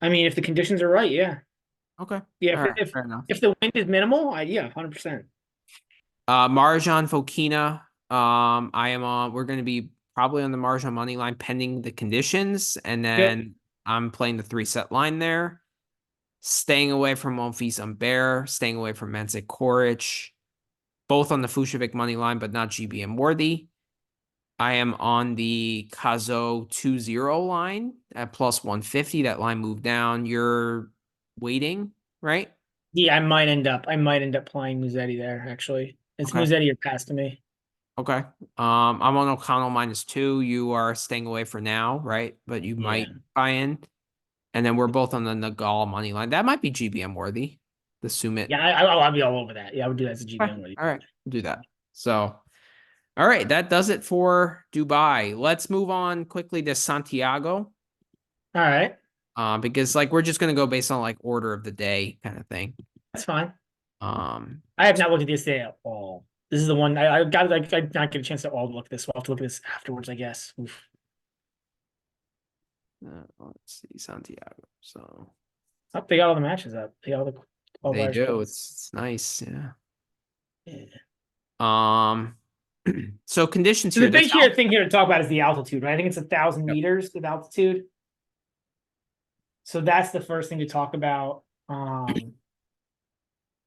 I mean, if the conditions are right, yeah. Okay. Yeah, All right. Fair enough. if the wind is minimal, yeah, 100%. Marjan Fokina. I am on. We're going to be probably on the Marjan money line pending the conditions, and Yep. then I'm playing the 3 set line there. Staying away from Monfils Bear, staying away from Mensik Koric, both on the Fushevik money line, but not GBM worthy. I am on the Kazo 2-0 line at plus 150. That line moved down. You're waiting, right? Yeah, I might end up playing Musetti there, actually. It's Okay. Musetti or pass to me. Okay. I'm on O'Connell -2. You are staying away for now, right? But you Yeah. might buy in. And then we're both on the Nagal money line. That might be GBM worthy. The Sumit. Yeah, I'll be all over that. Yeah, I would do that as a Okay. GBM ready. All right. We'll do that. So, all right. That does it for Dubai. Let's move on quickly to Santiago. All right. Because like we're just gonna go based on like order of the day kind of thing. That's fine. Um, I have not looked at this day at all. This is the one I got like I not get a chance to all look at this. We'll have to look at this afterwards, I guess. Oof. let's see Santiago. So Oh, they got all the matches up. They got all the they qualifiers. do. It's nice. Yeah. Yeah. Um, so conditions So the here. big thing here to talk about is the altitude, right? I think it's 1,000 meters of altitude. So that's the first thing to talk about.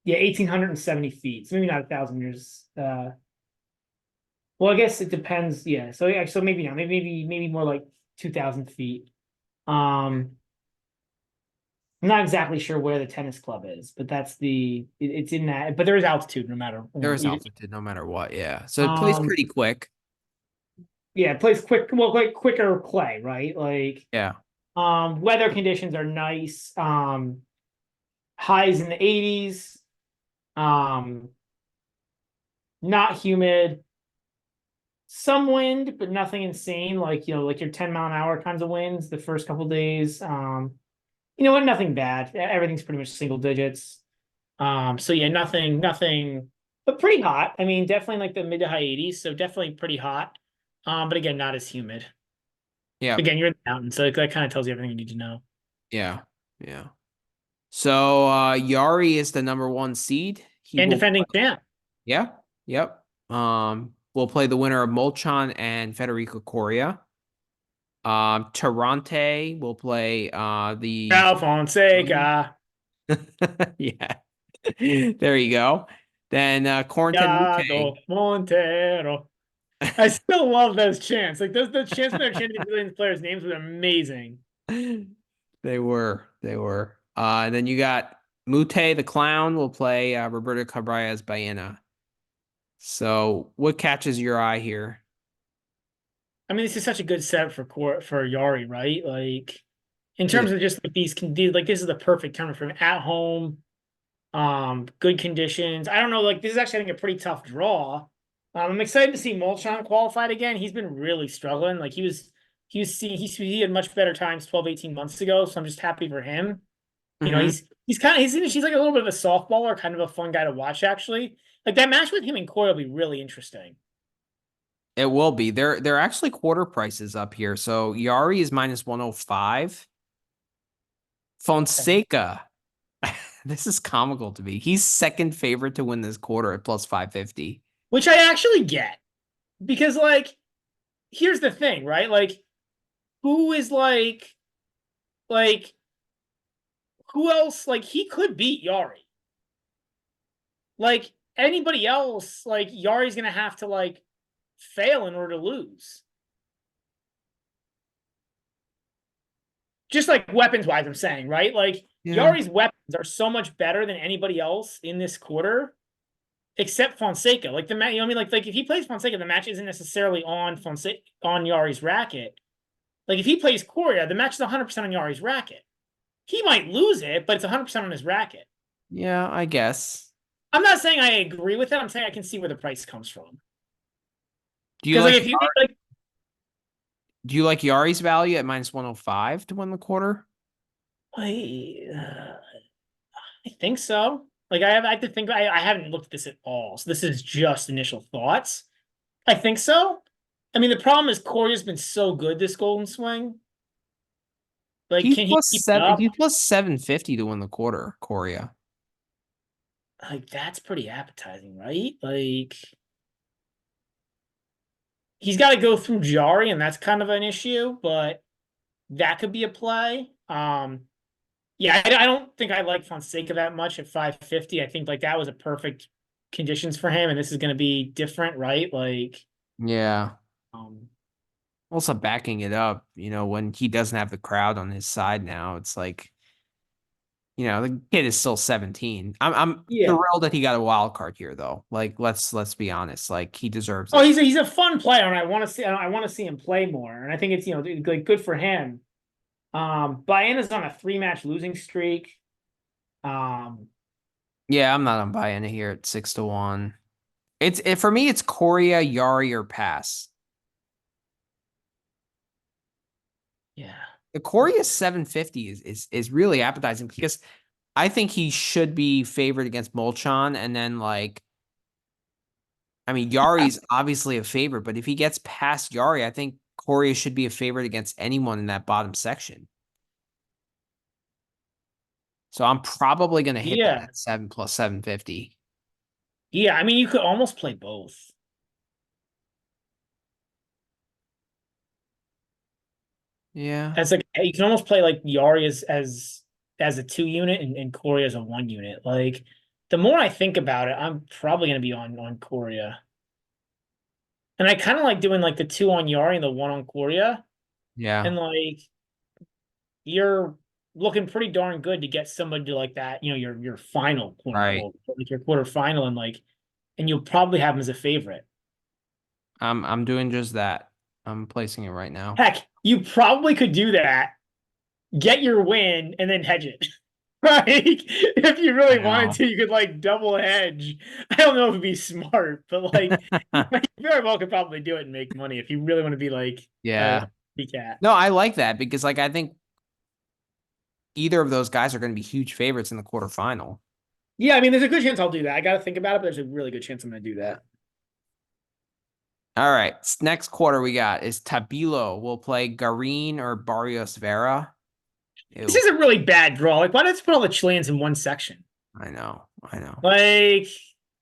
Yeah, 1,870 feet. So maybe not 1,000 meters. Well, I guess it depends. Yeah. So yeah, so maybe not. Maybe more like 2,000 feet. I'm not exactly sure where the tennis club is, but it's in that. But there is altitude no matter, There is even. altitude no matter what. Yeah. So it plays Um, pretty quick. yeah, it plays quick. Well, like quicker play, right? Like, Yeah. weather conditions are nice. Highs in the 80s. Um, not humid. Some wind, but nothing insane. Like like your 10-mile-an-hour kinds of winds the first couple days. You know what? Nothing bad. Everything's pretty much single digits. So yeah, nothing, but pretty hot. I mean, definitely like the mid to high 80s, so definitely pretty hot. But again, not as humid. Yeah. Again, you're in the mountains, so that kind of tells you everything you need to know. Yeah. Yeah. So Yari is the number one seed. He And will defending champ. yeah. Yep. We'll play the winner of Molchan and Federico Coria. Tirante will play the Fonseca. yeah. There you go. Then Corentin Mute. Yado Montero. I still love those chants. Like those the chants when they're chanting the Brazilian players' names was amazing. They were. They were. And then you got Mute the clown will play Roberto Cabrera's Baena. So what catches your eye here? I mean, this is such a good setup for Yari, right? Like in It terms of just like these can do like this is the perfect tournament for him at home. Good conditions. I don't know, like this is actually I think a pretty tough draw. I'm excited to see Molchan qualified again. He's been really struggling. Like he had much better times 12, 18 months ago. So I'm just happy for him. You know, Mhm. he's like a little bit of a softballer, kind of a fun guy to watch, actually. Like that match with him and Coy will be really interesting. It will be. They're actually quarter prices up here. So Yari is minus 105. Okay. Fonseca. This is comical to me. He's second favorite to win this quarter at plus 550. Which I actually get. Because like, here's the thing, right? Who is like who else? Like he could beat Yari. Like anybody else, like Yari's gonna have to like fail in order to lose. Just like weapons wise, I'm saying, right? Like Yeah. Yari's weapons are so much better than anybody else in this quarter, except Fonseca. Like the match, you know what I mean? Like if he plays Fonseca, the match isn't necessarily on Fonseca on Yari's racket. Like if he plays Coria, the match is 100% on Yari's racket. He might lose it, but it's 100% on his racket. Yeah, I guess. I'm not saying I agree with that. I'm saying I can see where the price comes from. Do you Because like like if you like, do you like Yari's value at minus 105 to win the quarter? I, I think so. Like I have to think. I haven't looked at this at all, so this is just initial thoughts. I think so. I mean, the problem is Corey's been so good this Golden Swing. Like, can he keep it up? He's plus 750 to win the quarter, Coria. Like, that's pretty appetizing, right? Like, he's got to go through Jari, and that's kind of an issue, but that could be a play. Yeah, I don't think I like Fonseca that much at 550. I think like that was a perfect conditions for him, and this is going to be different, right? Like, Yeah. um, Also backing it up, when he doesn't have the crowd on his side now, it's like, the kid is still 17. I'm yeah. thrilled that he got a wild card here though. Like let's be honest. Like he deserves Oh, it. he's a fun player, and I want to see him play more, and I think it's like good for him. Baena's on a 3-match losing streak. Um, Yeah, I'm not on buying it here at 6 to 1. For me, it's Coria, Yari, or pass. yeah. The Coria 750 is really appetizing because I think he should be favored against Molchan, and then I mean Yari's obviously a favorite, but if he gets past Yari, I think Coria should be a favorite against anyone in that bottom section. So I'm probably gonna hit that Yeah. at 7 plus 750. Yeah, I mean, you could almost play both. Yeah. As like you can almost play like Yari as a 2 unit and Corey as a 1 unit. Like the more I think about it, I'm probably gonna be on Coria. And I kind of like doing like the two on Yari and the one on Korea. Yeah, And like you're looking pretty darn good to get somebody to like that, your final, quote right. unquote, like your quarterfinal, and you'll probably have him as a favorite. I'm doing just that. I'm placing it right now. Heck, you probably could do that, get your win, and then hedge it. Like, if you I really wanted know. to, you could like double hedge. I don't know if it'd be smart, but like you very well could probably do it and make money if you really want to be like a Yeah. cat. No, I like that because like I think either of those guys are going to be huge favorites in the quarterfinal. Yeah, I mean, there's a good chance I'll do that. I got to think about it, but there's a really good chance I'm going to do Yeah. that. All right. Next quarter we got is Tabilo will play Garin or Barrios Vera. This Ew. is a really bad draw. Like, why not just put all the Chileans in one section? I know. I know. Like,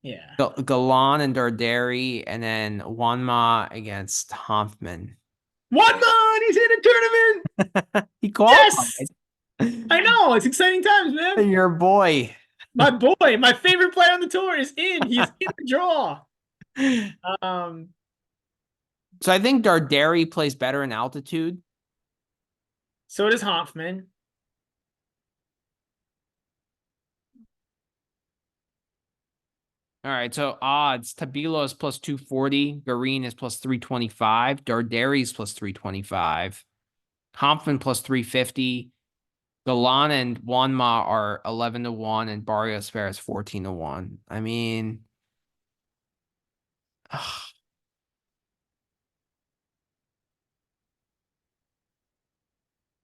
yeah. Galan and Darderi, and then Wanma against Hoffman. One man, he's in a tournament. He qualified. Yes, I know. It's exciting times, man. Your boy. My boy, my favorite player on the tour is in. He's in the draw. Um, So I think Darderi plays better in altitude. so does Hoffman. All right, so odds. Tabilo is plus 240. Garin is plus 325. Darderi is plus 325. Hoffman plus 350. Galan and Wanma are 11 to 1, and Barrios Fair is 14 to 1. I mean,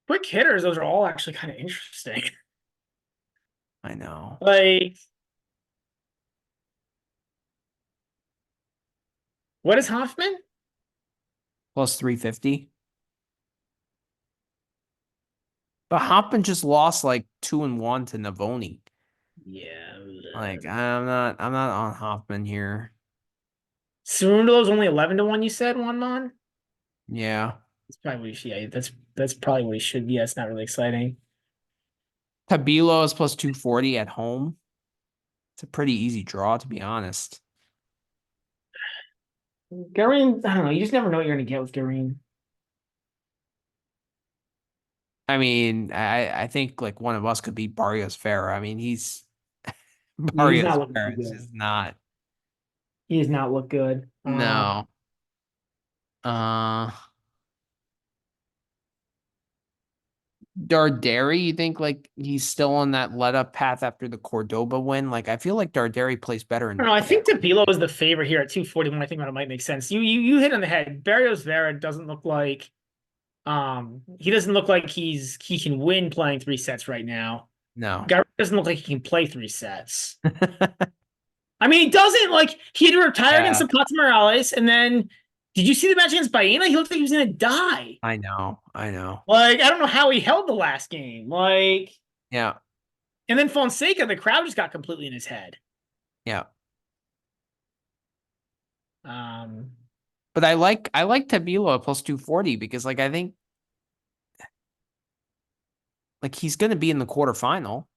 Quick hitters, those are all actually kind of interesting. I know. Like, what is Hoffman? Plus 350. But Hoffman just lost like 2-1 to Navoni. Yeah. Like, I'm not on Hoffman here. Cerundo's only 11 to 1, you said, one man? Yeah. That's probably what he should, yeah, that's probably what he should be. It's not really exciting. Tabilo is plus 240 at home. It's a pretty easy draw, to be honest. Garin, I don't know. You just never know what you're gonna get with Garin. I mean, I think like one of us could beat Barrios Vera. I mean, he's He's Barrios not looking too Vera is good. just not. He does not look good. No. Uh Darderi, you think like he's still on that let up path after the Cordoba win? Like I feel like Darderi plays better I in don't know. I think Tabilo is the favorite here at 240. When I think about it, might make sense. You hit on the head. Barrios Vera doesn't look like he doesn't look like he can win playing three sets right now. no. Guy doesn't look like he can play three sets. I mean, he doesn't like he had to retire against Yeah, some Pats Morales, and then did you see the match against Baena? He looked like he was gonna die. I know. I know. Like, I don't know how he held the last game. Like, Yeah. and then Fonseca, the crowd just got completely in his head. Yeah. Um, But I like Tabilo at plus 240 because like I think like he's gonna be in the quarterfinal. well,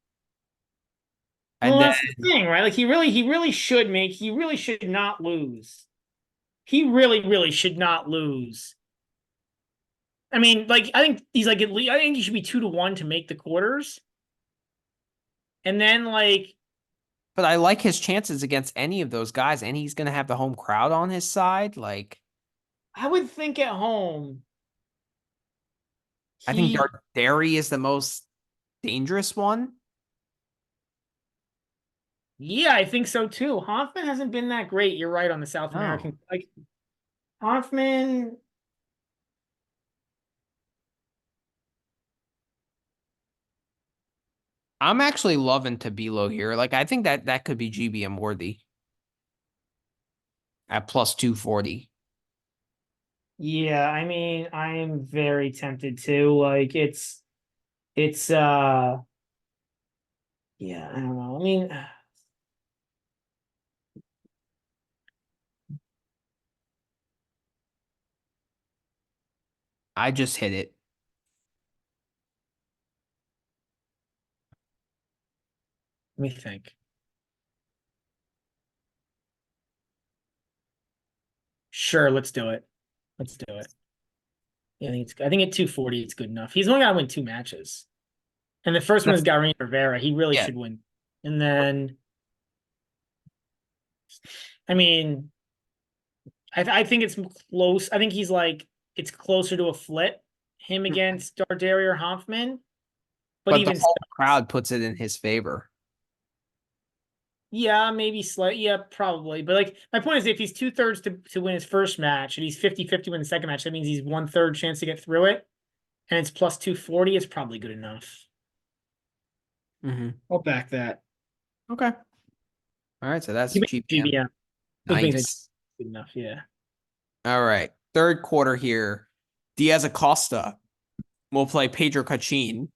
And then that's the thing, right? Like he really should not lose. He really should not lose. I mean, like, I think he's like, at least, I think he should be 2 to 1 to make the quarters. And then, like, but I like his chances against any of those guys, and he's gonna have the home crowd on his side. Like I would think at home, I think he, Darderi is the most dangerous one. yeah, I think so too. Hoffman hasn't been that great. You're right on the South No. American. Like, Hoffman, I'm actually loving Tabilo here. Like I think that could be GBM worthy at plus 240. yeah, I mean, I am very tempted to. Like, it's, yeah, I don't know. I mean, let I just hit it. me think. Sure, let's do it. Let's do it. Yeah, I think at 240 it's good enough. He's only got to win 2 matches. And the first one is Garin Rivera. He really Yeah, should win. And then, I mean, I think it's close. I think he's like, it's closer to a flip, him against Darderi or Hoffman. But but the even whole still, crowd puts it in his favor. yeah, maybe slight. Yeah, probably. But like, my point is if he's 2/3 to win his first match and he's 50-50 win the second match, that means he's 1/3 chance to get through it. And it's plus 240. It's probably good enough. I'll back that. Okay. All right, so that's GBM. GBM. Which means it's Nice. good enough. Yeah. All right. Third quarter here. Diaz Acosta will play Pedro Cachin.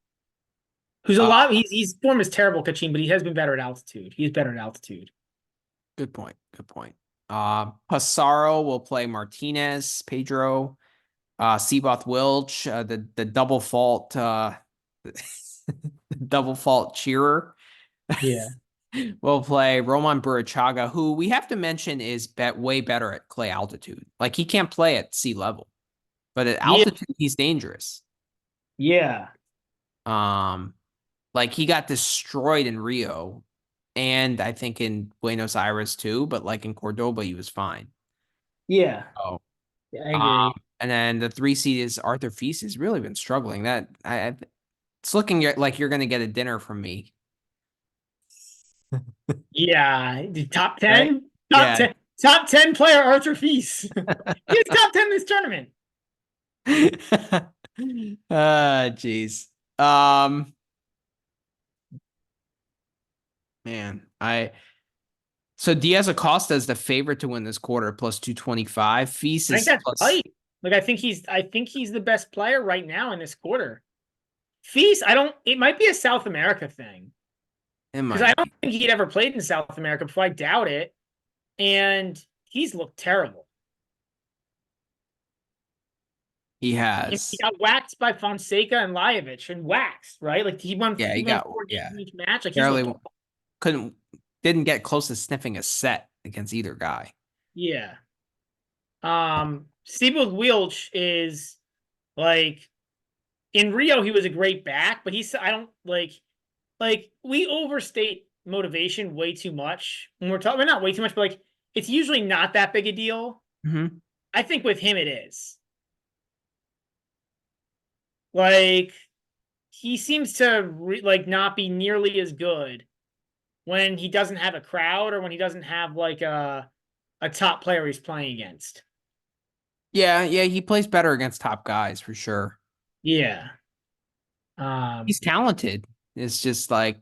Who's a lot. He's form is terrible, Khachanov, but he has been better at altitude. He's better at altitude. Good point. Good point. Passaro will play Martinez, Pedro, Seyboth Wilch, the double fault, double fault cheerer. Yeah. Will play Roman Burruchaga, who we have to mention is way better at clay altitude. Like he can't play at sea level, but at altitude he's dangerous. Yeah. Like he got destroyed in Rio, and I think in Buenos Aires too. But like in Cordoba, he was fine. Yeah. Oh, Yeah, I agree. and then the 3 seed is Arthur Feast has really been struggling. It's looking like you're going to get a dinner from me. Yeah. Top Right? 10? Top Yeah. 10. Top 10 player Arthur Feast. He's top 10 this tournament. Jeez. Man, so Diaz Acosta is the favorite to win this quarter, plus 225. Feast I think is that's plus. right. Like I think he's the best player right now in this quarter. Feast, it might be a South America thing. It Because I might don't be. think he'd ever played in South America before. I doubt it. And he's looked terrible. He He has. got waxed by Fonseca and Lajovic and waxed, right? Like he won Yeah, he he won got. 4 games Yeah, in each match. Like he's looked barely didn't get close to sniffing a set against either guy. yeah. Seyboth Wielch is like in Rio, he was a great back, but he's I don't like we overstate motivation way too much when we're talking not way too much, but like it's usually not that big a deal. Mm-hmm. I think with him it is. Like he seems to like not be nearly as good when he doesn't have a crowd or when he doesn't have like a top player he's playing against. Yeah, yeah, he plays better against top guys for sure. Yeah. He's talented. It's just like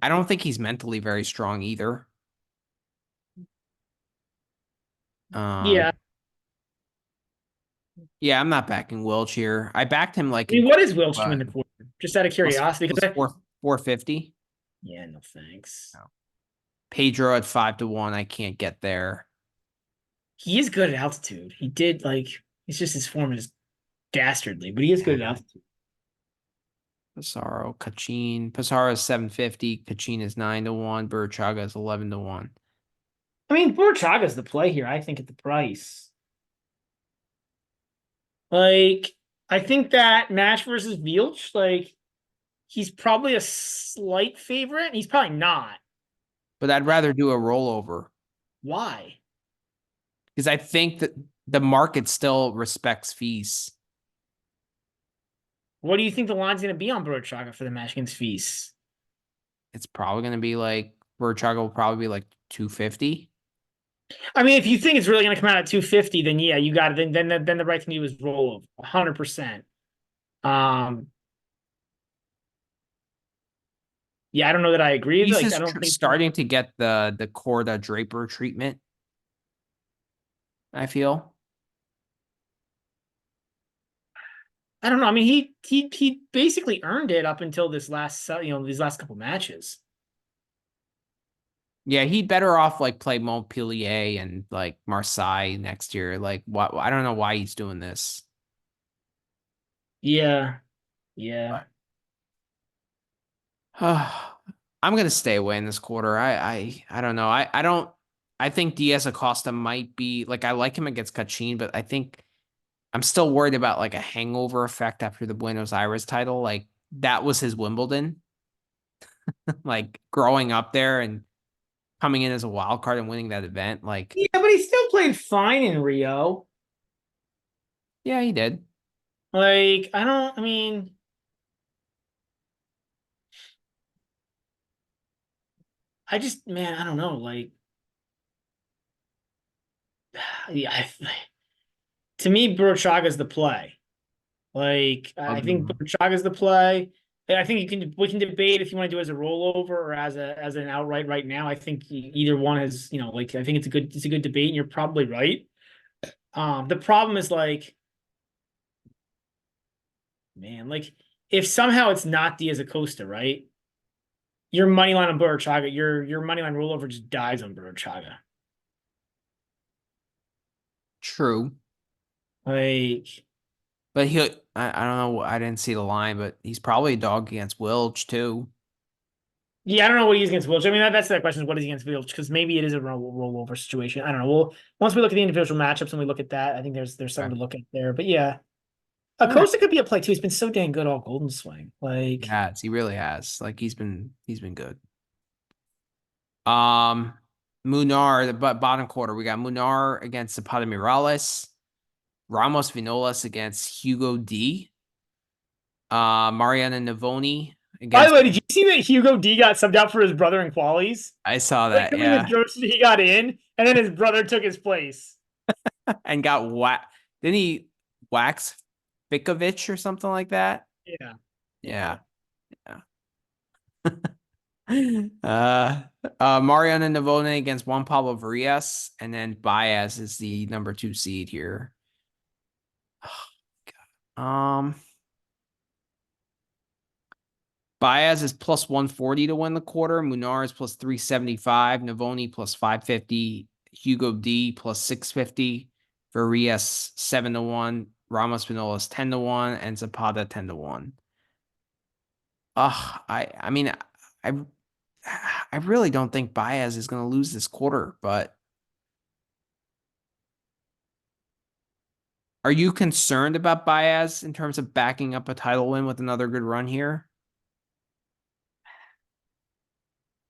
I don't think he's mentally very strong either. Yeah. Yeah, I'm not backing Welch here. I backed him like I in mean, what is Wilch uh, doing the quarter? Just out of plus curiosity, plus because 450. yeah, no thanks. No. Pedro at 5-1. I can't get there. He is good at altitude. He did like it's just his form is dastardly, but he is good at altitude. Passaro, Cachin. Passaro is 750. Cachin is 9-1. Burruchaga is 11-1. I mean, Burruchaga's the play here, I think, at the price. Like, I think that match versus Vilch, like, he's probably a slight favorite. He's probably not. But I'd rather do a rollover Why? because I think that the market still respects fees. What do you think the line's going to be on Burruchaga for the match against Feast? It's probably going to be like Burruchaga will probably be like 250. I mean, if you think it's really going to come out at 250, then yeah, you got it. Then the right thing to do is roll over 100%. Yeah, I don't know that I agree. He's Like, I just don't think starting to get the Korda Draper treatment. I feel. I don't know. I mean, he basically earned it up until this last these last couple matches. Yeah, he'd better off like play Montpellier and like Marseille next year. Like, what? I don't know why he's doing this. Yeah, yeah. I'm gonna stay away in this quarter. I don't know. I don't. I think Diaz Acosta might be like I like him against Kachin, but I think I'm still worried about like a hangover effect after the Buenos Aires title. Like that was his Wimbledon, like growing up there and coming in as a wild card and winning that event. Like, Yeah, but he still played fine in Rio. yeah, he did. Like, I mean, man, I don't know. Like, yeah, to me, Burruchaga's the play. Like, I think Um, Burruchaga's the play. I think we can debate if you want to do it as a rollover or as an outright right now. I think either one is, like I think it's a good debate, and you're probably right. The problem is like, man, like if somehow it's not Diaz Acosta, right? Your money line on Burruchaga, your money line rollover just dies on Burruchaga. True. Like, But I don't know. I didn't see the line, but he's probably a dog against Wilch too. yeah, I don't know what he's against Wilch. I mean, that's the question: is what is he against Wilch? Because maybe it is a rollover situation. I don't know. Well, once we look at the individual matchups and we look at that, I think there's something Okay. to look at there. But yeah, All right. Acosta could be a play too. He's been so dang good all Golden Swing. He Like, has. He really has. Like he's been good. Um, Munar, the bottom quarter. We got Munar against Zapata Miralles, Ramos Vinolas against Hugo D. Mariana Navoni by the against. way, did you see that Hugo D got subbed out for his brother in qualies? I saw Like, that. I mean, the Yeah, jokes that he got in, and then his brother took his place. and got whack. Didn't he wax Fikovic or something like that? Yeah, yeah. Yeah. Yeah. Mariana Navone against Juan Pablo Varias, and then Baez is the number 2 seed here. Um, Baez is plus 140 to win the quarter. Munar is plus 375. Navoni plus 550. Hugo D plus 650. Varias 7-1. Ramos Pinolas 10-1. And Zapata 10-1. I mean, I I really don't think Baez is going to lose this quarter, but are you concerned about Baez in terms of backing up a title win with another good run here?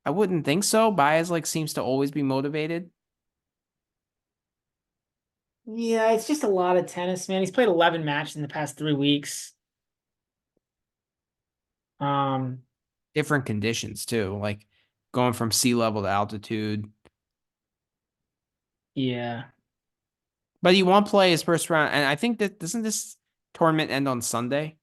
I wouldn't think so. Baez like seems to always be motivated. Yeah, it's just a lot of tennis, man. He's played 11 matches in the past 3 weeks. Um, Different conditions too, like going from sea level to altitude. yeah. But he won't play his first round, and I think that doesn't this tournament end on Sunday,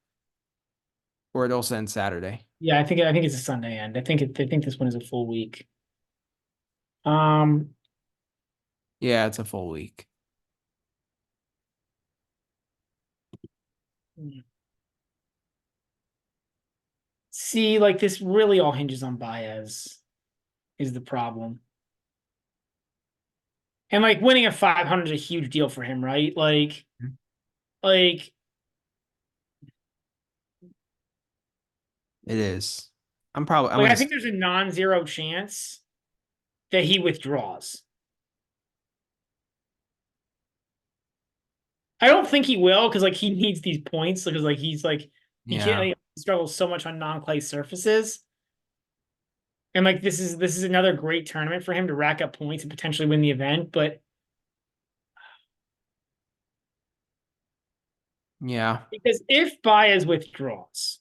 or it also ends Saturday? Yeah, I think it's a Sunday end. I think this one is a full week. Um, Yeah, it's a full week. see, like this really all hinges on Baez is the problem. And like winning a 500 is a huge deal for him, right? Like It is. I'm I gonna. think there's a non-zero chance that he withdraws. I don't think he will because like he needs these points because like he's like he can't Yeah. he struggles so much on non-clay surfaces. And like this is another great tournament for him to rack up points and potentially win the event. But Yeah. because if Baez withdraws,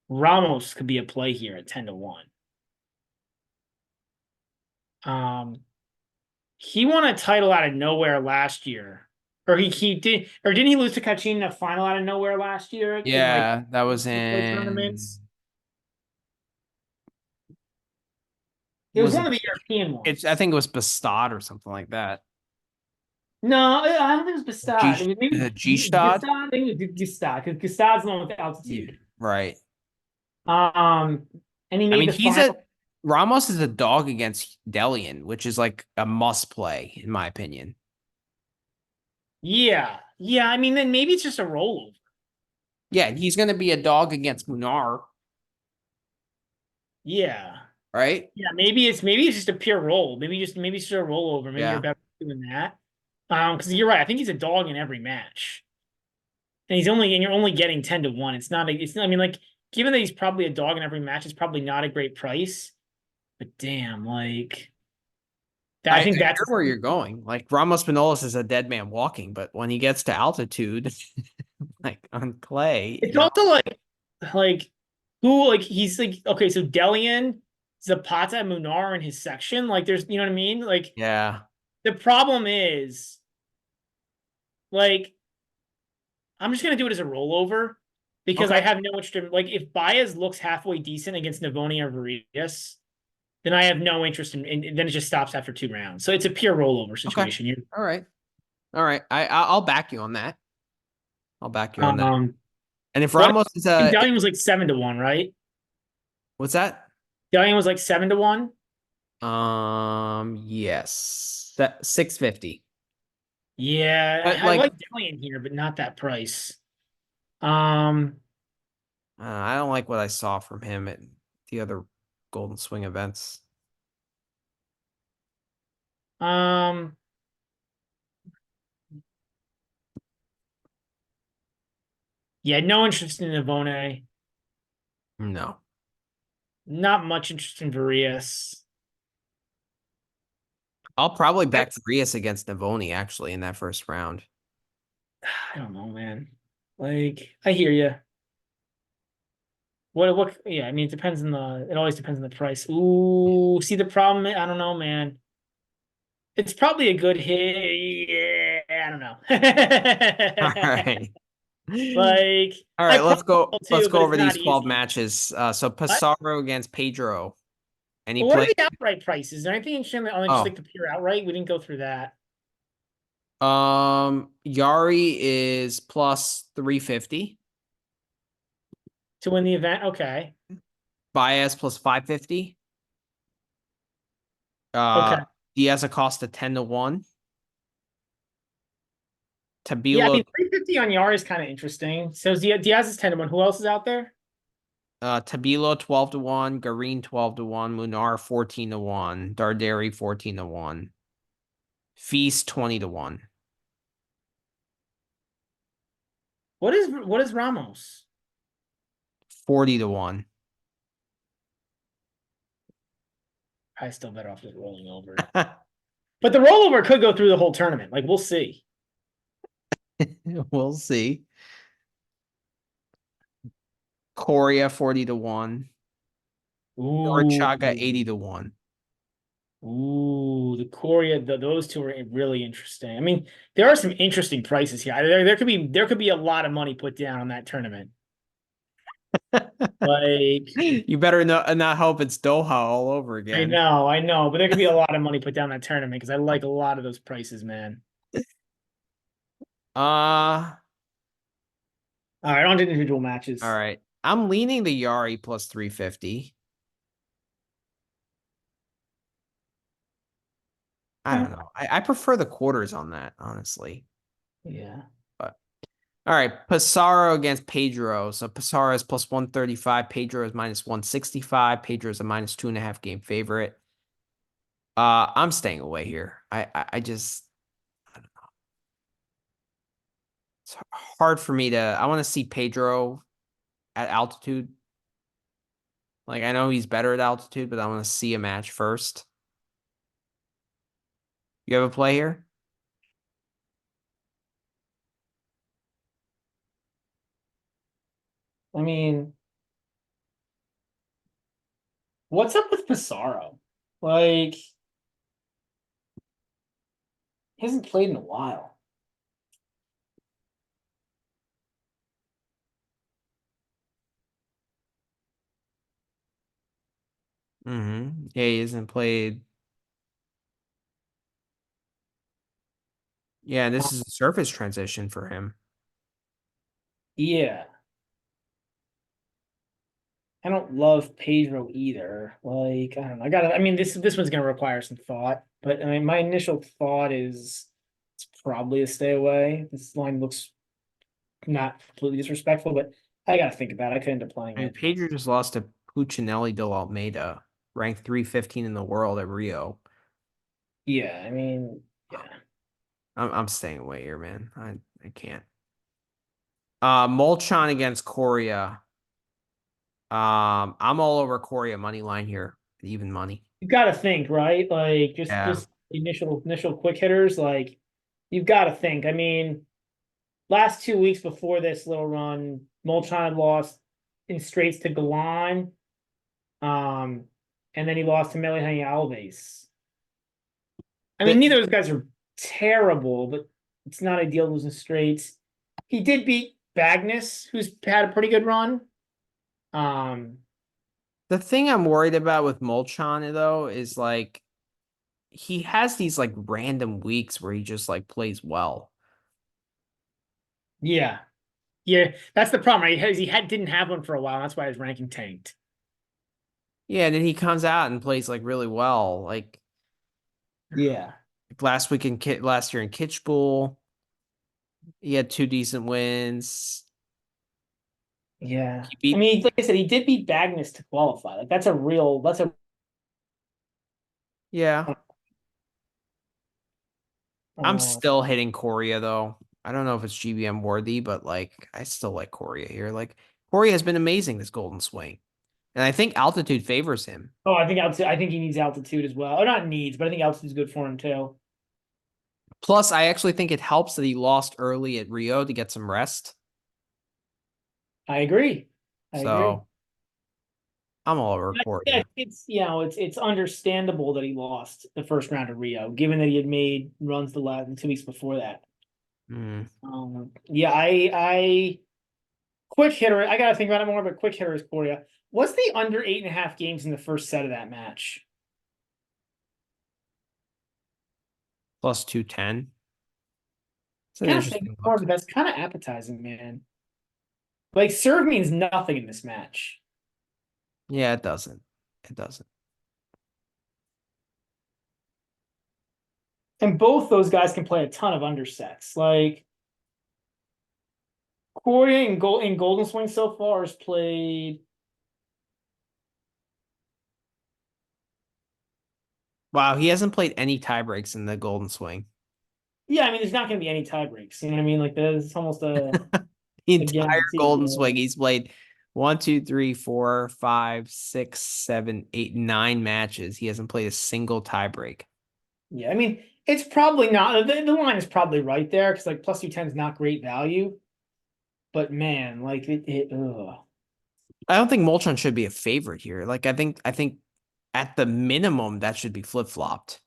Ramos could be a play here at 10-1. He won a title out of nowhere last year. Or he did, or didn't he lose to Khachanov in a final out of nowhere last year in like Yeah, that was in. tournaments? It was Was one it? of the European It's. I ones. think it was Bastad or something like that. No, I don't think it was Bastad. I mean, maybe G Stad. Gustad. I think it was Gustad because Gustad's the one with the Yeah. altitude. Right. Um, and he I made mean, the final. Ramos is a dog against Delian, which is like a must play in my opinion. Yeah, yeah. I mean, then maybe it's just a rollover. Yeah, he's going to be a dog against Munar. Yeah. right? Yeah, maybe it's just a pure roll. Maybe it's just a rollover. Maybe you're Yeah. better doing that. Because you're right. I think he's a dog in every match, and you're only getting 10-1. It's not. I mean, like, given that he's probably a dog in every match, it's probably not a great price. But damn, like, I I think hear that's where you're going. Like Ramos Manolas is a dead man walking, but when he gets to altitude, like on clay, it's also like who like he's like okay, so Delian, Zapata, Munar in his section. Like, there's you know what I mean. Like, yeah. the problem is like I'm just gonna do it as a rollover because I Okay. have no interest in like if Baez looks halfway decent against Navoni or Varias, then I have no interest in then it just stops after 2 rounds. So it's a pure rollover Okay. situation. You're All right. All right. I'll back you on that. I'll back you on that. um And if what Ramos is Delian was like 7-1, right? what's that? Delian was like 7-1. Yes. That 650. Yeah, But I like like Delian here, but not that price. Um, I don't like what I saw from him at the other Golden Swing events. um, yeah, no interest in Navone. No. Not much interest in Varias. I'll probably I, back Frias against Navoni actually in that first round. I don't know, man. Like, I hear you. What? Yeah, I mean, it depends on the. It always depends on the price. Ooh, see the problem? I don't know, man. It's probably a good hit. Yeah, I don't All know. right. Like, All I right, probably will let's too, go but it's over these not 12 easy. matches. So What? Pissarro against Pedro. And he Well, what are played the outright prices? Is there anything interesting on just like oh. the pure outright? We didn't go through that Yari is plus 350. to win the event. Okay. Baez plus 550. Okay. Diaz a cost of 10-1. Yeah, I Tabilo mean, 350 on Yar is kind of interesting. So Diaz is 10-1. Who else is out there? Tabilo 12-1, Garin 12-1, Munar 14-1, Darderi 14-1, Feast 20-1. What is Ramos? 40-1. I still better off just rolling over. But the rollover could go through the whole tournament. Like, we'll see. We'll see. Korea 40-1. Ooh. Burruchaga 80-1. Ooh, the Korea, those two are really interesting. I mean, there are some interesting prices here. There could be a lot of money put down on that tournament. Like, You better not hope it's Doha all over again. I know, but there could be a lot of money put down that tournament because I like a lot of those prices, man. Uh, All right, on to individual all matches. right. I'm leaning the Yari plus 350. I Okay. don't know. I prefer the quarters on that, honestly. Yeah. But all right, Pissarro against Pedro. So Pissarro is plus 135. Pedro is minus 165. Pedro is a minus 2.5 game favorite. I'm staying away here. I just it's hard for me to. I want to see Pedro at altitude. Like I know he's better at altitude, but I want to see a match first. You have a play here? I mean, what's up with Pissarro? Like, he hasn't played in a while. Mm-hmm. Yeah, he hasn't played. Yeah, this is a surface transition for him. Yeah. I don't love Pedro either. Like, I don't know. I mean, this one's gonna require some thought, but I mean, my initial thought is it's probably a stay away. This line looks not completely disrespectful, but I gotta think about it. I could end up playing I mean, it. Pedro just lost to Puccinelli de Almeida. ranked 315 in the world at Rio. Yeah, I mean, yeah. I'm staying away here, man. I can't. Molchan against Korea. I'm all over Korea money line here. Even money. You got to think, right? Like Yeah. just initial quick hitters. Like you've got to think. I mean, last 2 weeks before this little run, Molchan lost in straights to Galan, um, and then he lost to Melihani Alves. I mean, The, neither of those guys are terrible, but it's not ideal losing straights. He did beat Bagnus, who's had a pretty good run. Um, the thing I'm worried about with Molchan though is like he has these like random weeks where he just like plays well. yeah, yeah, that's the problem, right? He didn't have one for a while. That's why his ranking tanked. Yeah, and then he comes out and plays like really well. Like Yeah. last year in Kitchbull, he had two decent wins. Yeah. He I beat mean, like I said, he did beat Bagnus to qualify. Like that's a yeah. I'm uh, still hitting Korea though. I don't know if it's GBM worthy, but like I still like Korea here. Like Korea has been amazing this Golden Swing. And I think altitude favors him. oh, I think he needs altitude as well. Or not needs, but I think altitude's good for him too. Plus, I actually think it helps that he lost early at Rio to get some rest. I agree. I agree. So I'm all over Yeah, Korea. it's it's understandable that he lost the first round of Rio, given that he had made runs the 2 weeks before that. Mm. Yeah, I quick hitter. I gotta think about it more, but quick hitter is Korea. What's the under 8.5 games in the first set of that match? Plus 210. It's an Kind of think interesting more, look. but that's kind of appetizing, man. Like serve means nothing in this match. Yeah, it doesn't. It doesn't. And both those guys can play a ton of undersets. Like Corey in Golden Swing so far has played. Wow, he hasn't played any tie breaks in the Golden Swing. Yeah, I mean, there's not going to be any tie breaks. You know what I mean? Like it's almost The a entire guarantee. Golden You Swing, know? he's played 1, 2, 3, 4, 5, 6, 7, 8, 9 matches. He hasn't played a single tie break. Yeah, I mean, it's probably not. The line is probably right there because like plus 210 is not great value. But man, like ugh. I don't think Molchan should be a favorite here. Like I think at the minimum that should be flip flopped.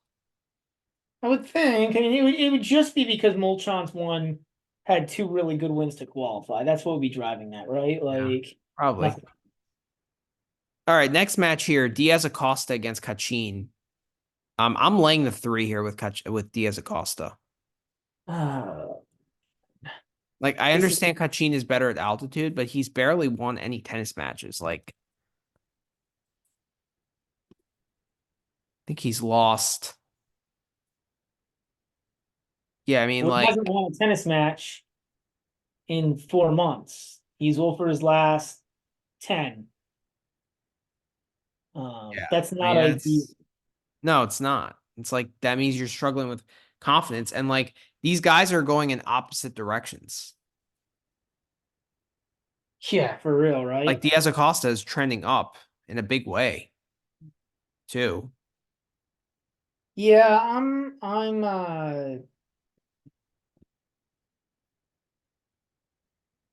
I would think. I mean, it would just be because Molchan's one had two really good wins to qualify. That's what would be driving that, right? Yeah, Like probably. nothing. All right, next match here: Diaz Acosta against Khachin. I'm laying the 3 here with Diaz Acosta. Uh, Like I this is understand Khachin is better at altitude, but he's barely won any tennis matches. Like I think he's lost. Yeah, I mean well, he hasn't like won a tennis match in 4 months. He's over his last 10. yeah. That's I not mean ideal. that's no, it's not. It's like that means you're struggling with confidence and like these guys are going in opposite directions. Yeah, for real, Like right? Diaz Acosta is trending up in a big way too. Yeah,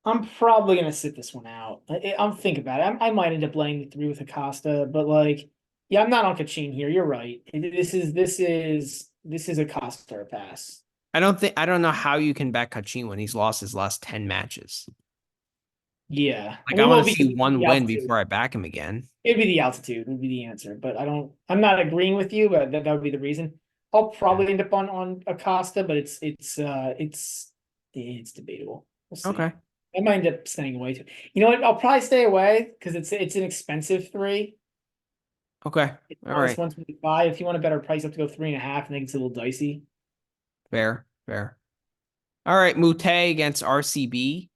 I'm probably gonna sit this one out. I'm thinking about it. I might end up laying the 3 with Acosta, but like, yeah, I'm not on Kachin here. You're right. This is Acosta or pass. I don't know how you can bet Kachin when he's lost his last 10 matches. Yeah, I Like I mean, want well, to because see one the win altitude, before I back him again. it'd be the altitude would be the answer. But I don't. I'm not agreeing with you, but that would be the reason. I'll Yeah. probably end up on Acosta, but it's debatable. We'll see. Okay. I might end up staying away too. You know what? I'll probably stay away because it's an expensive 3. Okay. It's All minus right. 125. If you want a better price, you have to go 3.5. I think it's a little dicey. Fair. Fair. All right. Mute against RCB.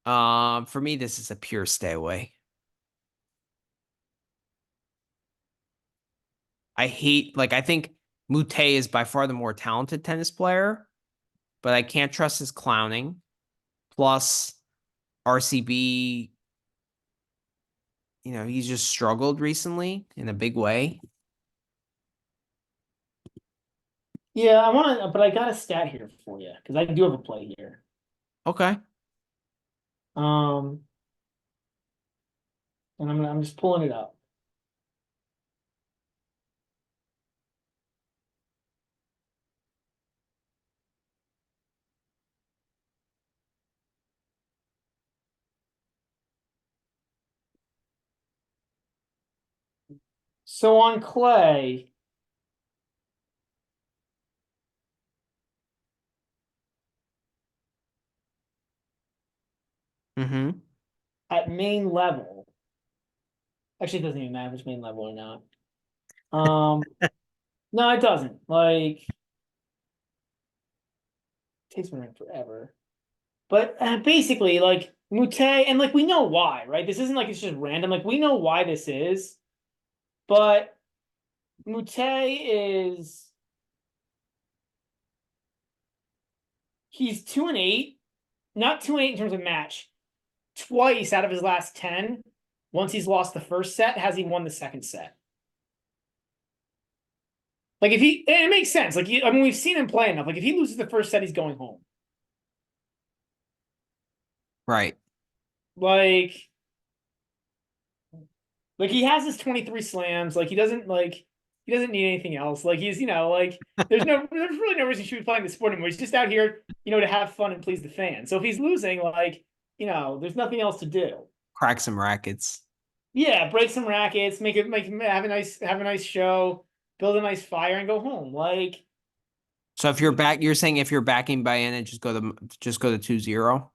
For me, this is a pure stay away. I hate, like, I think Mute is by far the more talented tennis player, but I can't trust his clowning. Plus, RCB, he's just struggled recently in a big way. Yeah, but I got a stat here for you because I do have a play here. Okay. Um, and I'm just pulling it up. So on clay, Mm-hmm. at main level, actually, it doesn't even matter if it's main level or not. No, it doesn't. Like, it takes me forever. But basically, like Mute, and like we know why, right? This isn't like it's just random. Like we know why this is, but Mute is he's 2-8, not 2-8 in terms of match. Twice out of his last 10, once he's lost the first set, has he won the second set. Like if it makes sense. Like I mean, we've seen him play enough. Like if he loses the first set, he's going home. Right. Like he has his 23 slams. Like he doesn't need anything else. Like he's like there's really no reason he should be playing the sport anymore. He's just out here to have fun and please the fans. So if he's losing, like there's nothing else to do. Crack some rackets. Yeah, break some rackets, make have a nice show, build a nice fire, and go home. Like So if you're saying if you're backing Baena, just go to 2-0.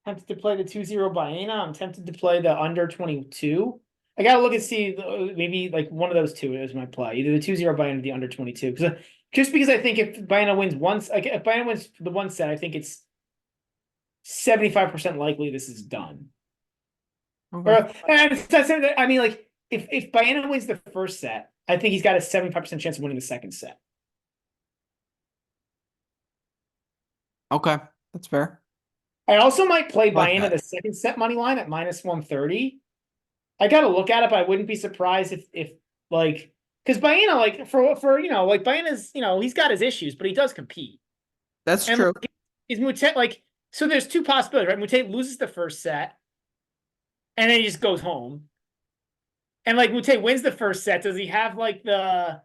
tempted to play the 2-0 Baena. I'm tempted to play the under 22. I gotta look and see maybe like one of those two is my play. Either the 2-0 Baena or the under 22. Just because I think if Baena wins if Baena wins the one set, I think it's 75% likely this is done. Okay. I mean, like if Baena wins the first set, I think he's got a 75% chance of winning the second set. Okay. That's fair. I also might play I like Baena that. the second set money line at -130. I gotta look at it, but I wouldn't be surprised if like because Baena like for like Baena's he's got his issues, but he does compete. That's And true. like, is Mute like so? There's two possibilities, right? Mute loses the first set, and then he just goes home. And like Mute wins the first set, does he have like the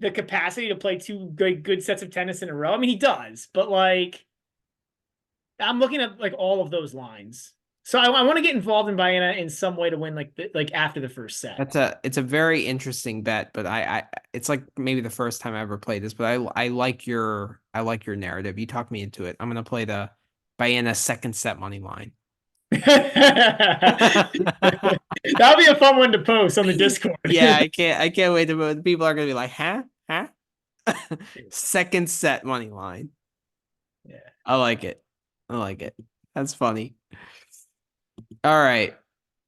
capacity to play two good sets of tennis in a row? I mean, he does, but like I'm looking at like all of those lines. So I want to get involved in Baena in some way to win like after the first set. It's a very interesting bet, but I it's like maybe the first time I ever played this, but I like your narrative. You talked me into it. I'm gonna play the Baena second set money line. That'll be a fun one to post on the Discord. Yeah, I can't wait to people are gonna be like, huh? Second set money line. Yeah. I like it. I like it. That's funny. All right.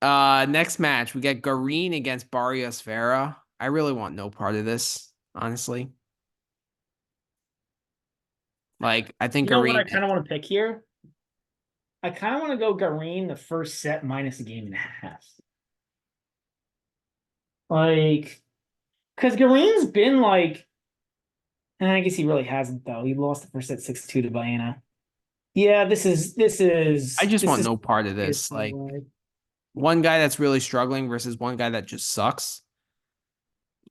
Next match, we got Garin against Barrios Vera. I really want no part of this, honestly. Like, I think You know what I Garin. kind of want to pick here? I kind of want to go Garin the first set minus a game and a half. Like, because Garin's been like, I guess he really hasn't though. He lost the first set 6-2 to Baena. Yeah, this is I just this want is no part of this. Like, one guy that's really struggling versus one guy that just sucks.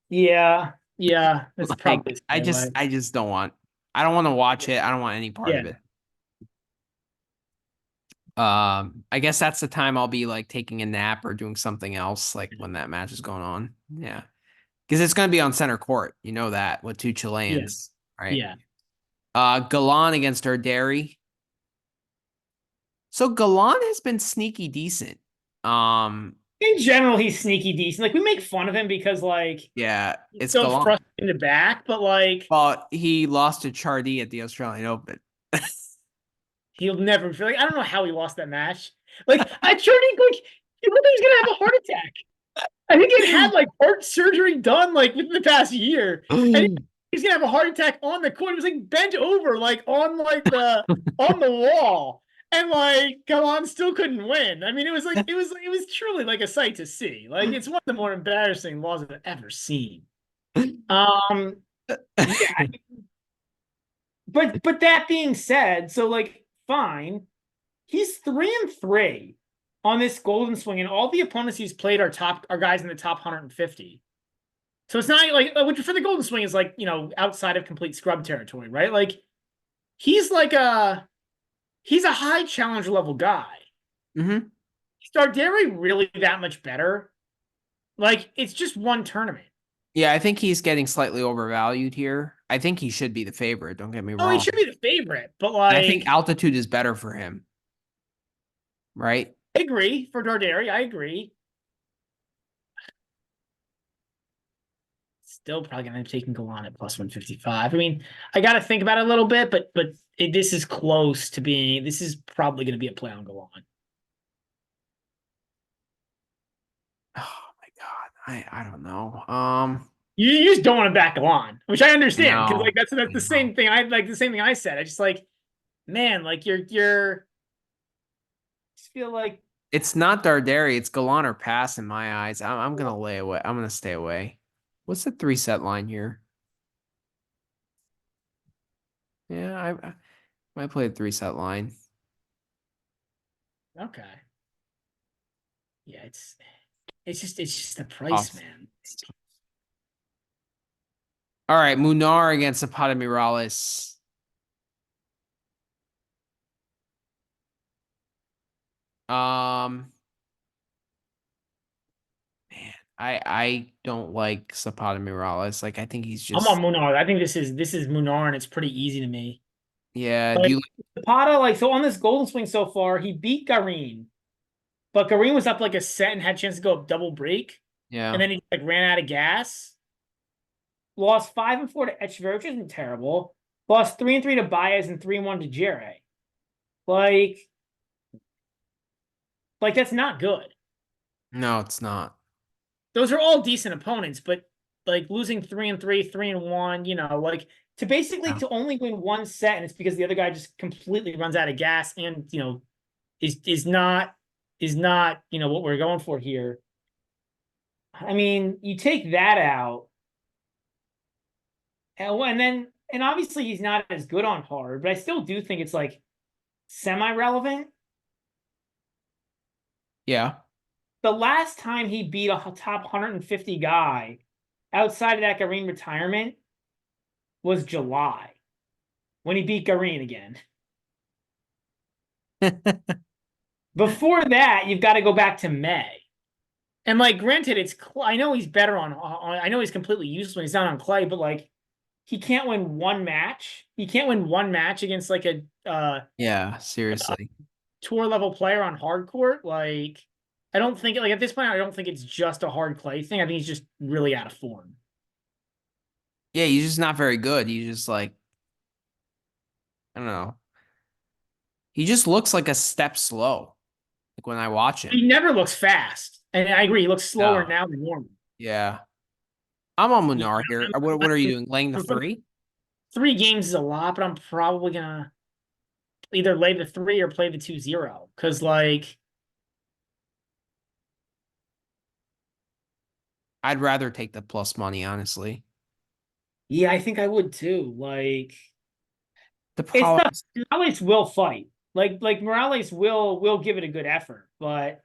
yeah, that's Like, probably right. I just don't want. I don't want to watch it. I don't want any part of Yeah. it. I guess that's the time I'll be like taking a nap or doing something else, like when that match is going on. Yeah, because it's gonna be on center court. You know that with two Yeah. Chileans, right? Yeah. Galan against Erderi. So Galan has been sneaky decent. In general, he's sneaky decent. Like we make fun of him because like Yeah, he's it's so Galan. frustrated in the back, but like Well, he lost to Chardy at the Australian Open. he'll never feel like I don't know how he lost that match. Like I sure like he was gonna have a heart attack. I think it had like heart surgery done like within the past year, and he's gonna have a heart attack on the court. He was like bent over, like on like the on the wall, and like come on, still couldn't win. I mean, it was truly like a sight to see. Like it's one of the more embarrassing losses I've ever seen. Um, yeah, but that being said, so like fine, he's 3-3 on this golden swing, and all the opponents he's played are guys in the top 150. So it's not like which for the golden swing is like, outside of complete scrub territory, right? Like he's like he's a high challenger level guy. Mm-hmm. Is Darderi really that much better? Like it's just one tournament. Yeah, I think he's getting slightly overvalued here. I think he should be the favorite. Don't get me Oh, he wrong. should be the favorite, but And I think like altitude is better for him, right? I agree for Darderi. I agree. Still probably gonna be taking Golan at plus 155. I mean, I got to think about it a little bit, but this is close to being. This is probably going to be a play on Golan. Oh my God. I don't know. You just don't want to back Golan, which I understand because like No. that's the same thing. I like the same thing I said. I just like, man, like you're just feel like It's not Darderi, it's Galan or pass in my eyes. I'm gonna lay away. I'm gonna stay away. What's the 3-set line here? Yeah, I might play a 3-set line. okay. Yeah, it's just the price, Off. man. All right, Munar against Zapata Miralles. Um, man, I don't like Zapata Miralles. Like I think he's I'm on just Munar. I think this is Munar, and it's pretty easy to me. yeah. Do Like you Zapata, like so on this golden swing so far, he beat Garin. But Kareem was up like a set and had a chance to go up double break. And yeah. then he like ran out of gas. Lost 5-4 to Echeverry, which isn't terrible. Lost 3-3 to Baez and 3-1 to Jere. Like, like that's not good. No, it's not. Those are all decent opponents, but like losing 3-3, 3-1, like to basically Yeah. to only win one set, and it's because the other guy just completely runs out of gas and is not what we're going for here. I mean, you take that out, and obviously he's not as good on hard, but I still do think it's like semi-relevant. Yeah. The last time he beat a top 150 guy outside of that Garin retirement was July when he beat Garin again. Before that, you've got to go back to May. And like, granted, I know he's better on. I know he's completely useless when he's not on clay, but like, he can't win one match. He can't win one match against like Yeah, seriously. tour level player on hard court. Like, I don't think like at this point, I don't think it's just a hard clay thing. I think he's just really out of form. Yeah, he's just not very good. He's just like I don't know. He just looks like a step slow. Like when I watch him. He never looks fast, and I agree. He looks slower No. now than normal. Yeah. I'm on Yeah, Munar here. What are you doing? Laying the for 3? 3 games is a lot, but I'm probably gonna either lay the 3 or play the 2-0 because like I'd rather take the plus money, honestly. yeah, I think I would too. Like The it's problem tough. Morales will fight. Like Morales will give it a good effort, but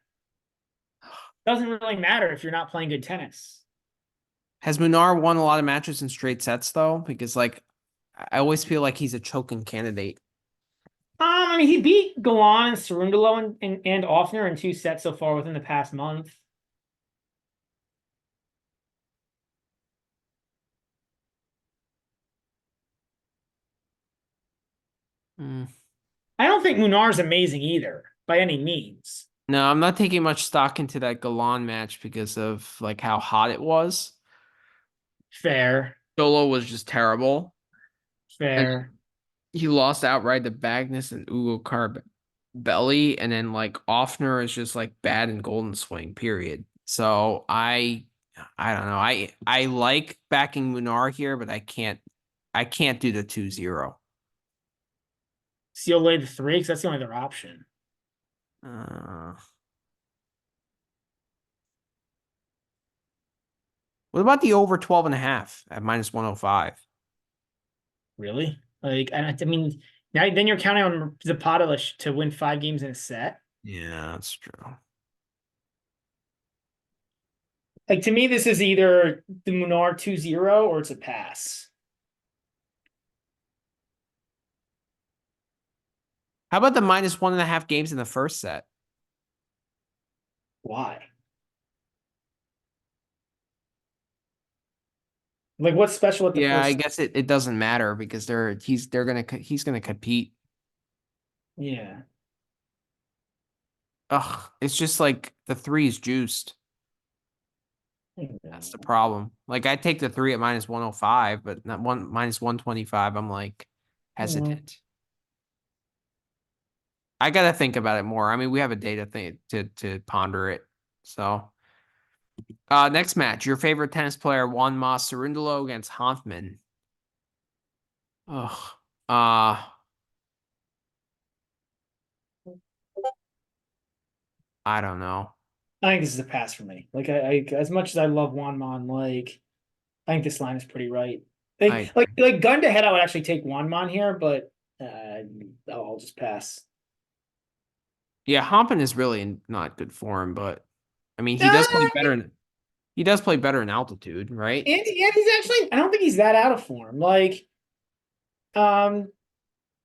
doesn't really matter if you're not playing good tennis. has Munar won a lot of matches in straight sets though? Because like I always feel like he's a choking candidate. I mean, he beat Galan and Cerundolo and Offner in 2 sets so far within the past month. Mm. I don't think Munar's amazing either by any means. No, I'm not taking much stock into that Galan match because of like how hot it was. Fair, Solo was just terrible. And fair. he lost outright to Bagnus and Ugo Belly, and then like Offner is just like bad in Golden Swing, period. So I don't know. I like backing Munar here, but I can't do the 2-0. So you'll lay the 3 because that's the only other option. Uh, what about the over 12.5 at -105? Really? Like, I mean, now then you're counting on Zapata to win 5 games in a set. Yeah, that's true. Like to me, this is either the Munar 2-0 or it's a pass. How about the -1.5 games in the first set? Why? Like, what's special at the Yeah, I first? guess it doesn't matter because he's gonna compete. Yeah. Ugh, it's just like the 3 is juiced. That's the problem. Like I take the 3 at -105, but not one -125. I'm like Mm. hesitant. I gotta think about it more. I mean, we have a data thing to ponder it. So next match, your favorite tennis player, Juan Mas Cerundolo against Hanfman. Ugh. Uh I don't know. I think this is a pass for me. Like, I as much as I love Juan Mon, like, I think this line is pretty right. I Like gun to head, I would actually take Juan Mon here, but I'll just pass. Yeah, Hanfman is really in not good form, but I mean Uh, he does play better in altitude, right? and he's actually, I don't think he's that out of form. Like, um,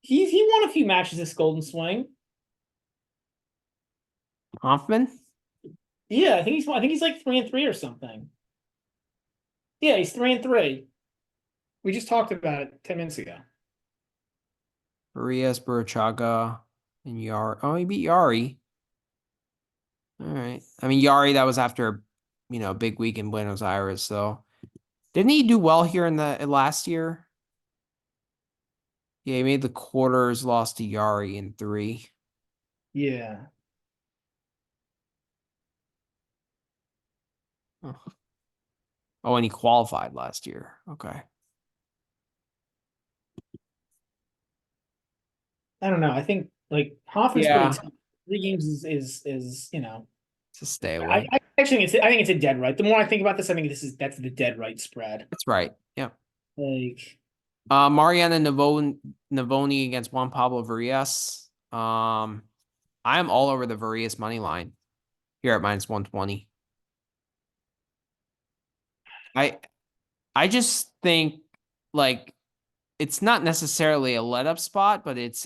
he won a few matches this Golden Swing. Hanfman? Yeah, I think he's like 3-3 or something. Yeah, he's 3-3. We just talked about it 10 minutes ago. Urias, Burruchaga, and Yari. Oh, he beat Yari. All right. I mean, Yari, that was after, a big week in Buenos Aires. So didn't he do well here in the last year? Yeah, he made the quarters, lost to Yari in 3. Yeah. Oh, oh, and he qualified last year. Okay. I don't know. I think like Hoffman's pretty Yeah, tough. 3 games is it's a stay I, away. I actually I think it's a dead right. The more I think about this, I think that's the dead right spread. That's right. Yeah. Like Mariana Navoni against Juan Pablo Varias. I am all over the Varias money line here at -120. I I just think like it's not necessarily a let up spot, but it's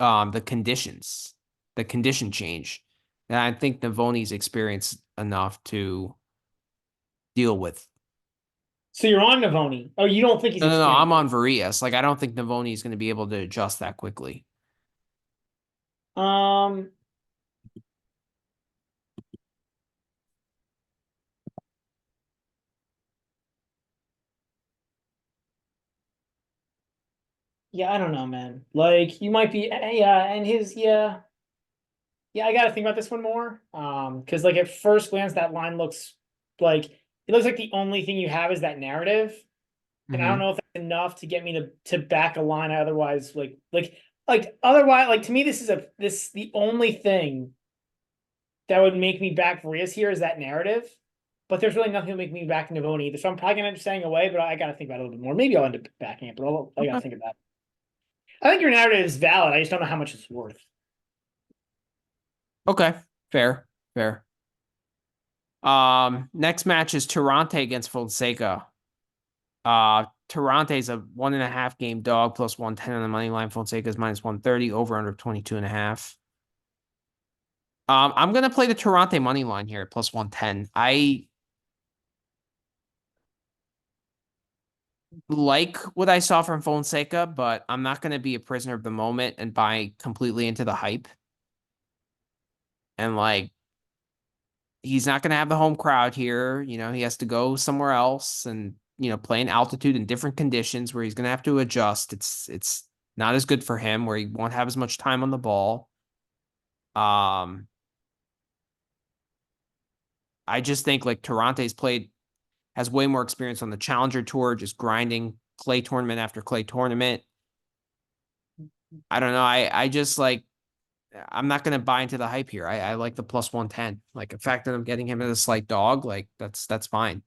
the conditions, the condition change. And I think Navoni's experienced enough to deal with. so you're on Navoni. Oh, you don't think he's No, experienced? I'm on Varias. Like I don't think Navoni is going to be able to adjust that quickly. Um yeah, I don't know, man. Like you might be yeah, and his yeah, I gotta think about this one more. Because like at first glance, that line looks like it looks like the only thing you have is that narrative. And I don't Mm-hmm. know if that's enough to get me to back a line. Otherwise, like otherwise, like to me, this the only thing that would make me back Varias here is that narrative. But there's really nothing to make me back Navoni either. So I'm probably gonna end up staying away, but I gotta think about it a little bit more. Maybe I'll end up backing it, but I gotta Okay. think about it. I think your narrative is valid. I just don't know how much it's worth. Okay. Fair. Fair. Next match is Tirante against Fonseca. Tirante is a 1.5 game dog plus 110 on the money line. Fonseca is -130 over under 22.5. I'm gonna play the Tirante money line here at plus 110. I like what I saw from Fonseca, but I'm not gonna be a prisoner of the moment and buy completely into the hype. And like he's not gonna have the home crowd here. He has to go somewhere else and play in altitude in different conditions where he's gonna have to adjust. It's not as good for him where he won't have as much time on the ball. Um I just think like Tirante's has way more experience on the Challenger Tour, just grinding clay tournament after clay tournament. I don't know. I just like I'm not gonna buy into the hype here. I like the plus 110. Like the fact that I'm getting him as a slight dog, like that's fine.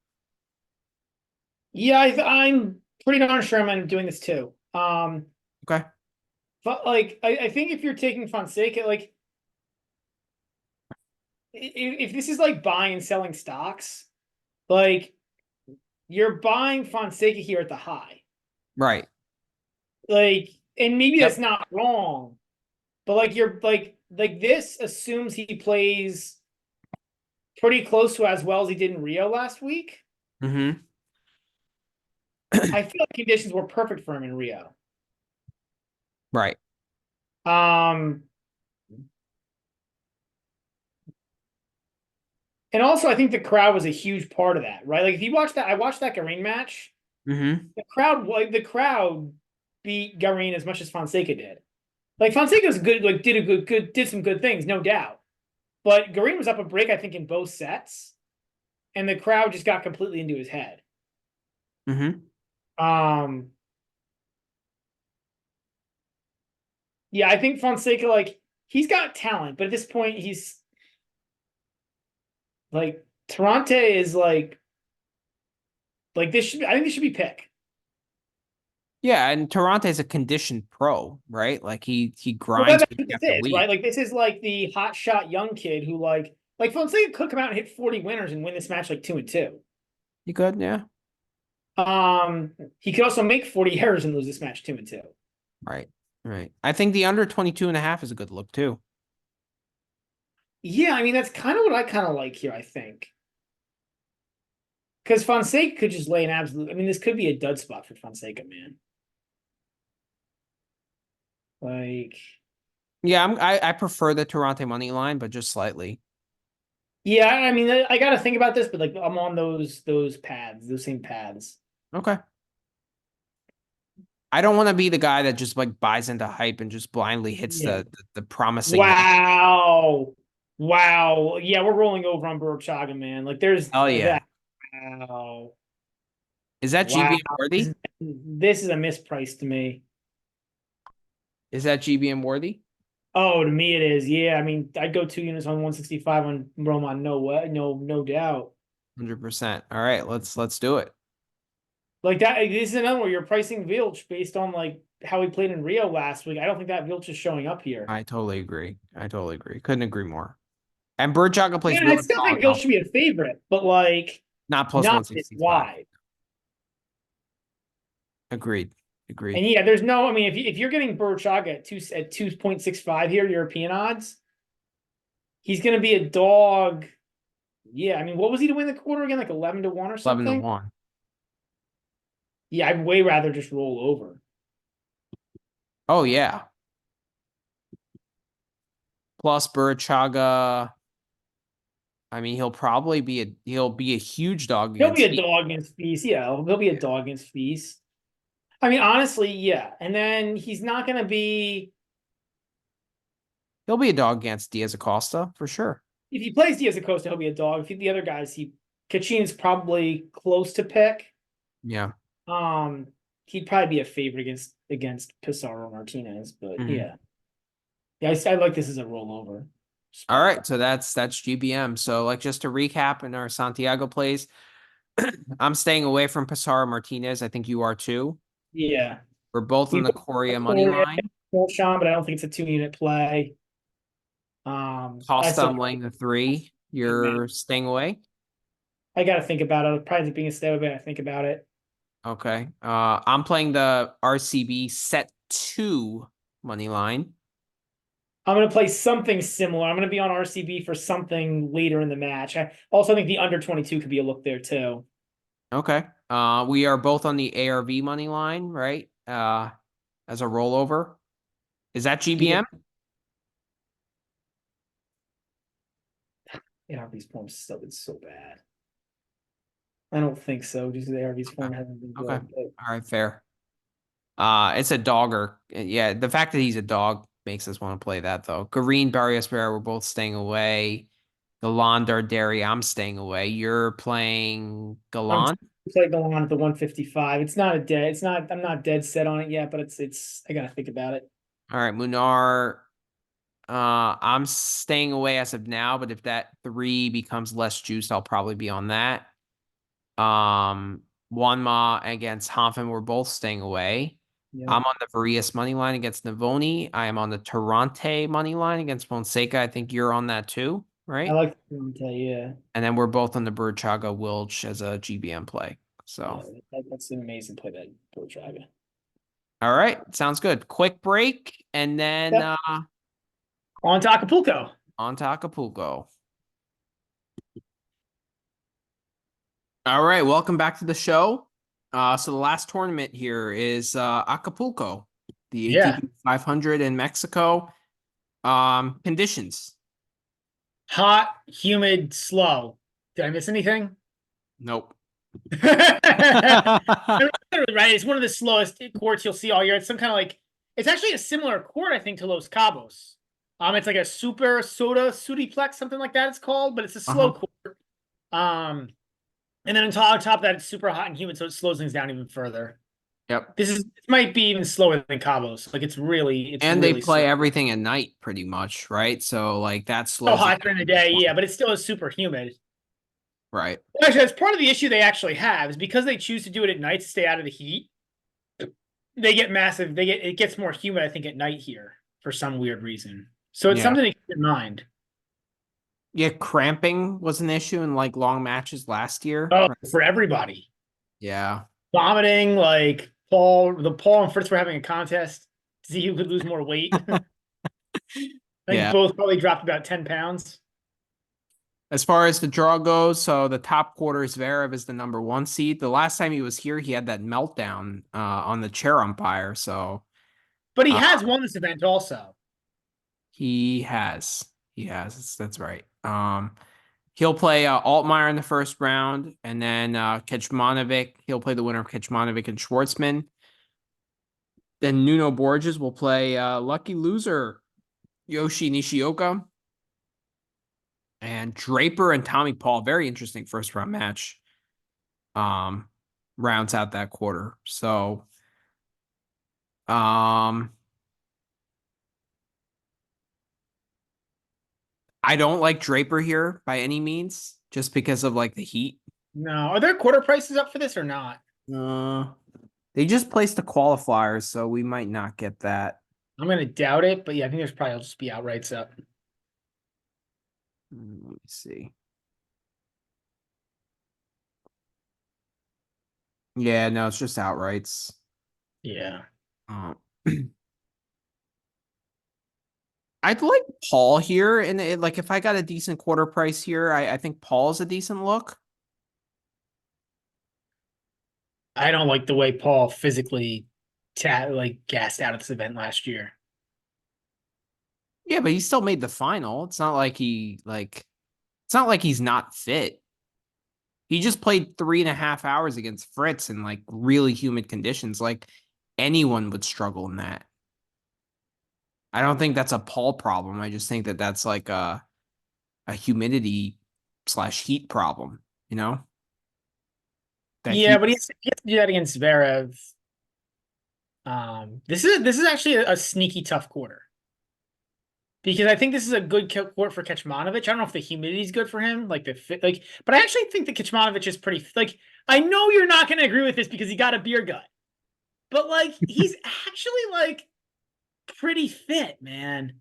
Yeah, I'm pretty darn sure I'm doing this too. Okay. But like I think if you're taking Fonseca, like if this is like buying and selling stocks, like you're buying Fonseca here at the high. Right. Like, and maybe that's Yep. not wrong, but like you're like this assumes he plays pretty close to as well as he did in Rio last week. Mm-hmm. I feel like conditions were perfect for him in Rio. Right. Um, and also I think the crowd was a huge part of that, right? Like if you watch that, I watched that Garin match. Mm-hmm. The crowd beat Garin as much as Fonseca did. Like Fonseca was good, like did some good things, no doubt. But Garin was up a break, I think, in both sets, and the crowd just got completely into his head. Mm-hmm. Um, yeah, I think Fonseca, like, he's got talent, but at this point, he's like Tirante is like this should I think this should be pick. Yeah, and Tarante's a conditioned pro, right? Like he Well, grinds that's week what this after is, right? week. Like this is like the hot shot young kid who like Fonseca could come out and hit 40 winners and win this match like 2-2. You good? Yeah. He could also make 40 errors and lose this match 2-2. Right. Right. I think the under 22.5 is a good look too. Yeah, I mean that's kind of what I kind of like here, I think. Because Fonseca could just lay an absolute. I mean, this could be a dud spot for Fonseca, man. Like, Yeah, I prefer the Tirante money line, but just slightly. yeah, I mean, I got to think about this, but like, I'm on those paths, those same paths. Okay. I don't want to be the guy that just like buys into hype and just blindly hits Yeah. the promising name. Wow. Wow. Yeah, we're rolling over on Burruchaga, man. Like, there's Oh yeah. that. Wow. Is that Wow. GBM worthy? This is a misprice to me. Is that GBM worthy? Oh, to me it is. Yeah, I mean, I'd go 2 units on 165 on Roman. No way. No doubt. 100%. All right, let's do it. Like that, this is another one you're pricing Vilch based on like how he played in Rio last week. I don't think that Vilch is showing up here. I totally agree. I totally agree. Couldn't agree more. And Burruchaga plays And I really still solid think Vilch golf. should be a favorite, but like Not plus not this 165. wide. Agreed. And Agreed. yeah, there's no. I mean, if you're getting Burruchaga at 2.65 here, European odds, he's going to be a dog. Yeah, I mean, what was he to win the quarter again? Like 11-1 or 11 to something? 1. Yeah, I'd way rather just roll over. Oh yeah. Plus Burruchaga. I mean, he'll be a huge dog He'll be against a dog against Feast. Yeah, he'll be a dog against Feast. I mean, honestly, yeah. And then he's not going to be. He'll be a dog against Diaz Acosta for sure. If he plays Diaz Acosta, he'll be a dog. If the other guys, Khachan's probably close to pick. Yeah. Um, he'd probably be a favorite against Pizarro Martinez, but Mhm. yeah, I like this as a rollover. All right, so that's GBM. So like just to recap in our Santiago plays, I'm staying away from Pizarro Martinez. I think you are too. Yeah, We're both we on the Coria money line. Sean, but I don't think it's a 2 unit play. I Costa, still I'm laying the 3. You're staying away. I got to think about it. Probably being a stay away. I think about it. Okay. I'm playing the RCB set 2 money line. I'm going to play something similar. I'm going to be on RCB for something later in the match. I also think the under 22 could be a look there too. Okay. We are both on the ARV money line, right? As a rollover. Is that Yeah, GBM? ARV's form still been so bad. I don't think so. Just the ARV's form Okay. hasn't been Okay. good. But All right, fair. It's a dogger. Yeah, the fact that he's a dog makes us want to play that though. Green, Barrios Bear, we're both staying away. Galland or Derry, I'm staying away. You're playing I'm Galland? like going on at the 155. It's not a dead. It's not. I'm not dead set on it yet, but it's. I gotta think about it. All right, Munar. I'm staying away as of now, but if that 3 becomes less juiced, I'll probably be on that. Wanma against Hanfen, we're both staying away. Yeah, I'm on the Varias money line against Navoni. I am on the Tirante money line against Fonseca. I think you're on that too, I right? like to tell you. Yeah, And then we're both on the Burruchaga Wilch as a GBM play. yeah. So, That's an amazing play that Burruchaga. all right, sounds good. Quick break, and then Yep. On to Acapulco. on to Acapulco. All right, welcome back to the show. So the last tournament here is Acapulco, the Yeah. ATP 500 in Mexico. Conditions. Hot, humid, slow. Did I miss anything? Nope. Right. It's one of the slowest courts you'll see all year. It's some kind of like it's actually a similar court, I think, to Los Cabos. It's like a super soda sudiplex, something like that it's called, but it's a slow Uh-huh. court. Um, and then on top of that, it's super hot and humid, so it slows things down even further. Yep. This might be even slower than Cabos. Like it's And they really play slow. everything at night pretty much, right? So like that So slows it hot during the day, yeah, but it still is super humid. right. Actually, that's part of the issue they actually have is because they choose to do it at night to stay out of the heat. They get massive. It gets more humid, I think, at night here for some weird reason. So it's Yeah. something to keep in mind. Yeah, cramping was an issue in like long matches last year. Oh, Right? for everybody, Yeah. vomiting. Like Paul and Fritz were having a contest to see who could lose more weight. I think Yeah. both probably dropped about 10 pounds. As far as the draw goes, so the top quarter is Zverev is the number 1 seed. The last time he was here, he had that meltdown on the chair umpire. So But he uh, has won this event also. he has. He has. That's right. He'll play Altmaier in the first round, and then Kecmanovic. He'll play the winner of Kecmanovic and Schwartzman. Then Nuno Borges will play lucky loser Yoshi Nishioka. And Draper and Tommy Paul, very interesting first round match. Rounds out that quarter. So I don't like Draper here by any means, just because of like the heat. No, are there quarter prices up for this or not? Uh they just placed the qualifiers, so we might not get that. I'm gonna doubt it, but yeah, I think there's probably will just be outrights up. Let me see. Yeah, no, it's just outrights. Yeah. Uh, I'd like Paul here, and like if I got a decent quarter price here, I think Paul's a decent look. I don't like the way Paul physically gassed out at this event last year. Yeah, but he still made the final. It's not like it's not like he's not fit. He just played 3.5 hours against Fritz in like really humid conditions. Like anyone would struggle in that. I don't think that's a Paul problem. I just think that that's like a humidity slash heat problem, you know? That Yeah, heat. but he has to do that against Zverev. This is actually a sneaky tough quarter because I think this is a good court for Kecmanovic. I don't know if the humidity is good for him, like the fit, like, but I actually think that Kecmanovic is pretty like. I know you're not going to agree with this because he got a beer gut, but like he's actually like pretty fit, man.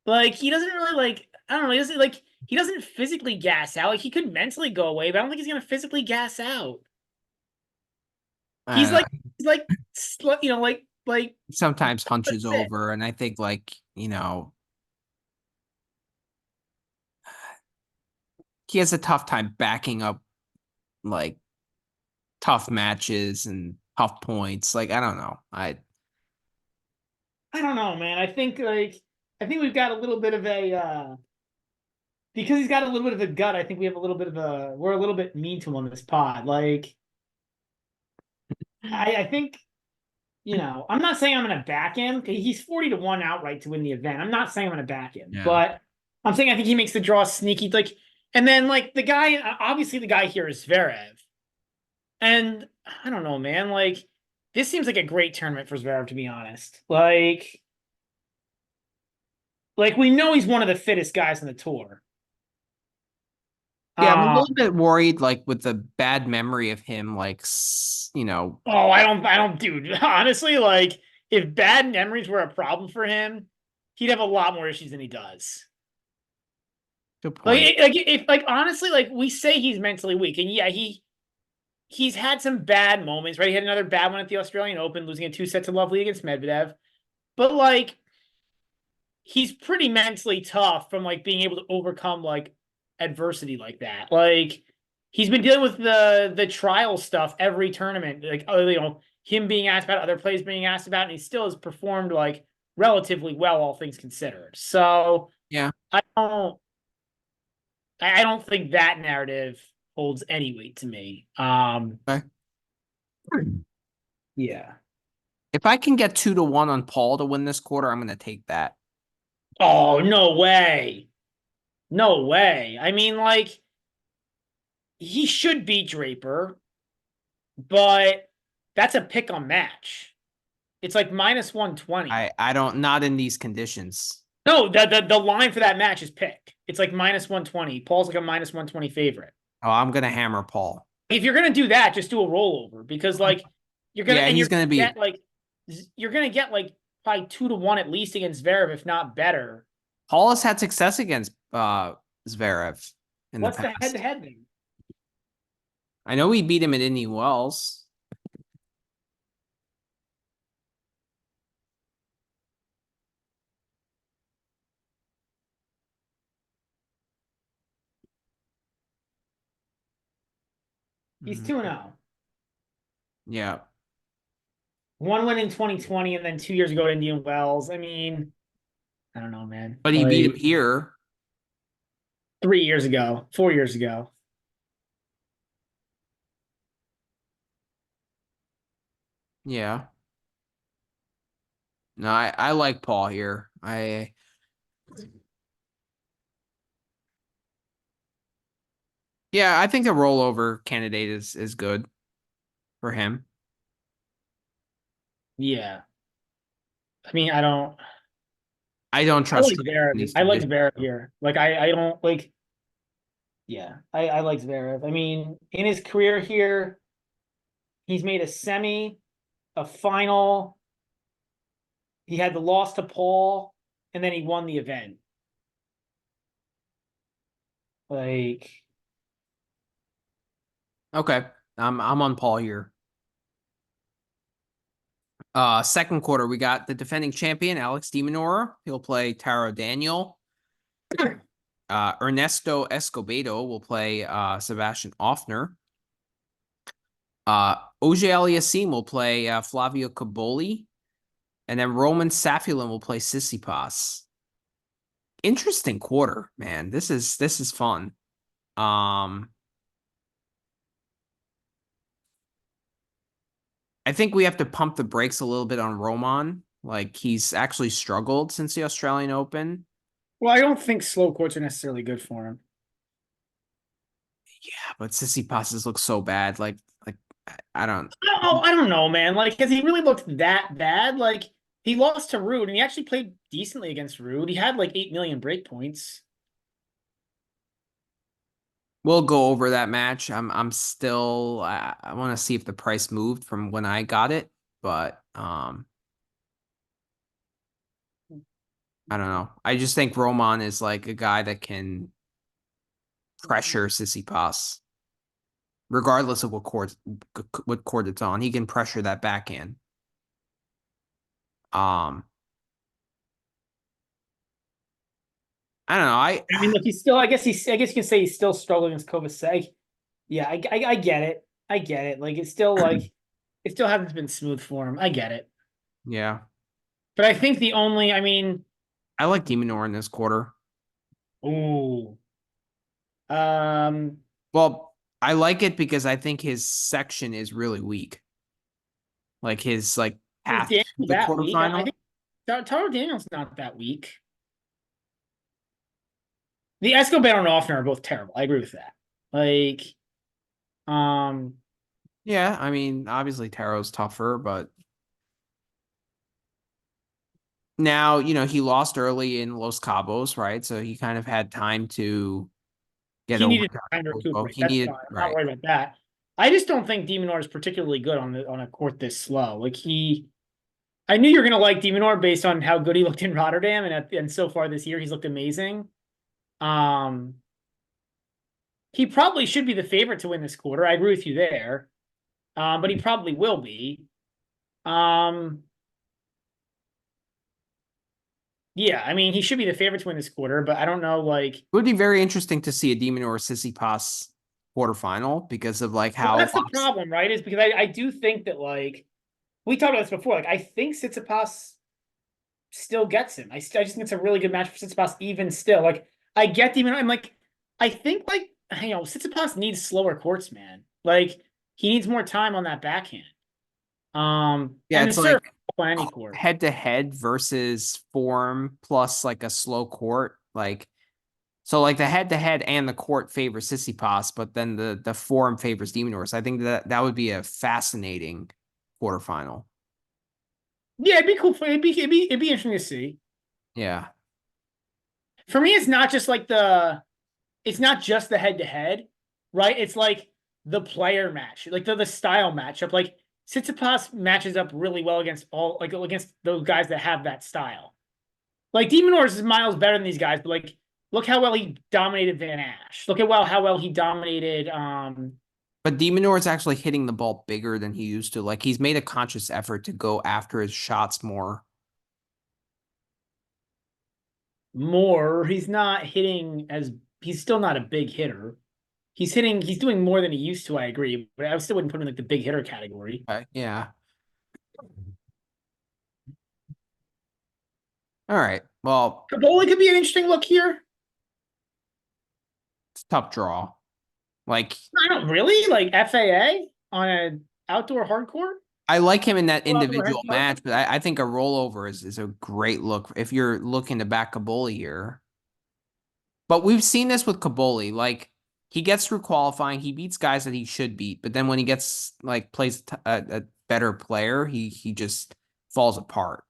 Like he doesn't really like. I don't know. He doesn't physically gas out. Like he could mentally go away, but I don't think he's going to physically gas out. He's Uh, like he's like like Sometimes hunches fit. over, and I think like he has a tough time backing up like tough matches and tough points. Like I don't know. I don't know, man. I think we've got a little bit of a because he's got a little bit of a gut. I think we have a little bit of a we're a little bit mean to him on this pod. Like I think I'm not saying I'm going to back him. He's 40 to 1 outright to win the event. I'm not saying I'm going to back him, Yeah. but I'm saying I think he makes the draw sneaky, like, and then like the guy, obviously the guy here is Zverev, and I don't know, man. Like, this seems like a great tournament for Zverev, to be honest. Like we know he's one of the fittest guys on the tour. Yeah, I'm a little Um, bit worried, like with the bad memory of him, like oh, I don't, dude. Honestly, like if bad memories were a problem for him, he'd have a lot more issues than he does. good point. Like honestly, like we say he's mentally weak, and yeah, he's had some bad moments, right? He had another bad one at the Australian Open, losing in 2 sets of lovely against Medvedev. But like he's pretty mentally tough from like being able to overcome like adversity like that. Like he's been dealing with the trial stuff every tournament. Like him being asked about, other players being asked about, and he still has performed like relatively well, all things considered. So Yeah. I don't think that narrative holds any weight to me. Okay. Yeah. If I can get 2-1 on Paul to win this quarter, I'm gonna take that. Oh, no way. No way. I mean, like, he should beat Draper, but that's a pick on match. It's like minus 120. I don't not in these conditions. No, the line for that match is pick. It's like minus 120. Paul's like a minus 120 favorite. Oh, I'm gonna hammer Paul. If you're gonna do that, just do a rollover because like Yeah, he's gonna be you're gonna get like probably 2-1 at least against Zverev, if not better. Paul has had success against Zverev in the What's the head to past. head then? I know he beat him at Indian Wells. He's Mhm. 2-0. Yeah. One win in 2020 and then 2 years ago at Indian Wells. I mean, I don't know, man. But he beat him Like here. 3 years ago, 4 years ago. Yeah. No, I like Paul here. Yeah, I think the rollover candidate is good for him. Yeah. I mean, I don't I trust like him in Zverev. these I like conditions. Zverev here. Like I don't like. Yeah, I like Zverev. I mean, in his career here, he's made a semi, a final. He had the loss to Paul, and then he won the event. Like, Okay. I'm on Paul here. Second quarter, we got the defending champion, Alex de Minaur. He'll play Taro Daniel. Ernesto Escobedo will play Sebastian Offner. Oje Aliassime will play Flavio Caboli. And then Roman Safulin will play Tsitsipas. Interesting quarter, man. This is fun. Um, I think we have to pump the brakes a little bit on Roman. Like he's actually struggled since the Australian Open. well, I don't think slow courts are necessarily good for him. Yeah, but Tsitsipas look so bad. Like I don't. I don't know, man. Like, has he really looked that bad? Like, he lost to Rude, and he actually played decently against Rude. He had like 8 million break points. We'll go over that match. I'm still. I want to see if the price moved from when I got it, but I don't know. I just think Roman is like a guy that can pressure Tsitsipas, regardless of what court it's on. He can pressure that backhand. Um, I don't know. I mean, look, he's still. I guess you can say he's still struggling against Kovacic. Yeah, I get it. I get it. Like, it's still like it still hasn't been smooth for him. I get it. Yeah, But I think the only, I mean, I like de Minaur in this quarter. ooh, um, Well, I like it because I think his section is really weak. Like his is path Daniel to the that weak? I quarterfinal. think Taro Daniel's not that weak. The Escobar and Offner are both terrible. I agree with that. Like, um, Yeah, I mean, obviously Taro's tougher, but now, he lost early in Los Cabos, right? So he kind of had time to get he over needed to time to Acapulco. recuperate. He That's needed, fine. I'm not right. worried about that. I just don't think Demonor is particularly good on a court this slow. I knew you were gonna like Demonor based on how good he looked in Rotterdam, and so far this year he's looked amazing. Um, he probably should be the favorite to win this quarter. I agree with you there. But he probably will be. Um, yeah, I mean, he should be the favorite to win this quarter, but I don't know, like, It would be very interesting to see a Demon or a Sissipas quarterfinal because of like well, how that's the problem, right? Is because I do think that, like, we talked about this before. Like, I think Tsitsipas still gets him. I just think it's a really good match for Tsitsipas, even still. Like, I get Demon. I'm like, I think, like, Tsitsipas needs slower courts, man. Like, he needs more time on that backhand. yeah, And the it's serve like on any court. head to head versus form plus like a slow court. Like so like the head to head and the court favors Sissipas, but then the form favors Demon Horse. I think that would be a fascinating quarterfinal. Yeah, it'd be cool. It'd be interesting to see. Yeah. For me, it's not just the head to head, right? It's like the player match, like the style matchup. Like Tsitsipas matches up really well against against those guys that have that style. Like Demonors is miles better than these guys, but like look how well he dominated Van Ash. Look at how well he dominated But Demonor is actually hitting the ball bigger than he used to. Like he's made a conscious effort to go after his shots more. Moore. He's still not a big hitter. He's doing more than he used to, I agree, but I still wouldn't put him in like the big hitter category. Yeah. All right. Well, Caboli could be an interesting look here. it's a tough draw. Like I don't really like FAA on an outdoor hardcore. I like him in that Well, outdoor individual hardcore. match, but I think a rollover is a great look if you're looking to back Kaboli here. But we've seen this with Kaboli. Like he gets through qualifying, he beats guys that he should beat, but then when he gets like plays a better player, he just falls apart.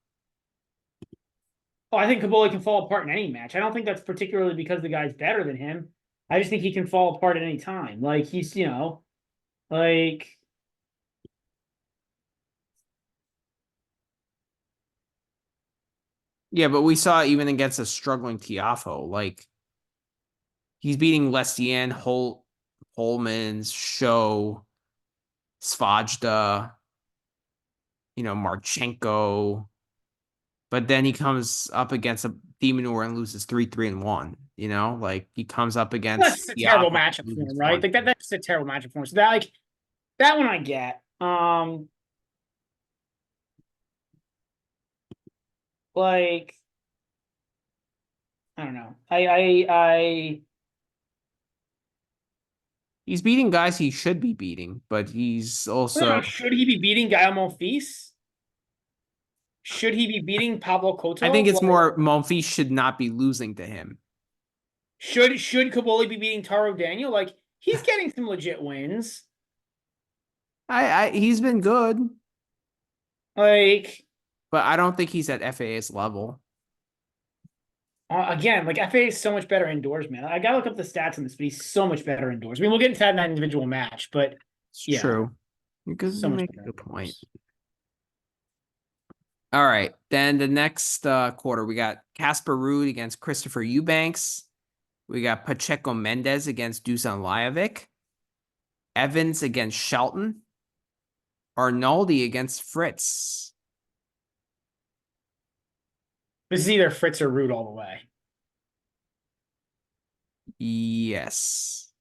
Oh, I think Caboli can fall apart in any match. I don't think that's particularly because the guy's better than him. I just think he can fall apart at any time. Like like Yeah, but we saw even against a struggling Tiafo, like he's beating Lestienne, Holman's Show, Svajda, Marchenko. But then he comes up against a Demonor and loses 3-3 and 1. Like he comes up against that's just a terrible Tiafo, matchup for loses him, right? 1. Like that's just a terrible matchup for him. So that one I get. Like I don't know. He's beating guys he should be beating, but he's I don't also know. Should he be beating Gael Monfils? Should he be beating Pablo I think Kotov? it's Like, more Monfils should not be losing to him. should Kaboli be beating Taro Daniel? Like, he's getting some legit wins. I he's been good, Like, but I don't think he's at FAA's level. again, like FA is so much better indoors, man. I gotta look up the stats on this, but he's so much better indoors. I mean, we'll get into that in that individual match, but It's yeah, true. Because so you much make a better good point. indoors. All right. Then the next quarter, we got Casper Ruud against Christopher Eubanks. We got Pacheco Mendez against Dusan Lajovic. Evans against Shelton. Arnoldi against Fritz. This is either Fritz or Rude all the way. Yes.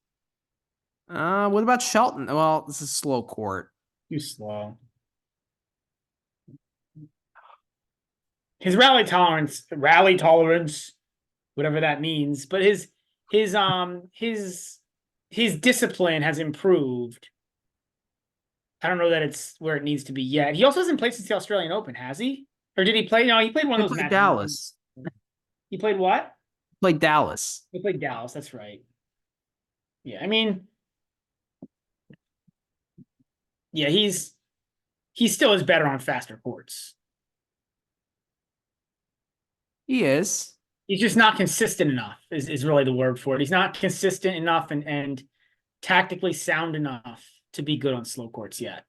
What about Shelton? Well, this is slow court. Too slow. His rally tolerance, whatever that means, but his his discipline has improved. I don't know that it's where it needs to be yet. He also hasn't played since the Australian Open, has he? Or did he play? No, he played one They of those play matches. Dallas. He played what? played Dallas. He played Dallas. That's right. Yeah, I mean, yeah, he still is better on faster courts. He is. He's just not consistent enough. Is really the word for it. He's not consistent enough and tactically sound enough to be good on slow courts yet.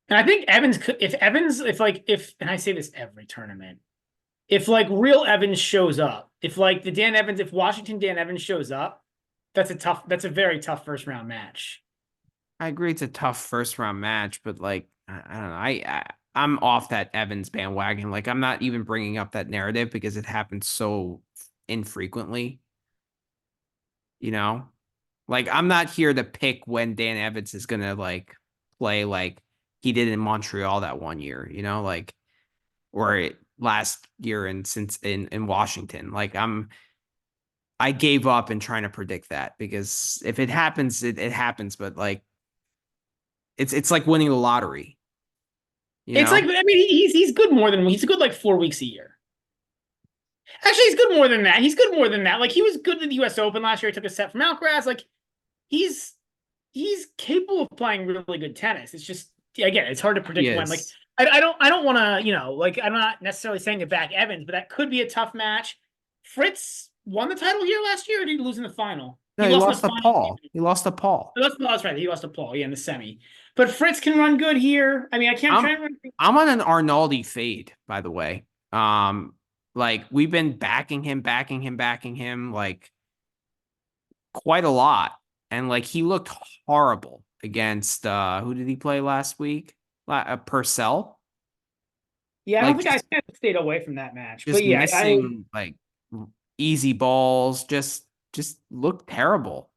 And I think Evans could, if Evans, and I say this every tournament, if like real Evans shows up, if like the Dan Evans, if Washington Dan Evans shows up, that's a very tough first round match. I agree it's a tough first round match, but like I don't know. I'm off that Evans bandwagon. Like I'm not even bringing up that narrative because it happens so infrequently. You know, like I'm not here to pick when Dan Evans is gonna like play like he did in Montreal that one year. You know, like or last year in since in Washington. Like I gave up in trying to predict that because if it happens, it happens. But like it's like winning the lottery. You It's know, like, I mean, he's good like 4 weeks a year. Actually, he's good more than that. He's good more than that. Like he was good in the U.S. Open last year. He took a set from Alcaraz. Like he's he's capable of playing really good tennis. It's just again, it's hard to he predict when. Like is. I don't want to like I'm not necessarily saying to back Evans, but that could be a tough match. Fritz won the title here last year, or did he lose in the final? No, He he lost in lost the to final. Paul. He lost to Paul. That's right. He lost to Paul, yeah, in the semi. But Fritz can run good here. I mean, I can't I'm try to run. I'm on an Arnaldi fade, by the way. Like we've been backing him like quite a lot. And like he looked horrible against who did he play last week? Purcell. Yeah, I don't Like think I kind of stayed away from that match. But just yeah, missing like easy balls, just looked terrible.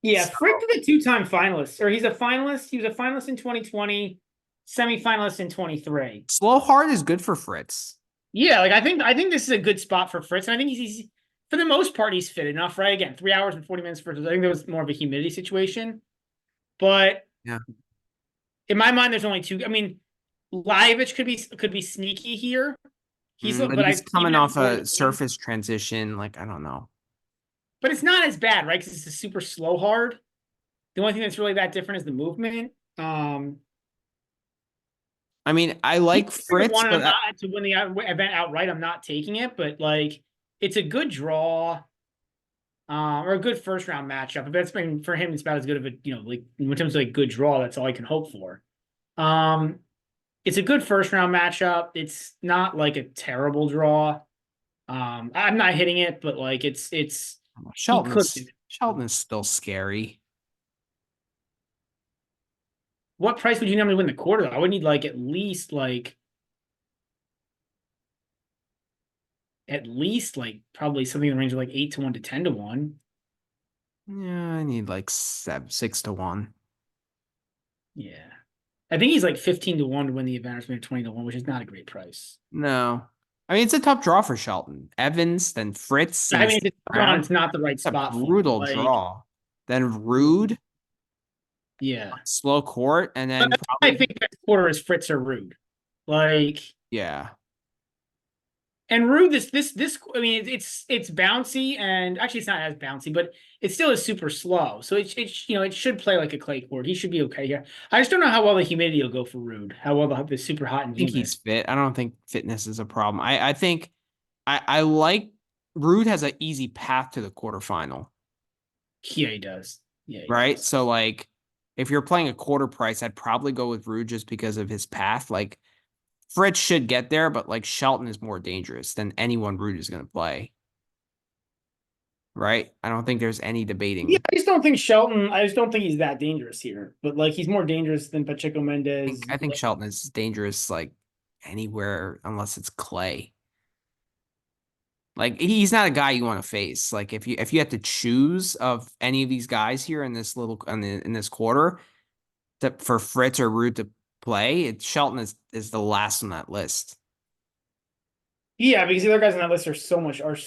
yeah, So Fritz is a two-time finalist, or he's a finalist. He was a finalist in 2020, semifinalist in 23. slow hard is good for Fritz. Yeah, like I think this is a good spot for Fritz, and I think he's for the most part he's fit enough, right? Again, 3 hours and 40 minutes for. I think there was more of a humidity situation, but Yeah. in my mind, there's only two. I mean, Lajovic could be sneaky here. But But he's I coming even at off the a surface transition. Like, I don't know. but it's not as bad, right? Because it's a super slow hard. The only thing that's really that different is the movement. I mean, I He's like Fritz, one, and I'm but not to win the event outright. I'm not taking it, but like it's a good draw, or a good first round matchup. But that's been for him. It's about as good of a like in terms of like good draw. That's all I can hope for. Um, it's a good first round matchup. It's not like a terrible draw. I'm not hitting it, but like it's he Shelton could. is Shelton is still scary. What price would you normally win the quarter? I would need like at least like probably something in the range of like 8 to 1 to 10 to 1. Yeah, I need like 6 to 1. Yeah. I think he's like 15 to 1 to win the event, or something 20 to 1, which is not a great price. No. I mean, it's a tough draw for Shelton. Evans, then Fritz in I the mean, second it's drawn, round. it's not the right It's a spot for him. brutal Like, draw. Then Rude, yeah. slow court, and But then that's why I probably think next quarter is Fritz or Rude. Like, yeah. and Rude, this I mean, it's bouncy, and actually it's not as bouncy, but it still is super slow. So it should play like a clay court. He should be okay here. I just don't know how well the humidity will go for Rude. How well the super hot and I think humid. he's fit. I don't think fitness is a problem. I think I like Rude has an easy path to the quarterfinal, Yeah, he does. Yeah, he right? does. So like if you're playing a quarter price, I'd probably go with Rude just because of his path. Like Fritz should get there, but like Shelton is more dangerous than anyone Rude is going to play. Right? I don't think there's any Yeah, debating. I just don't think Shelton. I just don't think he's that dangerous here. But like, he's more dangerous than Pacheco I Mendez. think I think Shelton is dangerous like anywhere unless it's clay. Like he's not a guy you want to face. Like if you had to choose of any of these guys here in this little in this quarter for Fritz or Rude to play, Shelton is the last on that list. Yeah, because the other guys on that list are so much are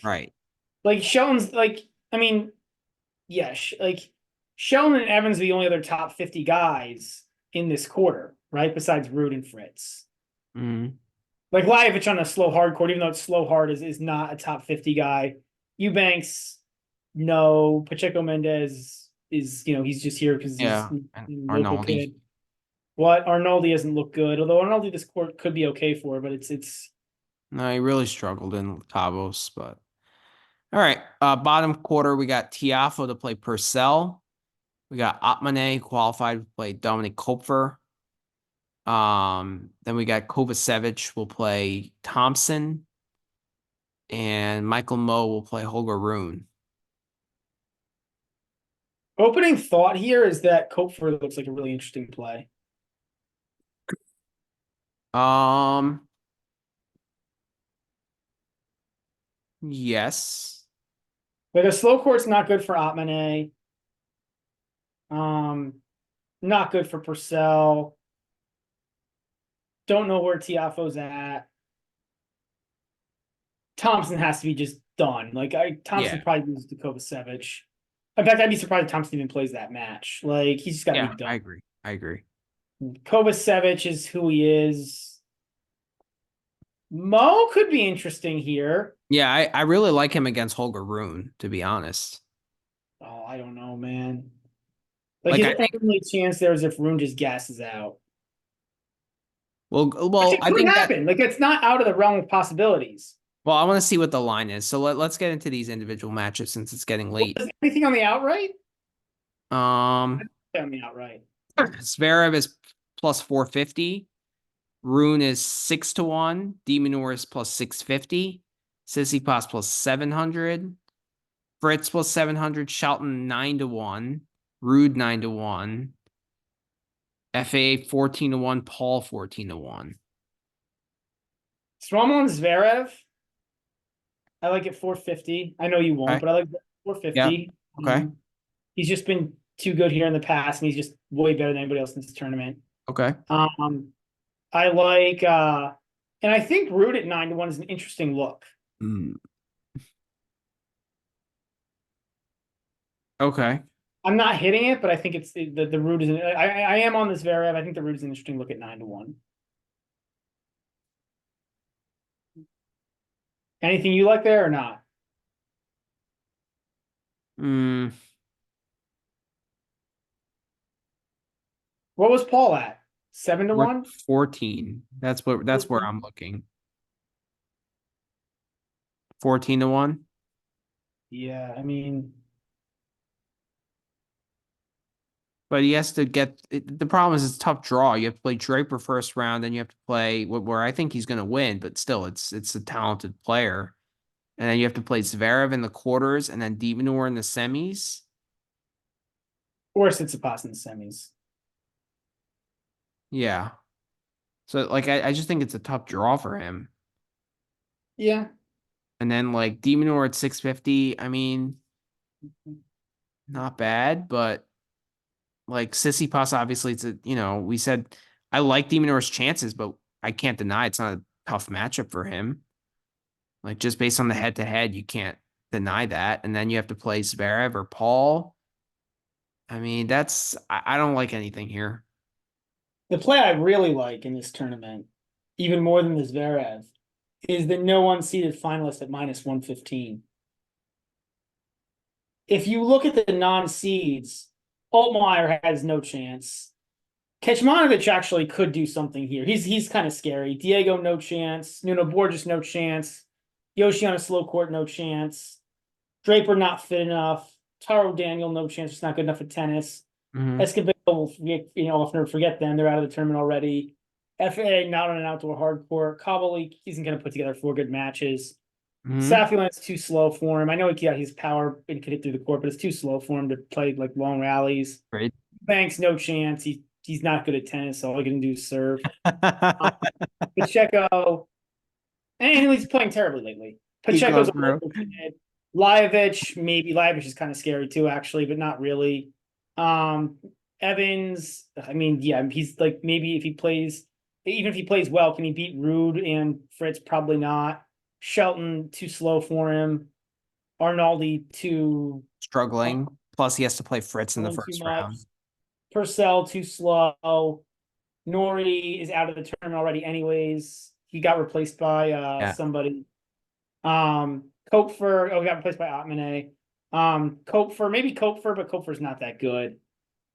Right. like Shelton's like. I mean, yeah, like Sheldon and Evans are the only other top 50 guys in this quarter, right? Besides Rude and Fritz. Mhm. Like Lajovic on a slow hard court, even though it's slow hard, is not a top 50 guy. Eubanks, no. Pacheco Mendez is, he's just here because he's Yeah, a and local Arnoldi. kid. What Arnoldi doesn't look good, although Arnoldi this court could be okay for, but it's No, he really struggled in Cabos, but all right. Bottom quarter, we got Tiafo to play Purcell. We got Atmane qualified to play Dominic Kopfer. Then we got Kovacevic will play Thompson, and Michael Moe will play Holger Rune. opening thought here is that Kopfer looks like a really interesting play. Um, yes. Like a slow court's not good for Atmane. Not good for Purcell. Don't know where Tiafoe's at. Thompson has to be just done. Thompson Yeah. probably loses to Kovacevic. In fact, I'd be surprised if Thompson even plays that match. Like he's just got to Yeah, be done. I agree. I agree. Kovacevic is who he is. Mo could be interesting here. Yeah, I really like him against Holger Rune, to be honest. Oh, I don't know, man. Like Like his I think only chance there is if Rune just gasses out, which well, it I could think that happen. Like it's not out of the realm of possibilities. well, I want to see what the line is. So let's get into these individual matches since it's getting late. Is anything on the outright? Um On the outright. Zverev is plus 450. Rune is 6-1. Demonor is plus 650. Tsitsipas plus 700. Fritz plus 700. Shelton 9-1. Rude 9-1. FA 14-1. Paul 14-1. Stromel and Zverev. I like it 450. I know you won't, Okay. but I like Yeah. 450. Okay. He's just been too good here in the past, and he's just way better than anybody else in this tournament. Okay. I like and I think Root at 9-1 is an interesting look. Mm. Okay. I'm not hitting it, but I think it's the Root is I am on this Zverev. I think the Root is an interesting look at 9-1. Anything you like there or not? Mm. What was Paul at? 7-1? 14. That's where I'm looking. 14-1. Yeah, I mean, But he has to get the problem is it's a tough draw. You have to play Draper first round, then you have to play where I think he's gonna win, but still it's a talented player. And then you have to play Zverev in the quarters and then Demonor in the semis. or Tsitsipas in the semis. Yeah. So like I just think it's a tough draw for him. Yeah. And then like Demonor at 650, I mean, not bad, but like Tsitsipas, obviously, we said I like Demonor's chances, but I can't deny it's not a tough matchup for him. Like just based on the head to head, you can't deny that. And then you have to play Zverev or Paul. I mean, I don't like anything here. The play I really like in this tournament, even more than the Zverev, is the no unseeded finalist at -115. If you look at the non-seeds, Altmaier has no chance. Kecmanovic actually could do something here. He's kind of scary. Diego, no chance. Nuno Borges, no chance. Yoshi on a slow court, no chance. Draper, not fit enough. Taro Daniel, no chance. Just not good enough at tennis. Mhm. Escobar will often forget them. They're out of the tournament already. FA, not on an outdoor hard court. Kabalik, he's going to put together 4 good matches. Mhm. Safian's too slow for him. I know he got his power and could hit through the court, but it's too slow for him to play like long rallies. Great. Banks, no chance. He's not good at tennis, so all he can do is serve. Pacheco, and he's playing terribly lately. Keep Pacheco's going a through. local kid. Liovich, maybe. Liovich is kind of scary too, actually, but not really. Evans, I mean, yeah, he's like maybe if he plays, even if he plays well, can he beat Rude and Fritz? Probably not. Shelton, too slow for him. Arnoldi, too Struggling. Plus, he has to play Fritz in the too first much. round. Purcell, too slow. Nori is out of the tournament already, anyways. He got replaced by Yeah. somebody. Kopfer, he got replaced by Atmane. Kopfer, maybe Kopfer, but Kopfer's not that good.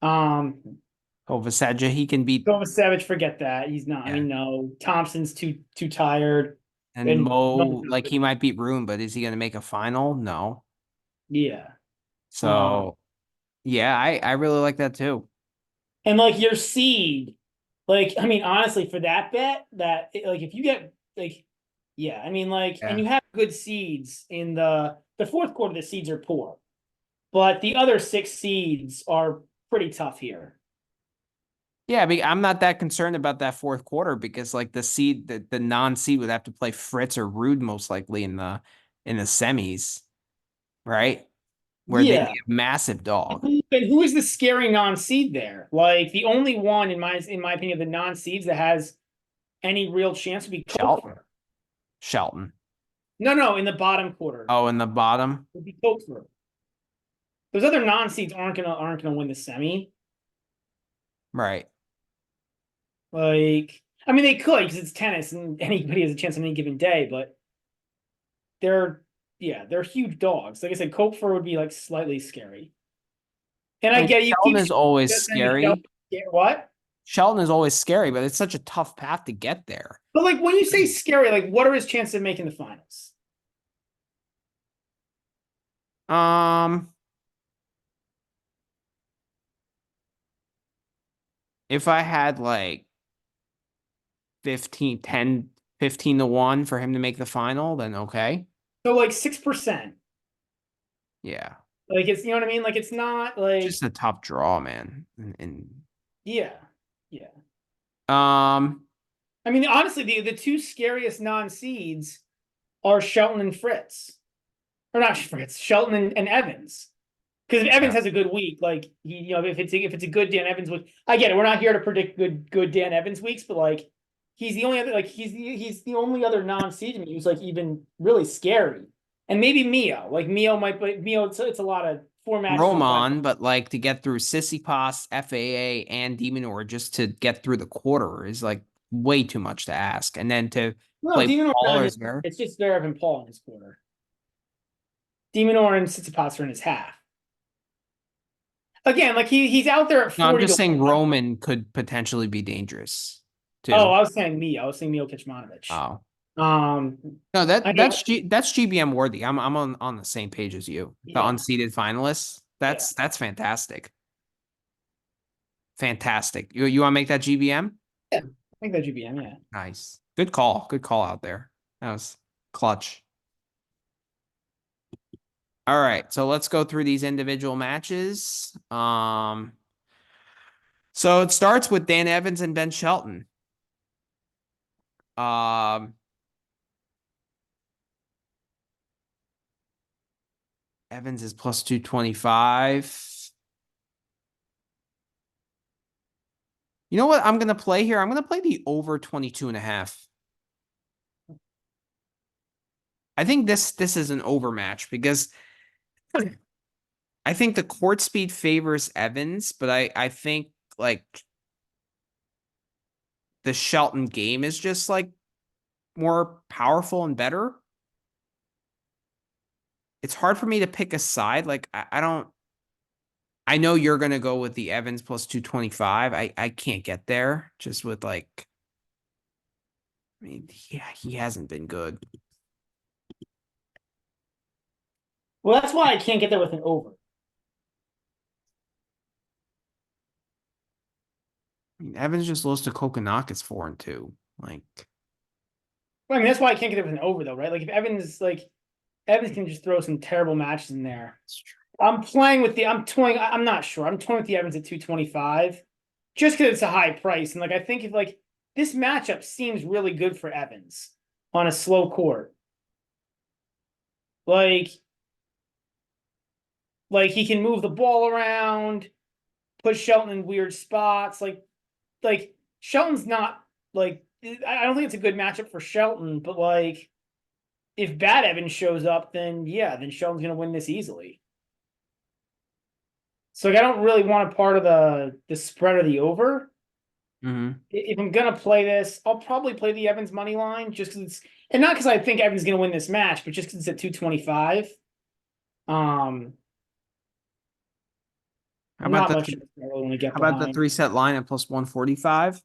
Kovacevic, he can beat. Kovacevic, forget that. He's not. I Yeah. mean, no. Thompson's too tired. And And Mo, like he might beat Rune, but is he going to make a final? No. yeah. So yeah, I really like that too. And like your seed, like I mean, honestly, for that bet, that like if you get like, yeah, I mean, like, and Yeah. you have good seeds in the fourth quarter. The seeds are poor, but the other 6 seeds are pretty tough here. Yeah, I'm not that concerned about that fourth quarter because like the non-seed would have to play Fritz or Rude most likely in the semis, right? Where they'd Yeah. be a massive dog. And who is the scary non-seed there? Like the only one in my opinion, the non-seeds that has any real chance would be Shelton. Kopfer. Shelton. No, in the bottom quarter. Oh, in the bottom. Would be Kopfer. Those other non-seeds aren't gonna win the semi. Right. Like, I mean, they could because it's tennis and anybody has a chance on any given day, but they're they're huge dogs. Like I said, Kopfer would be like slightly scary. And I And get it, you Shelton keep is always saying that scary. what? Shelton is always scary, but it's such a tough path to get there. But like when you say scary, like what are his chances of making the finals? Um, if I had like 15, 10, 15 to 1 for him to make the final, then okay. So like 6%. Yeah. Like it's you know what I mean? Like it's not like Just a tough draw, man. And yeah. Yeah. um, I mean, honestly, the two scariest non-seeds are Shelton and Fritz. Or not Fritz, Shelton and Evans. Because if Evans yeah. has a good week, like if it's a good Dan Evans week, I get it. We're not here to predict good Dan Evans weeks, but like he's the only other he's the only other non-seed to me who's like even really scary. And maybe Mio, like Mio might, but Mio it's a lot of 4 matches on Friday. Roman, but like to get through Sissipas, FAA, and Demonor just to get through the quarter is like way too much to ask. And then to No, play Demon Or ballers there. it's just Zverev and Paul in his quarter. Demon Or and Tsitsipas are in his half. Again, like he's out there at 40. No, I'm just saying Roman could potentially be dangerous too. Oh, I was saying Mio. I was saying Mio Khachanov. Oh. Um, No, that's GBM worthy. I'm on the same page as you. The yeah, unseeded finalists. That's fantastic. Fantastic. You want to make that GBM? yeah. I think that GBM, yeah. Nice. Good call. Good call out there. That was clutch. All right, so let's go through these individual matches. So it starts with Dan Evans and Ben Shelton. Evans is plus 225. You know what I'm going to play here? I'm going to play the over 22.5. I think this is an overmatch because I think the court speed favors Evans, but I think like the Shelton game is just like more powerful and better. It's hard for me to pick a side. Like I don't. I know you're gonna go with the Evans plus 225. I can't get there just with like. I mean, yeah, he hasn't been good. Well, that's why I can't get there with an over. I mean, Evans just lost to Kokonakis 4-2. Like, Well, I mean, that's why I can't get there with an over, though, right? Like, if Evans can just throw some terrible matches in there. I'm toying. I'm not sure. I'm toying with the Evans at 225, just because it's a high price, and like I think if like this matchup seems really good for Evans on a slow court, like he can move the ball around, put Shelton in weird spots, like Shelton's not like I don't think it's a good matchup for Shelton, but like if bad Evans shows up, then then Shelton's gonna win this easily. So like, I don't really want a part of the spread or the over. If I'm gonna play this, I'll probably play the Evans money line just because it's, and not because I think Evans is gonna win this match, but just because it's at 225. How about Not the much I really want to get how about the behind. 3-set line at plus 145?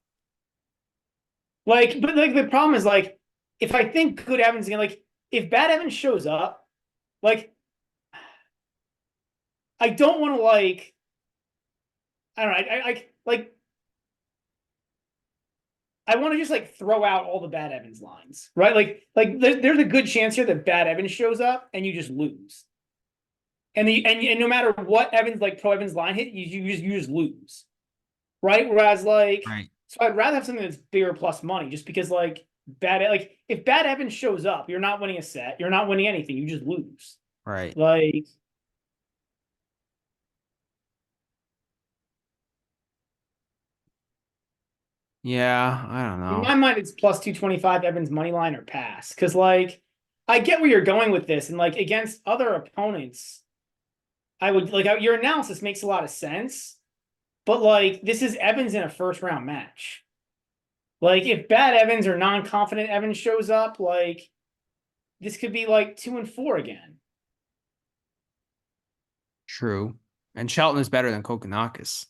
Like, but like the problem is like, if I think good Evans is gonna like, if bad Evans shows up, like, I don't want to like, I don't know, I like, I want to just like throw out all the bad Evans lines, right? Like there's a good chance here that bad Evans shows up and you just lose. And no matter what Evans like pro Evans line hit, you just lose, right? Whereas like, Right. so I'd rather have something that's bigger plus money, just because like if bad Evans shows up, you're not winning a set, you're not winning anything, you just lose. Right. Like, Yeah, I don't in know. my mind, it's plus 225 Evans money line or pass. Because like, I get where you're going with this, and like against other opponents, I would like your analysis makes a lot of sense. But like, this is Evans in a first round match. Like, if bad Evans or non-confident Evans shows up, like this could be like 2-4 again. True. And Shelton is better than Kokonakis.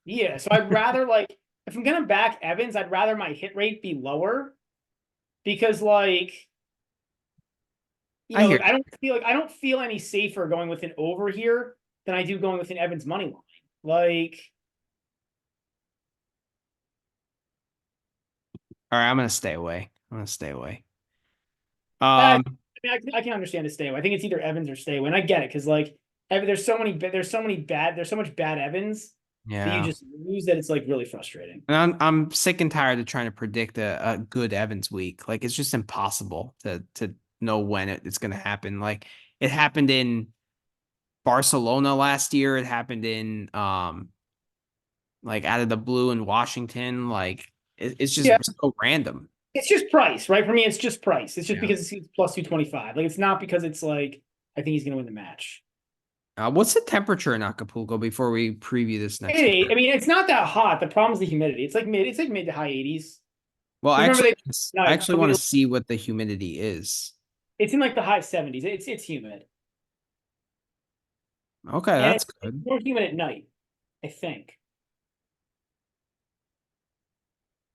Yeah, so I'd rather like, if I'm gonna back Evans, I'd rather my hit rate be lower, because like, I hear like I don't feel any safer going with an over here than I do going with an Evans money line. Like, All right, I'm gonna stay away. I'm gonna stay away. I Um, mean, I can understand to stay away. I think it's either Evans or stay away, and I get it because like there's so much bad Evans that you yeah. just lose, that it's like really frustrating. And I'm sick and tired of trying to predict a good Evans week. Like it's just impossible to know when it's gonna happen. Like it happened in Barcelona last year. It happened in like out of the blue in Washington. Like it's just Yeah, so random. it's just price, right? For me, it's just price. It's just Yeah. because it's plus 225. Like, it's not because it's like I think he's gonna win the match. What's the temperature in Acapulco before we preview this next I match? mean, it's not that hot. The problem is the humidity. It's like mid to high 80s. Well, Remember they I no, actually want to see what the humidity is. it's in like the high 70s. It's humid. Okay, And that's it's good. more humid at night, I think.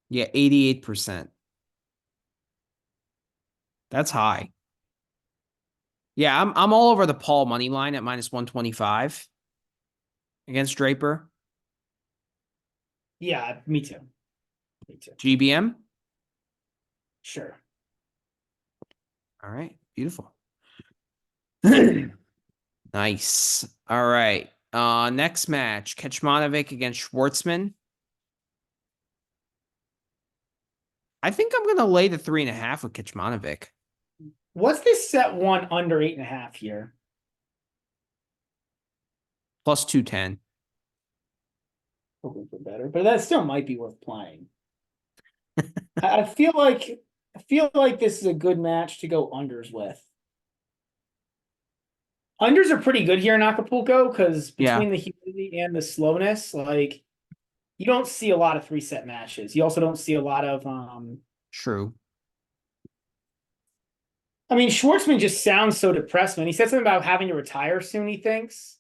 Yeah, 88%. That's high. Yeah, I'm all over the Paul money line at minus 125 against Draper. Yeah, me too. Me too. GBM. Sure. All right, beautiful. Nice. All right. Next match, Khachanov against Schwartzman. I think I'm gonna lay the 3.5 with Khachanov. What's this set one under 8.5 here? Plus 210. Hoping for better, but that still might be worth playing. I feel like this is a good match to go unders with. Unders are pretty good here in Acapulco because Yeah, between the humidity and the slowness, like, you don't see a lot of 3-set matches. You also don't see a lot of true. I mean, Schwartzman just sounds so depressed, man. He said something about having to retire soon, he thinks.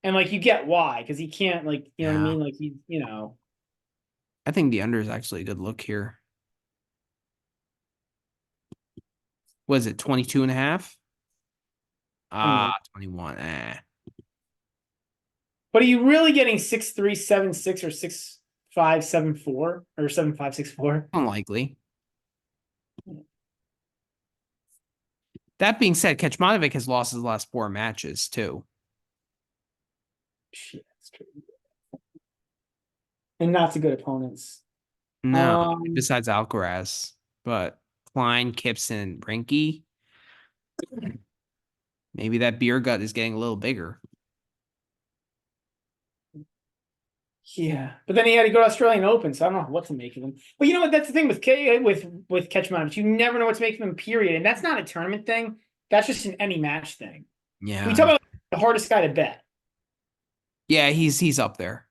And like, you get why, because he can't, like, you know what I Yeah. mean? Like, he. I think the under is actually a good look here. Was it 22 and a half? 21. 21. But are you really getting 6.376 or 6.574 or 7.564? Unlikely. That being said, Kecmanovic has lost his last 4 matches too. Shit, that's true. And not to good opponents. No, besides Alcaraz, but Klein, Kipson, and Brinky. Maybe that beer gut is getting a little bigger. Yeah, but then he had to go to Australian Open, so I don't know what to make of him. But you know what? That's the thing with Kecmanovic. You never know what to make of him. Period. And that's not a tournament thing. That's just an any match thing. We Yeah. talk about the hardest guy to bet Yeah, he's up there.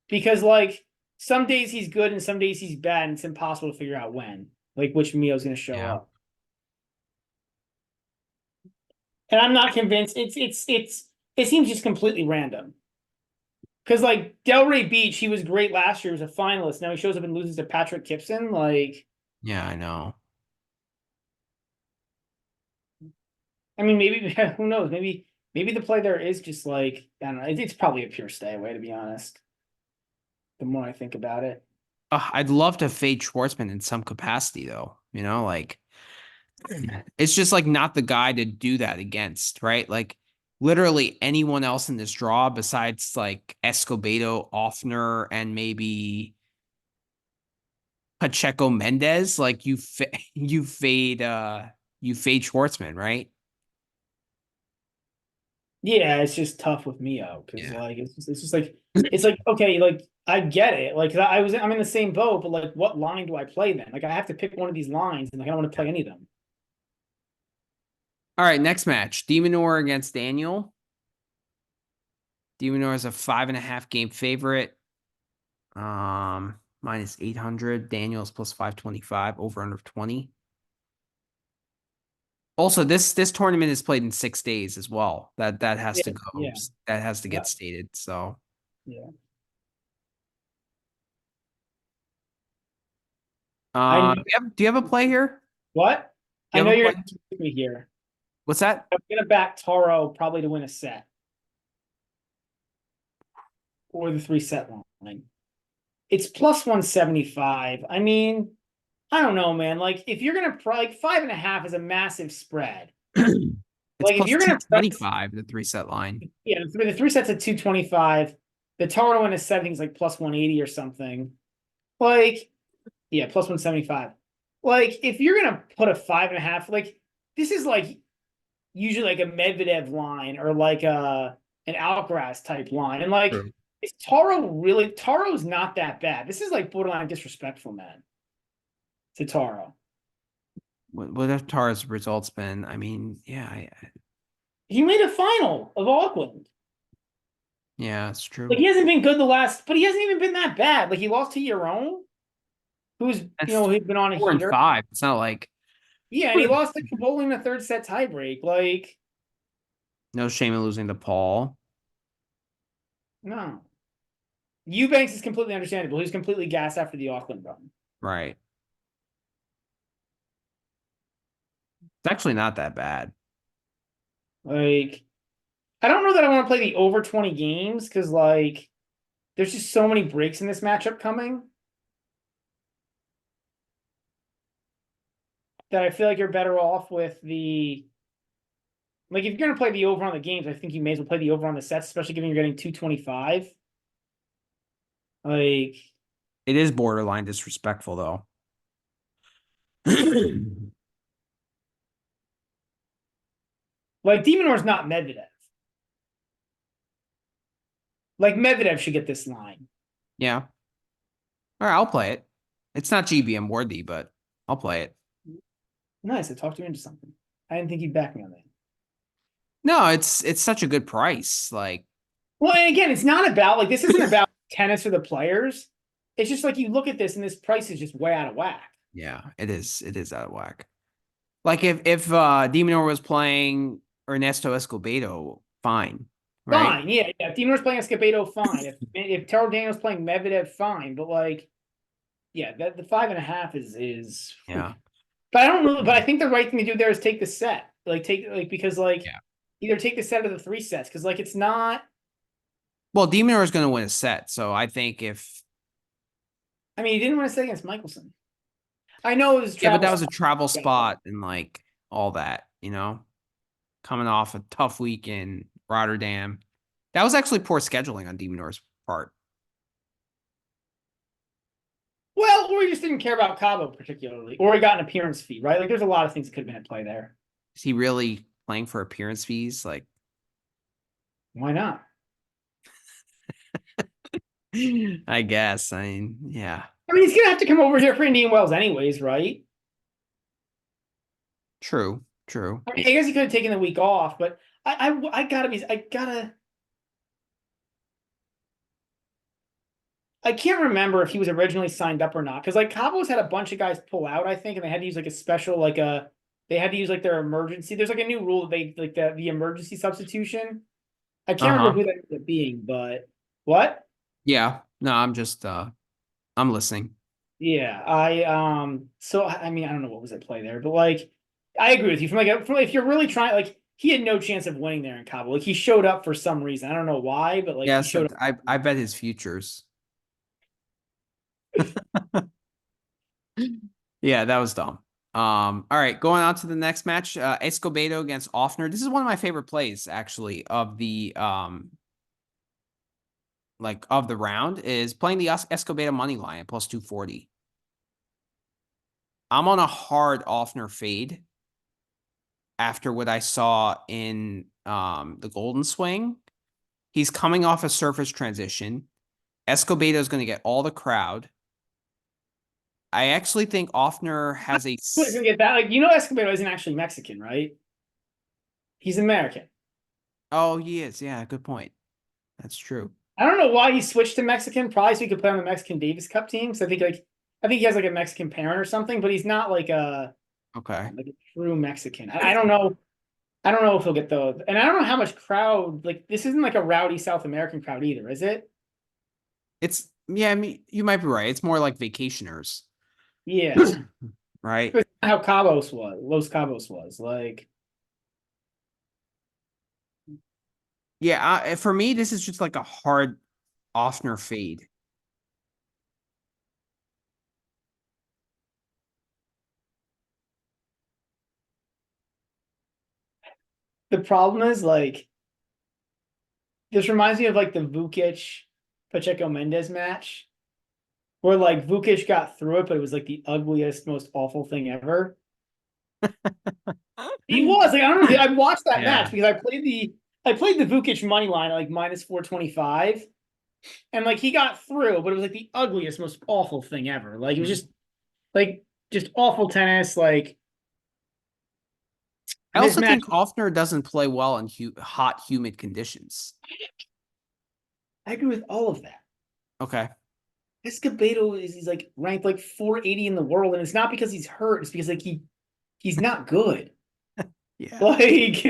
because like some days he's good and some days he's bad, and it's impossible to figure out when, like which Mio's going to show Yeah. up. And I'm not convinced. It seems just completely random. Because like Delray Beach, he was great last year as a finalist. Now he shows up and loses to Patrick Kipson. Like, Yeah, I know. I mean, maybe who knows? Maybe the play there is just like I don't know. It's probably a pure stay away, to be honest. The more I think about it. I'd love to fade Schwartzman in some capacity, though. You know, like it's just like not the guy to do that against, right? Like literally anyone else in this draw besides like Escobedo, Offner, and maybe Pacheco Mendez, like you fade Schwartzman, right? Yeah, it's just tough with Mio because Yeah. like it's just like it's like okay, like I get it. Like I'm in the same boat, but like what line do I play then? Like I have to pick one of these lines, and like I don't want to play any of them. All right, next match. Demonor against Daniel. Demonor is a 5.5 game favorite. Minus 800. Daniel's plus 525, over under 20. Also, this tournament is played in 6 days as well. That has Yeah, to go. yeah, That has to yeah, get stated. So yeah. I know do you have a play here? what? Do I you know have a you're play? gonna with me here. What's that? I'm gonna back Taro probably to win a set or the 3-set line. It's plus 175. I mean, I don't know, man. Like if you're gonna like 5.5 is a massive spread. It's Like if plus you're gonna price, 225, the 3-set line. yeah, the 3-sets at 225. The Taro in a set, I think is like plus 180 or something. Like, yeah, plus 175. Like if you're gonna put a 5.5, like this is like usually like a Medvedev line or like an Alcaraz type line. And like, True. is Taro really? Taro's not that bad. This is like borderline disrespectful, man, to Taro. What have Tara's results been? I mean, He made a final of Auckland. yeah, it's Like true. he hasn't been good the last, but he hasn't even been that bad. Like he lost to Yaron, who's That's he's been on a four and heater. five. It's not like Yeah, and he lost to Kaboli in the 3rd set tiebreak. Like, no shame in losing to Paul. no. Eubanks is completely understandable. He's completely gassed after the Auckland run. Right. It's actually not that bad. Like, I don't know that I want to play the over 20 games because like there's just so many breaks in this matchup coming that I feel like you're better off with the like if you're gonna play the over on the games, I think you may as well play the over on the sets, especially given you're getting 225. Like It is borderline disrespectful though. like Demonor's not Medvedev. Like Medvedev should get this line. Yeah. All right, I'll play it. It's not GBM worthy, but I'll play it. Nice, I talked you into something. I didn't think you'd back me on that. No, it's such a good price. Like, Well, and again, it's not about like this isn't about tennis for the players. It's just like you look at this and this price is just way out of whack. yeah, it is. It is out of whack. Like if Demonor was playing Ernesto Escobedo, fine, right? Fine, yeah, yeah. If Demonor's playing Escobedo, fine. If Taro Daniel's playing Medvedev, fine. But like, yeah, the 5.5 is. Yeah. But I don't really. But I think the right thing to do there is take the set. Like take like because like Yeah. either take the set or the 3 sets because like it's not. Well, Demonor is going to win a set, so I think if I mean, he didn't want to set against Michelson. I know it was yeah, but travel that was a spot. travel spot and like all that, coming off a tough week in Rotterdam. That was actually poor scheduling on Demonor's part. Well, or he just didn't care about Cabo particularly, or he got an appearance fee, right? Like, there's a lot of things that could have been at play there. Is he really playing for appearance fees? Like, Why not? I guess. I mean, yeah. I mean, he's gonna have to come over here for Indian Wells anyways, right? True. True. I mean, I guess he could have taken the week off, but I I can't remember if he was originally signed up or not. Because like Cabos had a bunch of guys pull out, I think, and they had to use like a special they had to use like their emergency. There's like a new rule that they like the emergency substitution. I can't remember Uh-huh. who that ended up being, but what? Yeah. No, I'm just I'm listening. Yeah, so I mean I don't know what was at play there, but like I agree with you from if you're really trying like he had no chance of winning there in Cabo. Like he showed up for some reason. I don't know why, but like he Yes, showed up. I bet his futures. Yeah, that was dumb. All right, going on to the next match, Escobedo against Offner. This is one of my favorite plays, actually, of the like of the round, is playing the Escobedo money line at plus 240. I'm on a hard Offner fade after what I saw in the Golden Swing. He's coming off a surface transition. Escobedo is going to get all the crowd. I actually think Offner has a. Gonna get that. Like Escobedo isn't actually Mexican, right? He's American. Oh, he is. Yeah, good point. That's true. I don't know why he switched to Mexican. Probably so he could play on the Mexican Davis Cup team. So I think he has like a Mexican parent or something, but he's not Okay. like a true Mexican. I don't know. I don't know if he'll get those. And I don't know how much crowd, like, this isn't like a rowdy South American crowd either, is it? It's yeah, I mean, you might be right. It's more like vacationers, Yeah. right? That's how Cabos was. Los Cabos was. Like, Yeah, for me, this is just like a hard Offner fade. the problem is, like, this reminds me of like the Vukic Pacheco Mendez match, where like Vukic got through it, but it was like the ugliest, most awful thing ever. He was like, I don't know. I watched that match Yeah. because I played the Vukic money line at like minus 425. And like he got through, but it was like the ugliest, most awful thing ever. Like it was like just awful tennis. Like I this also match, think Offner doesn't play well in hot, humid conditions. I agree with all of that. Okay. Escobedo is he's like ranked like 480 in the world, and it's not because he's hurt. It's because like he's not good. Yeah. Like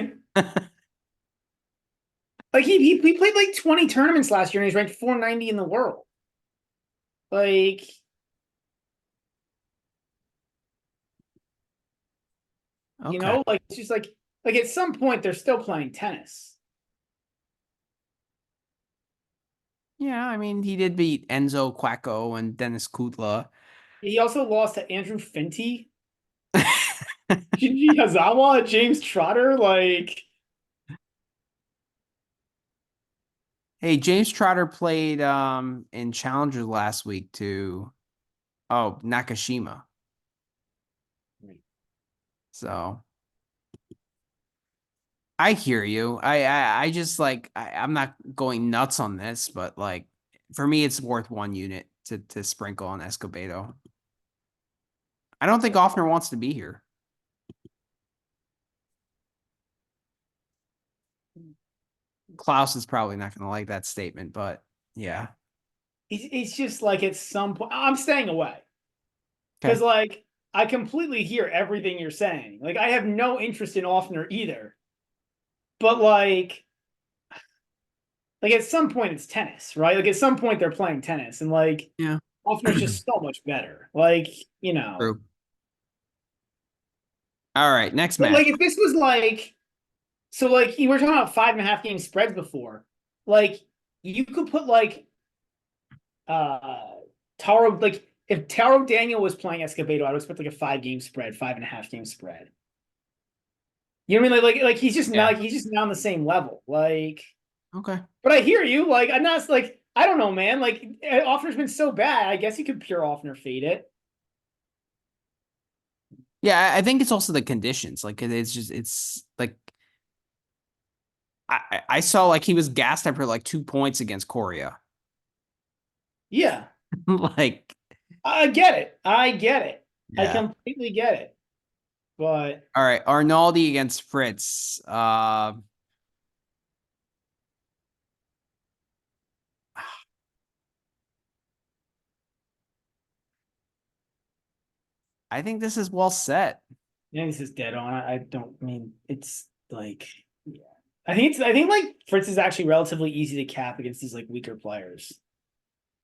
like he played like 20 tournaments last year, and he's ranked 490 in the world. Like Okay. like it's just like at some point they're still playing tennis. Yeah, I mean, he did beat Enzo Quacko and Dennis Kudla. He also lost to Andrew Finty, Shinji Hazawa, James Trotter, like Hey, James Trotter played in Challenger last week too. Oh, Nakashima. So I hear you. I just like I'm not going nuts on this, but like for me, it's worth one unit to sprinkle on Escobedo. I don't think Offner wants to be here. Klaus is probably not going to like that statement, but yeah. it's just like at some point I'm staying away because Okay. like I completely hear everything you're saying. Like I have no interest in Offner either, but like at some point it's tennis, right? Like at some point they're playing tennis, and like Yeah. Offner's just so much better. Like True. All right, next but match. like if this was like so like you were talking about 5.5 game spreads before, like you could put like uh Taro like if Taro Daniel was playing Escobedo, I would expect like a 5 game spread, 5.5 game spread. You know what I mean? Like Yeah. he's just not on the same level. Like, Okay. but I hear you. Like, I'm not like I don't know, man. Like, Offner's been so bad. I guess you could pure Offner fade it. Yeah, I think it's also the conditions. Like it's just it's like I saw like he was gassed after like 2 points against Korea. Yeah, Like I get it. I get it. I yeah. completely get it. But All right, Arnaldi against Fritz. I think this is well set. Yeah, this is dead on. I don't mean it's like yeah. I think like Fritz is actually relatively easy to cap against these like weaker players.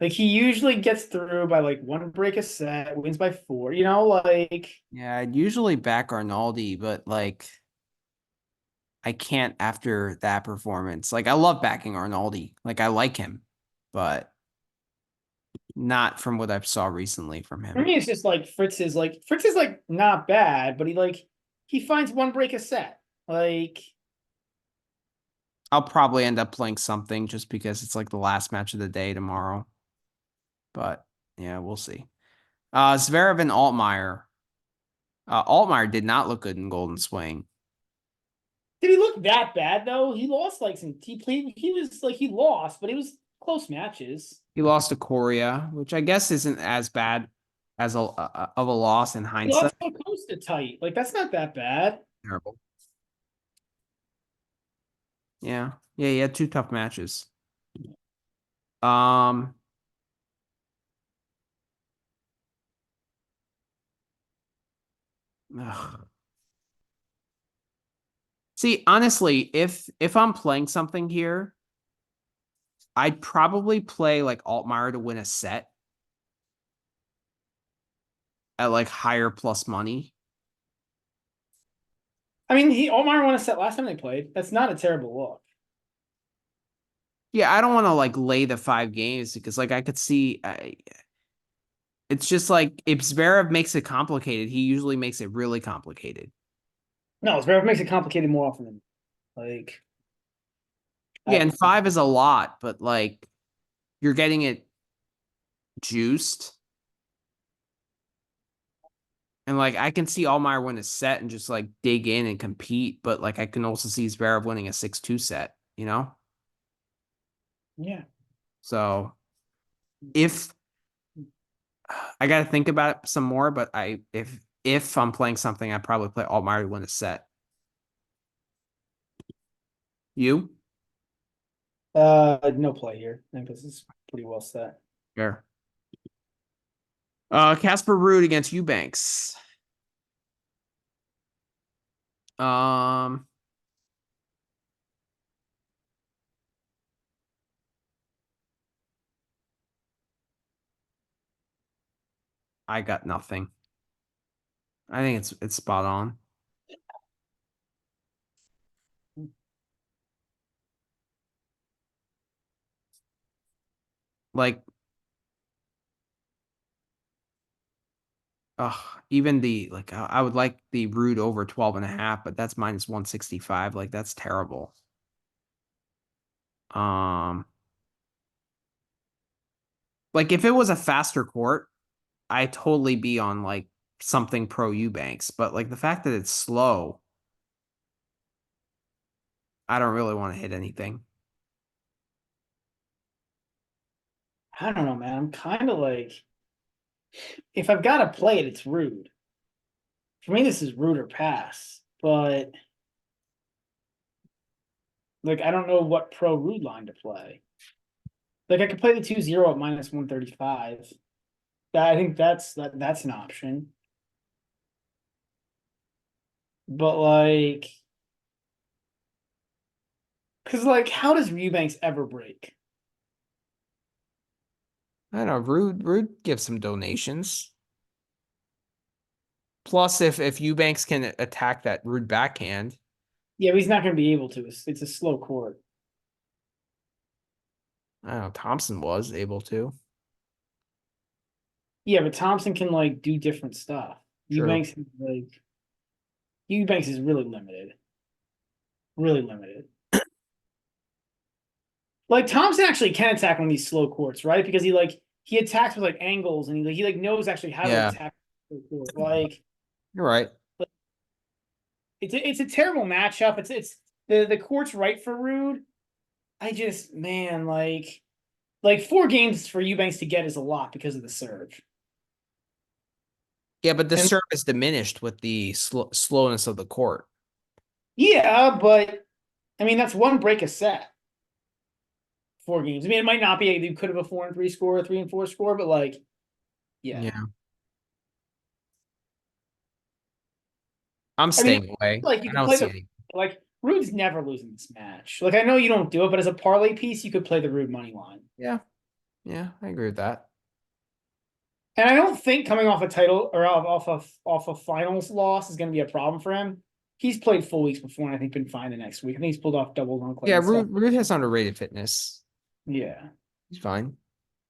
Like he usually gets through by like one break a set, wins by four, you know, like Yeah, I'd usually back Arnaldi, but like I can't after that performance. Like I love backing Arnaldi. Like I like him, but not from what I saw recently from for him. me it's just like Fritz is like not bad, but he finds one break a set. Like I'll probably end up playing something just because it's like the last match of the day tomorrow. But yeah, we'll see. Zverev and Altmaier. Altmaier did not look good in Golden Swing. did he look that bad though? He lost like he was like he lost, but it was close matches. He lost to Korea, which I guess isn't as bad as of a loss in He hindsight. lost to Costa tight. Like that's not that bad. Terrible. Yeah. Yeah, he had two tough matches. Um, ugh. See, honestly, if I'm playing something here, I'd probably play like Altmaier to win a set at like higher plus money. I mean, he Omar won a set last time they played. That's not a terrible look. Yeah, I don't want to like lay the 5 games because like I could see it's just like if Zverev makes it complicated, he usually makes it really complicated. No, Zverev makes it complicated more often than like Yeah, I, and 5 is a lot, but like you're getting it juiced. And like I can see Allmeyer win a set and just like dig in and compete, but like I can also see Zverev winning a 6-2 set, you know? yeah. So if I gotta think about it some more, but if I'm playing something, I probably play Altmaier to win a set. You? No play here. I think this is pretty well set. Sure. Casper Ruud against Eubanks. Um, I got nothing. I think it's spot on. Like, even the like I would like the Ruud over 12.5, but that's minus 165. Like that's terrible. Um, like if it was a faster court, I'd totally be on like something pro Eubanks, but like the fact that it's slow, I don't really want to hit anything. I don't know, man. I'm kind of like if I've got to play it, it's rude. For me, this is rude or pass. But like I don't know what pro rude line to play. Like I could play the 2-0 at minus 135. I think that's an option. But like, because like, how does Eubanks ever break? I don't know. Ruud gives some donations. Plus, if Eubanks can attack that Ruud backhand, Yeah, but he's not going to be able to. It's a slow court. I don't know. Thompson was able to. Yeah, but Thompson can like do different stuff. True. Eubanks is really limited. Really limited. Like Thompson actually can attack on these slow courts, right? Because he attacks with like angles and he like knows actually how to Yeah, attack the court. Like you're right. it's a terrible matchup. It's the court's right for Rude. I just man like 4 games for Eubanks to get is a lot because of the serve. Yeah, but the And serve is diminished with the slowness of the court. yeah, but I mean that's one break a set. 4 games. I mean, it might not be. You could have a 4-3 score, a 3-4 score, but like, yeah. Yeah. I'm I mean, staying away. like you I could don't play see the any. like Rude's never losing this match. Like I know you don't do it, but as a parlay piece, you could play the Rude money line. Yeah. Yeah, I agree with that. And I don't think coming off a title or off a finals loss is going to be a problem for him. He's played full weeks before, and I think been fine the next week. I think he's pulled off double dunk Yeah, and stuff. Rude has underrated fitness. Yeah, He's fine.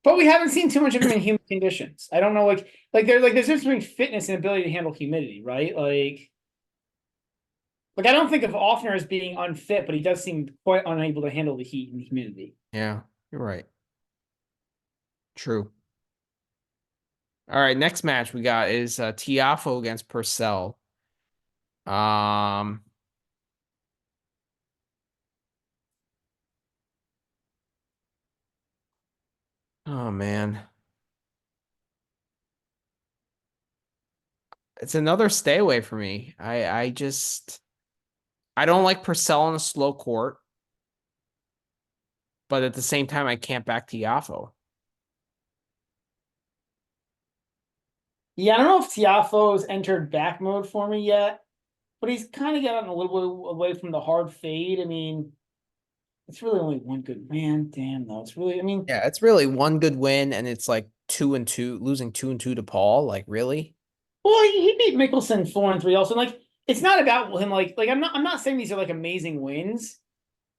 but we haven't seen too much of him in humid conditions. I don't know, there's just between fitness and ability to handle humidity, right? Like I don't think of Offner as being unfit, but he does seem quite unable to handle the heat and the humidity. Yeah, you're right. True. All right, next match we got is Tiafo against Purcell. Um, oh man. It's another stay away for me. I don't like Purcell on a slow court, but at the same time I can't back Tiafo. Yeah, I don't know if Tiafoe's entered back mode for me yet, but he's kind of gotten a little bit away from the hard fade. I mean, it's really only one good man. Damn, though. It's really, I mean, Yeah, it's really one good win and it's like 2-2, losing 2-2 to Paul. Like, really? well, he beat Mickelson 4-3 also. Like, it's not about him. Like I'm not saying these are like amazing wins,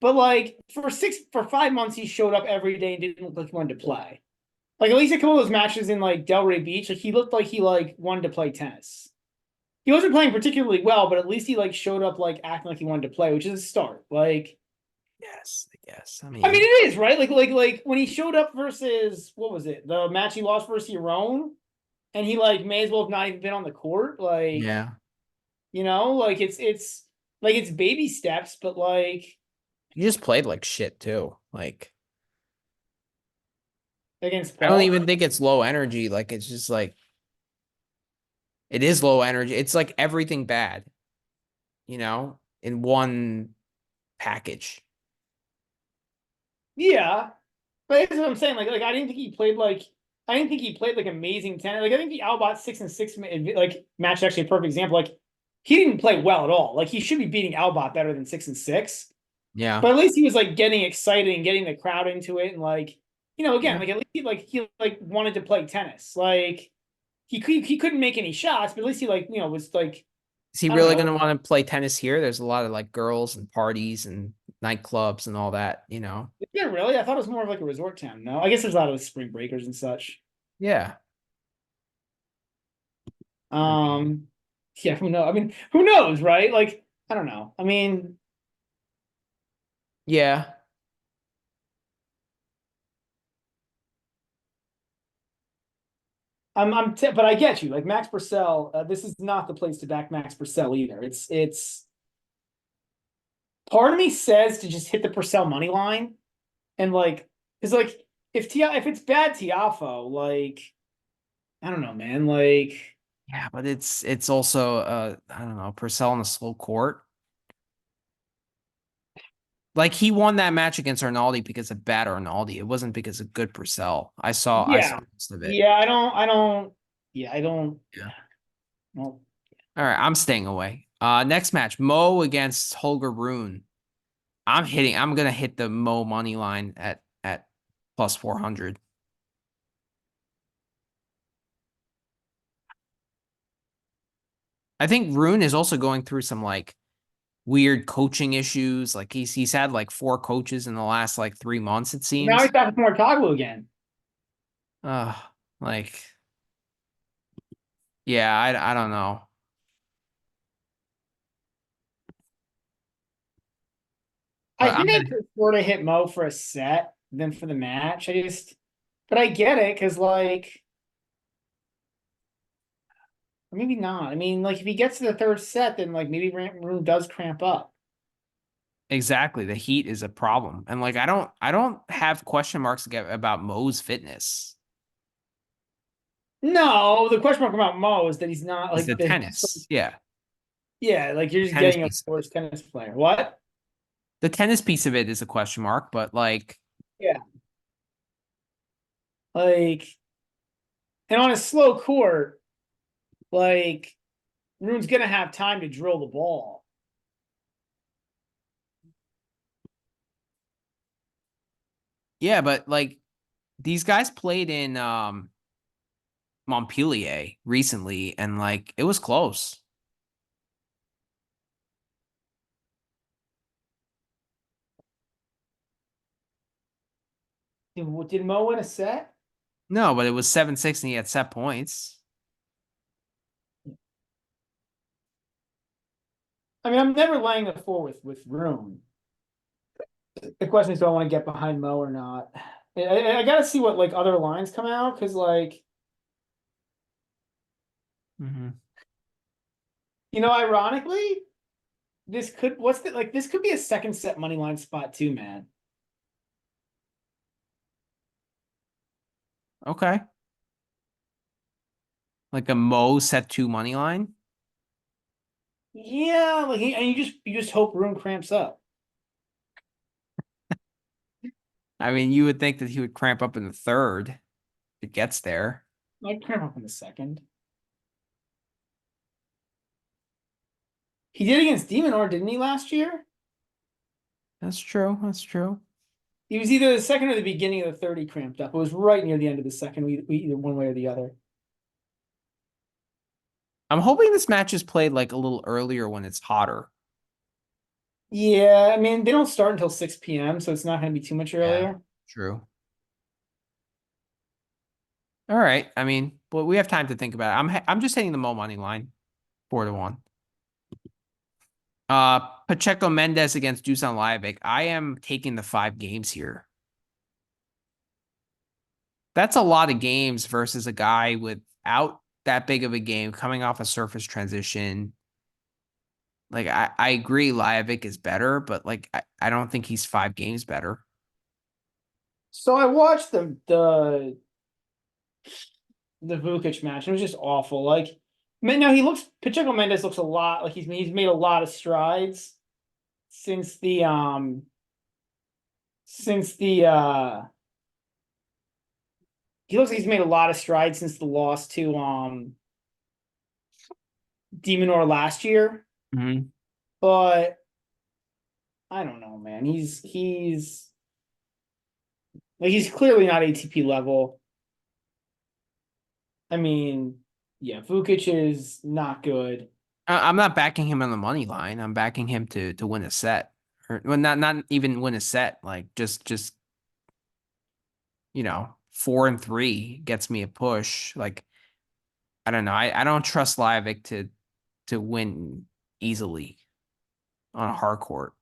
but like for 5 months he showed up every day and didn't look like he wanted to play. Like at least a couple of those matches in like Delray Beach, like he looked like he like wanted to play tennis. He wasn't playing particularly well, but at least he like showed up like acting like he wanted to play, which is a start. Like, Yes, I guess. I mean, it is right. Like when he showed up versus what was it? The match he lost versus Yaron, and he like may as well have not even been on the court. Like, yeah. like it's like it's baby steps, but like You just played like shit too. Like, against I don't Paul. even think it's low energy. Like, it's just like it is low energy. It's like everything bad, in one package. Yeah, but that's what I'm saying. Like I didn't think he played like amazing tennis. Like I think the Albot 6-6 like match actually a perfect example. Like he didn't play well at all. Like he should be beating Albot better than 6-6. Yeah. But at least he was like getting excited and getting the crowd into it, and like again, Yeah. like at least he wanted to play tennis. Like he couldn't make any shots, but at least he was like Is he I don't really know. going to want to play tennis here? There's a lot of like girls and parties and nightclubs and all that. Yeah, really. I thought it was more of like a resort town. No, I guess there's a lot of spring breakers and such. Yeah. I mean, Um, yeah, who knows? I mean, who knows, right? Like, I don't know. I mean, yeah. but I get you. Like Max Purcell, this is not the place to back Max Purcell either. It's part of me says to just hit the Purcell money line and like, because like if it's bad Tiafo, like I don't know, man. Like, Yeah, but it's also I don't know, Purcell on a slow court. Like he won that match against Arnaldi because of bad Arnaldi. It wasn't because of good Purcell. I saw yeah, most of it. yeah. I don't. Yeah. Well, All right, I'm staying away. Next match, Mo against Holger Rune. I'm gonna hit the Mo money line at plus 400. I think Rune is also going through some like weird coaching issues. Like he's had like 4 coaches in the last like 3 months, it now seems. he's back with Mortaglu again. Uh like yeah, I don't know. I But I'm think I gonna prefer to hit Mo for a set than for the match. But I get it because like maybe not. I mean, like if he gets to the third set, then like maybe Room does cramp up. exactly, the heat is a problem. And like I don't have question marks about Mo's fitness. No, the question mark about Mo is that he's not Is like the tennis. Yeah. yeah, like you're The just tennis getting a piece. worse tennis player. What? The tennis piece of it is a question mark, but like Yeah, like and on a slow court, like Rune's gonna have time to drill the ball. Yeah, but like these guys played in Montpellier recently, and like it was close. Did Mo win a set? No, but it was 7-6 and he had set points. I mean, I'm never laying a four with Rune. The question is, do I want to get behind Mo or not? I gotta see what like other lines come out because like Mm-hmm. ironically, this could this could be a second set money line spot too, man. Okay. Like a Mo set 2 money line. Yeah, like and you just hope Rune cramps up. I mean, you would think that he would cramp up in the third if it gets there. Like cramp up in the second. He did against Demonor, didn't he, last year? That's true. That's true. He was either the second or the beginning of the third he cramped up. It was right near the end of the second, we either one way or the other. I'm hoping this match is played like a little earlier when it's hotter. Yeah, I mean, they don't start until 6 p.m., so it's not going to be too much Yeah, earlier. true. All right. I mean, but we have time to think about it. I'm just hitting the Mo money line, 4-1. Pacheco Mendez against Dusan Lajovic. I am taking the 5 games here. That's a lot of games versus a guy without that big of a game coming off a surface transition. Like I agree Lajovic is better, but like I don't think he's 5 games better. So I watched the Vukic match. It was just awful. Like, man, now Pacheco Mendes looks a lot like he's made a lot of strides since the he looks like he's made a lot of strides since the loss to Demonor last year. Mm-hmm. But I don't know, man. He's like he's clearly not ATP level. I mean, yeah, Vukic is not good. I'm not backing him on the money line. I'm backing him to win a set. Or well, not even win a set. Like just 4-3 gets me a push. Like I don't know. I don't trust Lajovic to win easily on a hard court.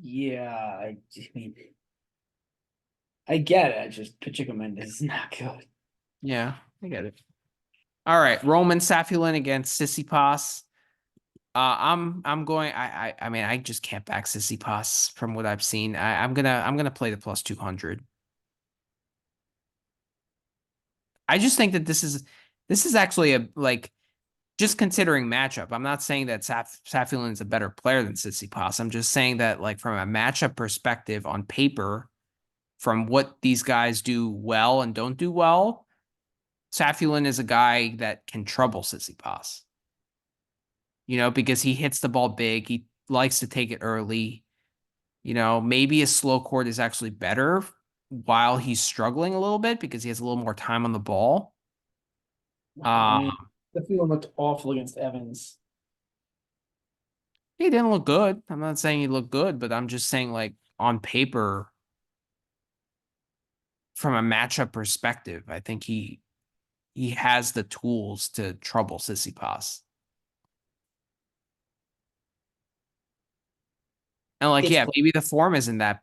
Yeah, mean, I get it. I just Pacheco Mendes is not good. Yeah, I get it. All right, Roman Safulin against Tsitsipas. I'm going. I mean, I just can't back Tsitsipas from what I've seen. I'm gonna play the plus 200. I just think that this is actually a like just considering matchup. I'm not saying that Safulin is a better player than Tsitsipas. I'm just saying that like from a matchup perspective on paper, from what these guys do well and don't do well, Safulin is a guy that can trouble Tsitsipas. Because he hits the ball big. He likes to take it early. Maybe a slow court is actually better while he's struggling a little bit because he has a little more time on the ball. I Uh, mean, the feeling looked awful against Evans. he didn't look good. I'm not saying he looked good, but I'm just saying like on paper, from a matchup perspective, I think he has the tools to trouble Tsitsipas. And like, It's yeah, close. maybe the form isn't that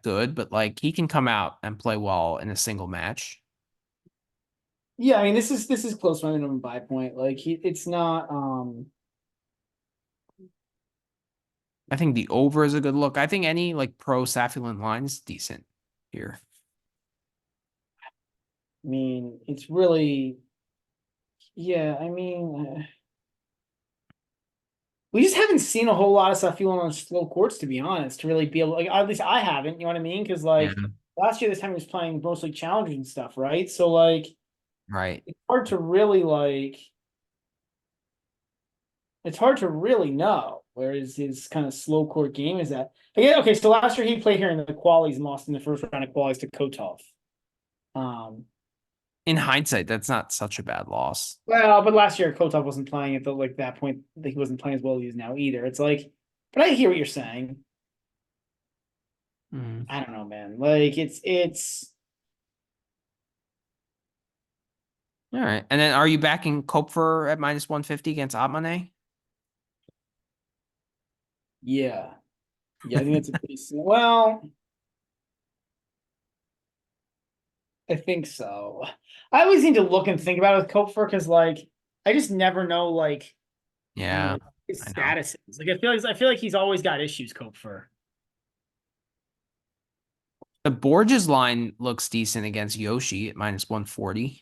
good, but like he can come out and play well in a single match. Yeah, I mean this is close to my minimum buy point. Like it's not I think the over is a good look. I think any like pro Safulin line is decent here. I mean, it's really yeah, I mean we just haven't seen a whole lot of stuff feeling on slow courts, to be honest, to really be able like at least I haven't, you know what I mean? Because Yeah. like last year this time he was playing mostly challengers and stuff, right? So like Right. it's hard to really like. It's hard to really know where his kind of slow court game is at. Again, okay, so last year he played here in the qualies and lost in the first round of qualies to Kotov. Um, In hindsight, that's not such a bad loss. well, but last year Kotov wasn't playing at the like that point. He wasn't playing as well as he is now either. It's like, but I hear what you're saying. Mm. I don't know, man. Like it's All right. And then are you backing Kopfer at minus 150 against Atmane? yeah. Yeah, I think that's a pretty well, I think so. I always need to look and think about it with Kopfer because like I just never know like you Yeah, know his I know. status is. Like I feel like he's always got issues, Kopfer. The Borges line looks decent against Yoshi at minus 140.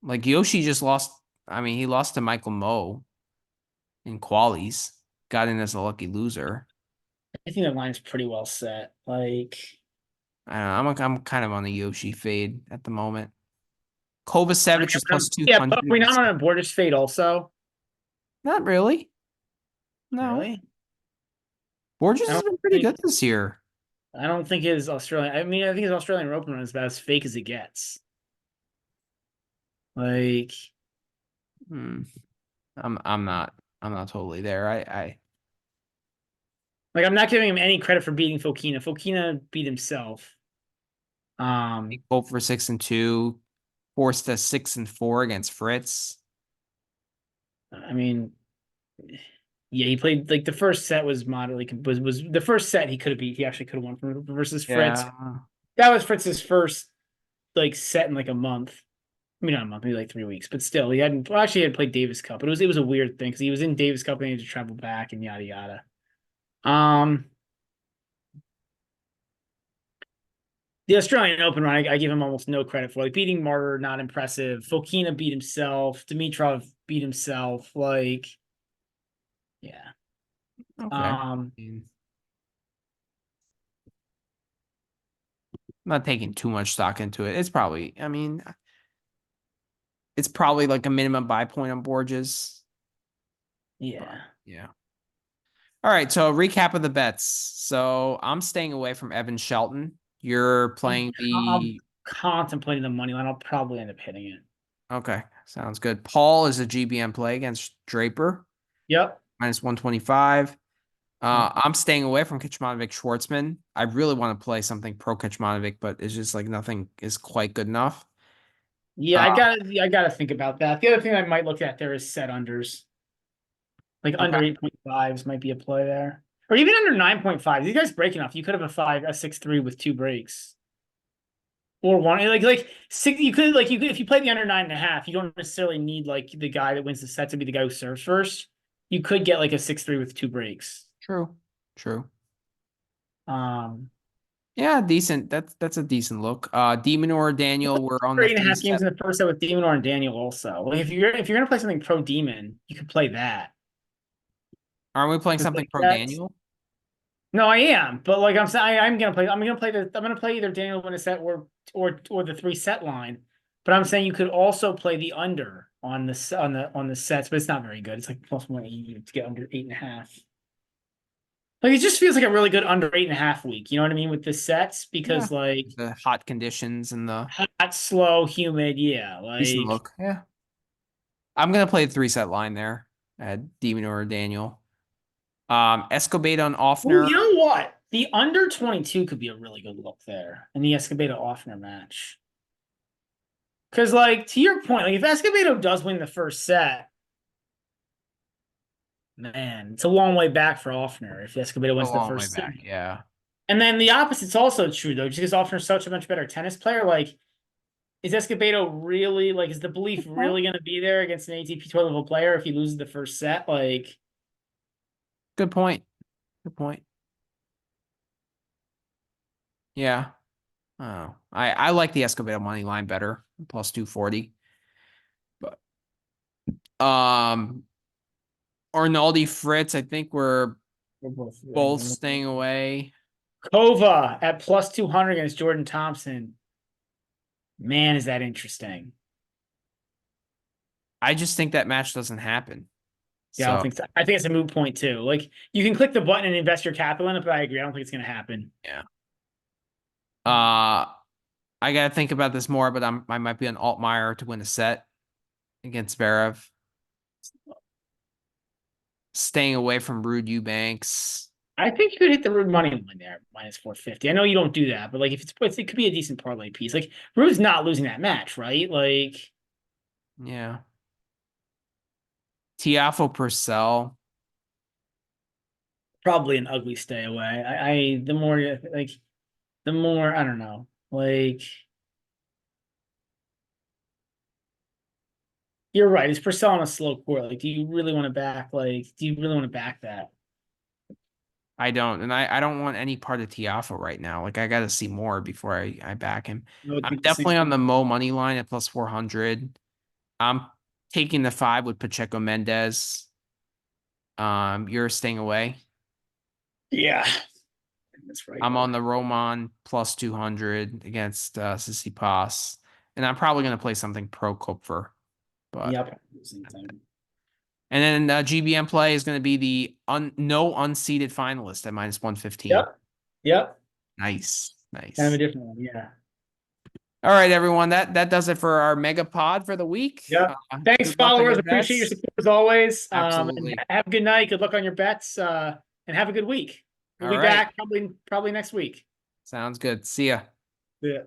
Like Yoshi just lost. I mean, he lost to Michael Moe in qualies. Got in as a lucky loser. I think the line's pretty well set. Like I don't know. I'm kind of on the Yoshi fade at the moment. Kovacevic is plus yeah, but 200 we're not against. on a Borges fade also. Not really. No. Really? Borges I has don't been pretty think good this year. I don't think his Australian. I mean, I think his Australian Open run is about as fake as it gets. Like, Hmm. I'm not. I'm not totally there. like I'm not giving him any credit for beating Fokina. Fokina beat himself. He Um, hope for 6-2, forced a 6-4 against Fritz. I mean, yeah, he played like the first set was moderately was the first set he could have beat. He actually could have won from versus Fritz. Yeah. That was Fritz's first like set in like a month. I mean, not a month, maybe like 3 weeks, but still, he hadn't. Well, actually, he had played Davis Cup, but it was a weird thing because he was in Davis Cup and he had to travel back and yada yada. Um, the Australian Open run, I give him almost no credit for. Like beating Martyr, not impressive. Fokina beat himself. Dimitrov beat himself. Like, yeah. Okay. Um, I'm not taking too much stock into it. It's probably, I mean, it's probably like a minimum buy point on Borges. But yeah. yeah. All right. So recap of the bets. So I'm staying away from Evan Shelton. You're playing I'm the contemplating the money line. I'll probably end up hitting it. okay. Sounds good. Paul is a GBM play against Draper, Yep. minus 125. Yep. I'm staying away from Kecmanovic Schwartzman. I really want to play something pro Kecmanovic, but it's just like nothing is quite good enough. Yeah, Uh, I gotta think about that. The other thing I might look at there is set unders. Like okay. under 8.5s might be a play there. Or even under 9.5. These guys breaking off. You could have a 6-3 with two breaks. Or one like six you could if you play the under 9.5, you don't necessarily need like the guy that wins the set to be the guy who serves first. You could get like a 6-3 with two breaks. True. True. Um Yeah, decent. That's a decent look. Demon or Daniel were on the eight and a three half games set. in the first set with Demon or and Daniel also. Like if you're gonna play something pro Demon, you could play that. Aren't we playing something Like pro that's Daniel? no, I am, but like I'm saying, I'm gonna play either Daniel win a set or the three set line. But I'm saying you could also play the under on the sets, but it's not very good. It's like plus 180 to get under 8.5. Like it just feels like a really good under 8.5 week. You know what I mean with the sets Yeah. because like The hot conditions and the hot, slow, humid. Yeah, decent like look. Yeah. I'm gonna play the three set line there at Demon or Daniel. Escobedo and well, Offner. you know what? The under 22 could be a really good look there in the Escobedo Offner match. Because, like, to your point, like if Escobedo does win the first set, man, it's a long way back for Offner if Escobedo A wins the long way first set. back. Yeah. And then the opposite's also true, though, just because Offner's such a much better tennis player. Like, is Escobedo really, like, is the belief really going to be there against an ATP tour level player if he loses the first set? Like, Good point. Good point. Yeah. Oh, I like the Escobedo money line better, plus 240. But Arnaldi Fritz, I think we're We're both Both staying away. Kova at plus 200 against Jordan Thompson. Man, is that interesting. I just think that match doesn't happen. Yeah, I don't think so. I think it's a moot point too. Like you can click the button and invest your capital in it, but I agree. I don't think it's gonna happen. Yeah. I gotta think about this more, but I might be an Altmaier to win a set against Zverev. Staying away from Rude Eubanks. I think you could hit the Rude money line there, minus 450. I know you don't do that, but like if it could be a decent parlay piece. Like Rude's not losing that match, right? Like, yeah. Tiafo Purcell. probably an ugly stay away. The more I don't know. Like, you're right. It's Purcell on a slow court. Like, do you really want to back? Like, do you really want to back that? I don't, and I don't want any part of Tiafo right now. Like I got to see more before I back him. I'm definitely on the Mo money line at plus 400. I'm taking the 5 with Pacheco Mendez. You're staying away. Yeah, that's right. I'm on the Roman plus 200 against Tsitsipas, and I'm probably going to play something pro Kopfer. But yep. And then GBM play is going to be the no unseeded finalist at minus 115. Yep. Nice. Kind of a different one. Yeah. All right, everyone. That does it for our mega pod for the week. Yeah. Thanks, followers. Appreciate your support as always. Absolutely. Have a good night. Good luck on your bets. And have a good week. We'll be back probably next week. Sounds good. See ya. Yeah.